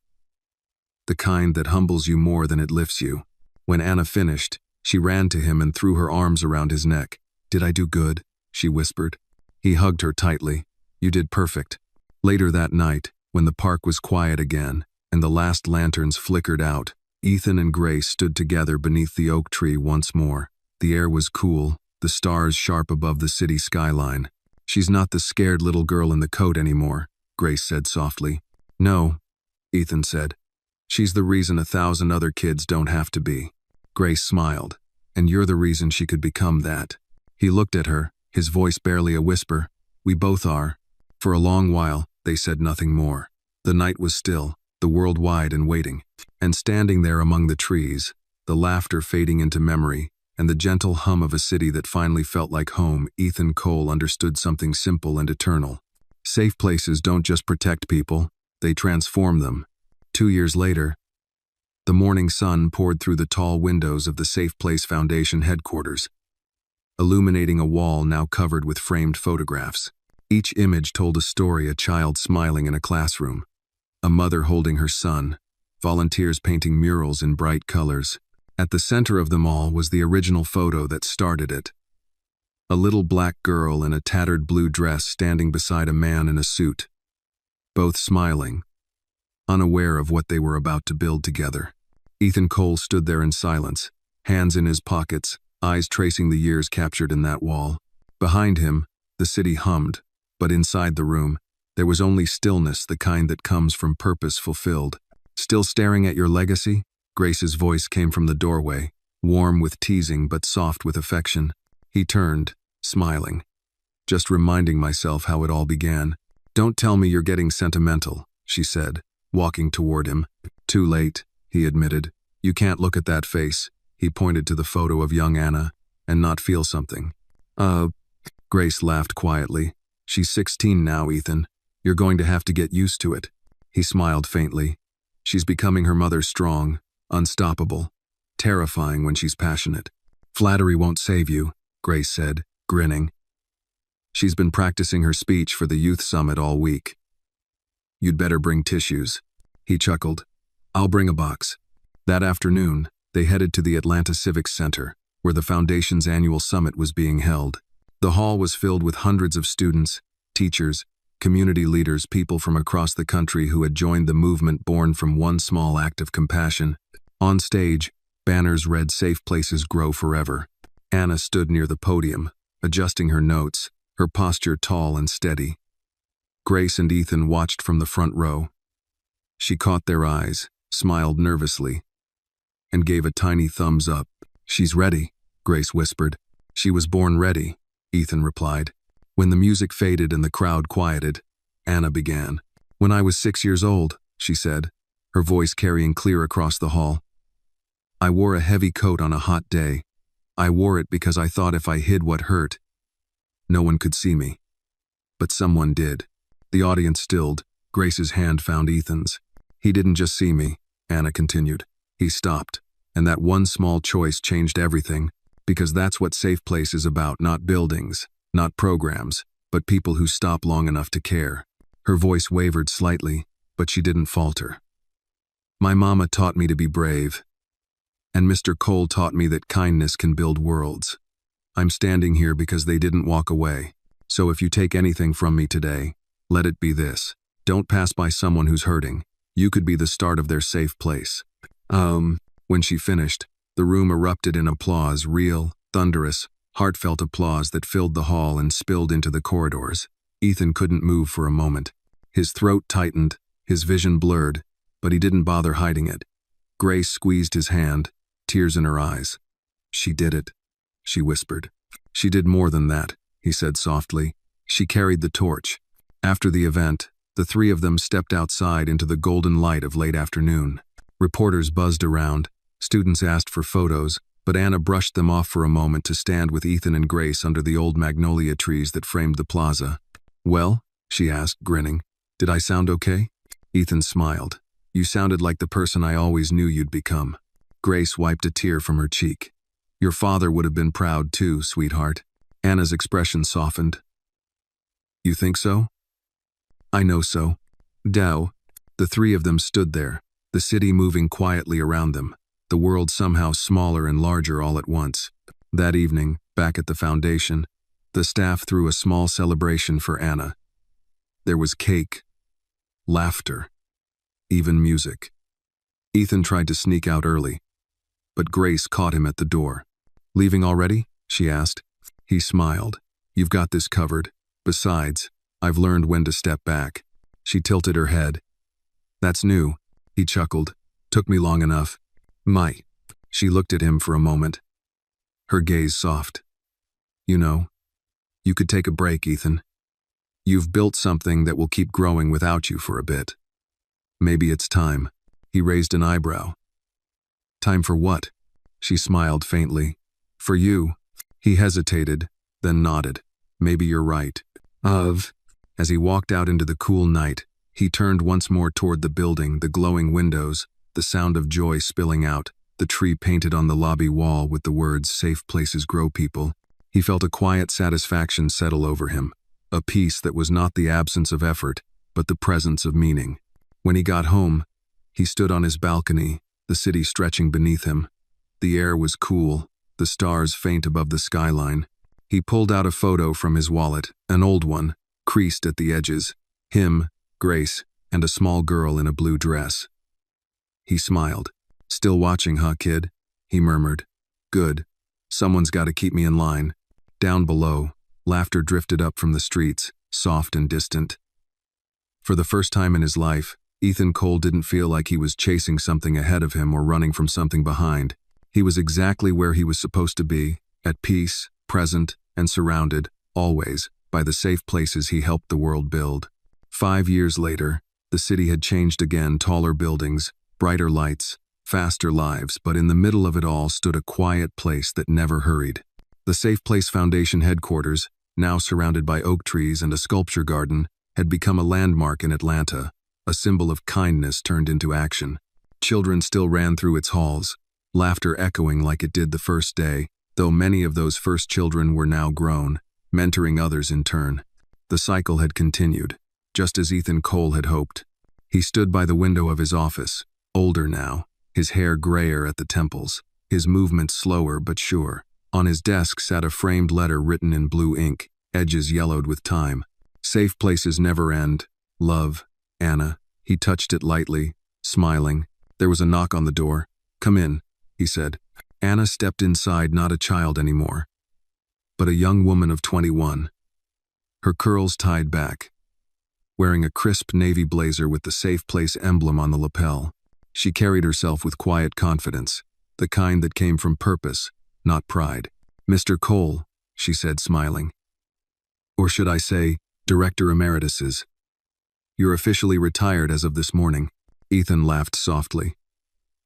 The kind that humbles you more than it lifts you. When Anna finished, she ran to him and threw her arms around his neck. "Did I do good?" she whispered. He hugged her tightly. "You did perfect." Later that night, when the park was quiet again and the last lanterns flickered out, Ethan and Grace stood together beneath the oak tree once more. The air was cool, the stars sharp above the city skyline. "She's not the scared little girl in the coat anymore," Grace said softly. "No," Ethan said. "She's the reason 1,000 other kids don't have to be." Grace smiled. "And you're the reason she could become that." He looked at her, his voice barely a whisper. "We both are." For a long while, they said nothing more. The night was still, the world wide and waiting. And standing there among the trees, the laughter fading into memory, and the gentle hum of a city that finally felt like home, Ethan Cole understood something simple and eternal. Safe places don't just protect people, they transform them. 2 years later, the morning sun poured through the tall windows of the Safe Place Foundation headquarters, illuminating a wall now covered with framed photographs. Each image told a story: a child smiling in a classroom, a mother holding her son, volunteers painting murals in bright colors. At the center of them all was the original photo that started it. A little black girl in a tattered blue dress standing beside a man in a suit, both smiling, unaware of what they were about to build together. Ethan Cole stood there in silence, hands in his pockets, eyes tracing the years captured in that wall. Behind him, the city hummed, but inside the room, there was only stillness, the kind that comes from purpose fulfilled. "Still staring at your legacy?" Grace's voice came from the doorway, warm with teasing but soft with affection. He turned, smiling. "Just reminding myself how it all began." "Don't tell me you're getting sentimental," she said, walking toward him. "Too late," he admitted. "You can't look at that face," he pointed to the photo of young Anna, "and not feel something." Grace laughed quietly. "She's 16 now, Ethan. You're going to have to get used to it." He smiled faintly. "She's becoming her mother, strong, unstoppable, terrifying when she's passionate." "Flattery won't save you," Grace said, grinning. She's been practicing her speech for the youth summit all week. You'd better bring tissues. He chuckled. I'll bring a box. That afternoon, they headed to the Atlanta Civic Center, where the Foundation's annual summit was being held. The hall was filled with hundreds of students, teachers, community leaders, people from across the country who had joined the movement born from one small act of compassion. On stage, banners read "Safe Places Grow Forever." Anna stood near the podium, adjusting her notes, her posture tall and steady. Grace and Ethan watched from the front row. She caught their eyes, smiled nervously, and gave a tiny thumbs up. She's ready, Grace whispered. She was born ready, Ethan replied. When the music faded and the crowd quieted, Anna began. When I was 6 years old, she said, her voice carrying clear across the hall. I wore a heavy coat on a hot day. I wore it because I thought if I hid what hurt, no one could see me. But someone did. The audience stilled. Grace's hand found Ethan's. He didn't just see me, Anna continued. He stopped, and that one small choice changed everything, because that's what Safe Place is about, not buildings, not programs, but people who stop long enough to care. Her voice wavered slightly, but she didn't falter. My mama taught me to be brave, and Mr. Cole taught me that kindness can build worlds. I'm standing here because they didn't walk away. So if you take anything from me today, let it be this. Don't pass by someone who's hurting. You could be the start of their safe place. When she finished, the room erupted in applause, real, thunderous, heartfelt applause that filled the hall and spilled into the corridors. Ethan couldn't move for a moment. His throat tightened, his vision blurred, but he didn't bother hiding it. Grace squeezed his hand, tears in her eyes. She did it, she whispered. She did more than that, he said softly. She carried the torch. After the event, the three of them stepped outside into the golden light of late afternoon. Reporters buzzed around, students asked for photos, but Anna brushed them off for a moment to stand with Ethan and Grace under the old magnolia trees that framed the plaza. Well, she asked, grinning, did I sound okay? Ethan smiled. You sounded like the person I always knew you'd become. Grace wiped a tear from her cheek. Your father would have been proud too, sweetheart. Anna's expression softened. You think so? I know so. Dow. The three of them stood there, the city moving quietly around them, the world somehow smaller and larger all at once. That evening, back at the Foundation, the staff threw a small celebration for Anna. There was cake, laughter, even music. Ethan tried to sneak out early, but Grace caught him at the door. Leaving already? She asked. He smiled. You've got this covered. Besides, I've learned when to step back. She tilted her head. That's new, he chuckled. Took me long enough. Might. She looked at him for a moment, her gaze soft. You know, you could take a break, Ethan. You've built something that will keep growing without you for a bit. Maybe it's time. He raised an eyebrow. Time for what? She smiled faintly. For you. He hesitated, then nodded. Maybe you're right. As he walked out into the cool night, he turned once more toward the building, the glowing windows, the sound of joy spilling out, the tree painted on the lobby wall with the words, Safe Places Grow People. He felt a quiet satisfaction settle over him, a peace that was not the absence of effort, but the presence of meaning. When he got home, he stood on his balcony, the city stretching beneath him. The air was cool, the stars faint above the skyline. He pulled out a photo from his wallet, an old one, creased at the edges. Him, Grace, and a small girl in a blue dress. He smiled. Still watching, huh, kid? He murmured. Good. Someone's got to keep me in line. Down below, laughter drifted up from the streets, soft and distant. For the first time in his life, Ethan Cole didn't feel like he was chasing something ahead of him or running from something behind. He was exactly where he was supposed to be, at peace, present, and surrounded, always, by the safe places he helped the world build. 5 years later, the city had changed again, taller buildings, brighter lights, faster lives, but in the middle of it all stood a quiet place that never hurried. The Safe Place Foundation headquarters, now surrounded by oak trees and a sculpture garden, had become a landmark in Atlanta, a symbol of kindness turned into action. Children still ran through its halls, laughter echoing like it did the first day, though many of those first children were now grown, mentoring others in turn. The cycle had continued, just as Ethan Cole had hoped. He stood by the window of his office, older now, his hair grayer at the temples, his movements slower but sure. On his desk sat a framed letter written in blue ink, edges yellowed with time. Safe places never end. Love, Anna. He touched it lightly, smiling. There was a knock on the door. "Come in," he said. Anna stepped inside, not a child anymore, but a young woman of 21. Her curls tied back, wearing a crisp navy blazer with the Safe Place emblem on the lapel. She carried herself with quiet confidence, the kind that came from purpose, not pride. "Mr. Cole," she said, smiling. "Or should I say, Director Emeritus's. You're officially retired as of this morning." Ethan laughed softly.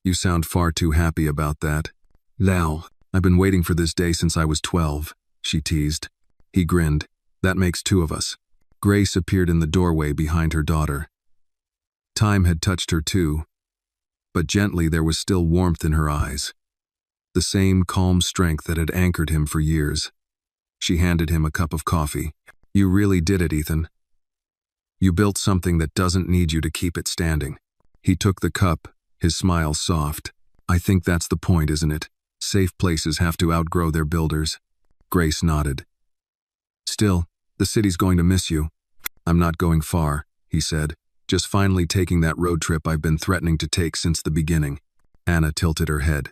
"You sound far too happy about that." "Lal, I've been waiting for this day since I was 12, she teased. He grinned. "That makes two of us." Grace appeared in the doorway behind her daughter. Time had touched her too, but gently there was still warmth in her eyes. The same calm strength that had anchored him for years. She handed him a cup of coffee. "You really did it, Ethan. You built something that doesn't need you to keep it standing." He took the cup, his smile soft. "I think that's the point, isn't it? Safe places have to outgrow their builders." Grace nodded. "Still, the city's going to miss you." "I'm not going far," he said. "Just finally taking that road trip I've been threatening to take since the beginning." Anna tilted her head.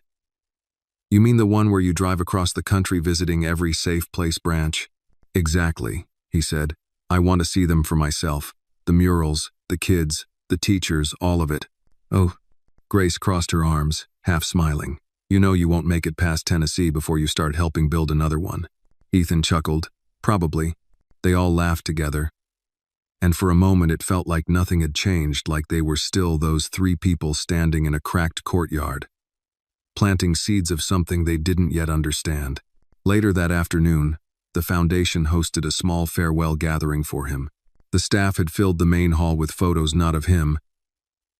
"You mean the one where you drive across the country visiting every Safe Place branch?" "Exactly," he said. "I want to see them for myself. The murals, the kids, the teachers, all of it." "Oh." Grace crossed her arms, half smiling. "You know you won't make it past Tennessee before you start helping build another one." Ethan chuckled. "Probably." They all laughed together. And for a moment it felt like nothing had changed, like they were still those three people standing in a cracked courtyard, planting seeds of something they didn't yet understand. Later that afternoon, the foundation hosted a small farewell gathering for him. The staff had filled the main hall with photos not of him,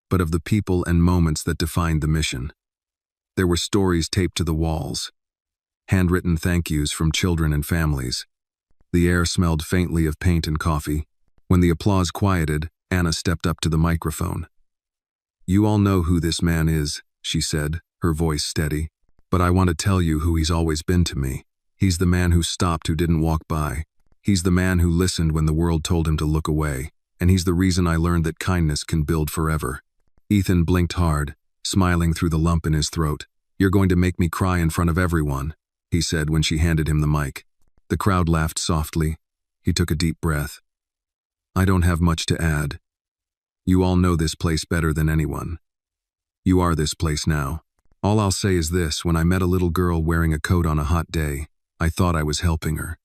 but of the people and moments that defined the mission. There were stories taped to the walls, handwritten thank yous from children and families. The air smelled faintly of paint and coffee. When the applause quieted, Anna stepped up to the microphone. "You all know who this man is," she said, her voice steady. "But I want to tell you who he's always been to me. He's the man who stopped, who didn't walk by. He's the man who listened when the world told him to look away. And he's the reason I learned that kindness can build forever." Ethan blinked hard, smiling through the lump in his throat. "You're going to make me cry in front of everyone," he said when she handed him the mic. The crowd laughed softly. He took a deep breath. "I don't have much to add. You all know this place better than anyone. You are this place now. All I'll say is this: when I met a little girl wearing a coat on a hot day, I thought I was helping her.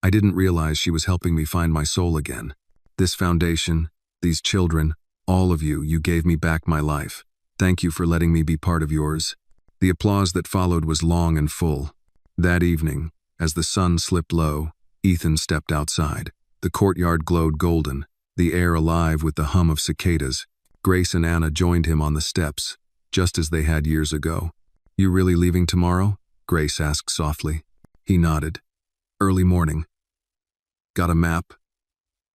I didn't realize she was helping me find my soul again. This foundation, these children, all of you, you gave me back my life. Thank you for letting me be part of yours." The applause that followed was long and full. That evening, as the sun slipped low, Ethan stepped outside. The courtyard glowed golden, the air alive with the hum of cicadas. Grace and Anna joined him on the steps, just as they had years ago. "You really leaving tomorrow?" Grace asked softly. He nodded. "Early morning." "Got a map?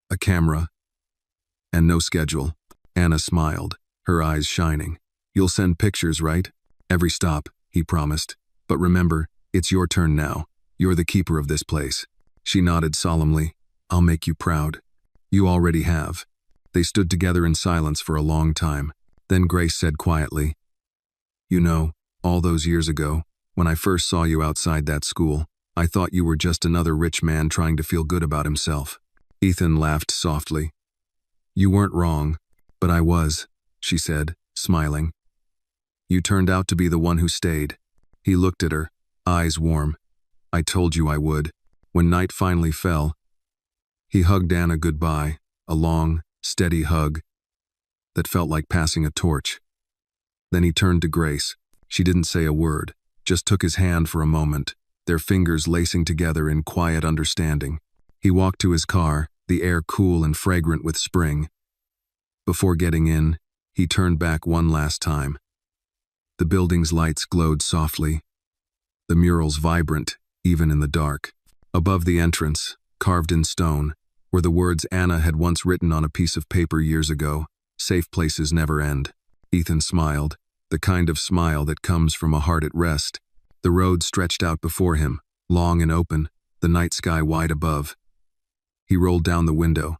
A camera? And no schedule?" Anna smiled, her eyes shining. "You'll send pictures, right?" "Every stop," he promised. "But remember, it's your turn now. You're the keeper of this place." She nodded solemnly. "I'll make you proud." "You already have." They stood together in silence for a long time. Then Grace said quietly, "You know, all those years ago, when I first saw you outside that school, I thought you were just another rich man trying to feel good about himself." Ethan laughed softly. "You weren't wrong, but I was," she said, smiling. "You turned out to be the one who stayed." He looked at her, eyes warm. "I told you I would." When night finally fell, he hugged Anna goodbye, a long, steady hug that felt like passing a torch. Then he turned to Grace. She didn't say a word, just took his hand for a moment, their fingers lacing together in quiet understanding. He walked to his car, the air cool and fragrant with spring. Before getting in, he turned back one last time. The building's lights glowed softly, the murals vibrant, even in the dark. Above the entrance, carved in stone, were the words Anna had once written on a piece of paper years ago: "Safe places never end." Ethan smiled, the kind of smile that comes from a heart at rest. The road stretched out before him, long and open, the night sky wide above. He rolled down the window,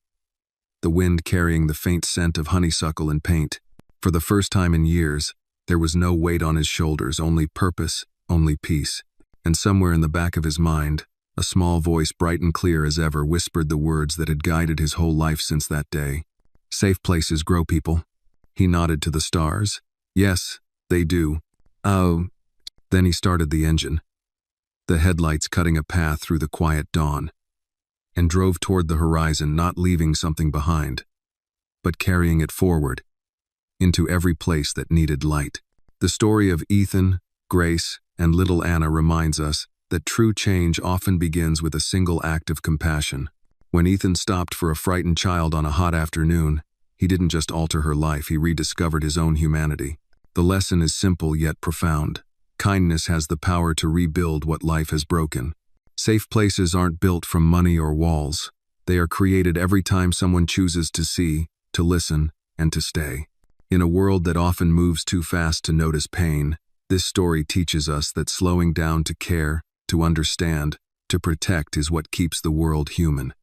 the wind carrying the faint scent of honeysuckle and paint. For the first time in years, there was no weight on his shoulders, only purpose, only peace. And somewhere in the back of his mind, a small voice, bright and clear as ever, whispered the words that had guided his whole life since that day. "Safe places grow people." He nodded to the stars. "Yes, they do." "Oh." Then he started the engine, the headlights cutting a path through the quiet dawn, and drove toward the horizon, not leaving something behind, but carrying it forward, into every place that needed light. The story of Ethan, Grace, and little Anna reminds us that true change often begins with a single act of compassion. When Ethan stopped for a frightened child on a hot afternoon, he didn't just alter her life, he rediscovered his own humanity. The lesson is simple yet profound. Kindness has the power to rebuild what life has broken. Safe places aren't built from money or walls. They are created every time someone chooses to see, to listen, and to stay. In a world that often moves too fast to notice pain, this story teaches us that slowing down to care, to understand, to protect is what keeps the world human.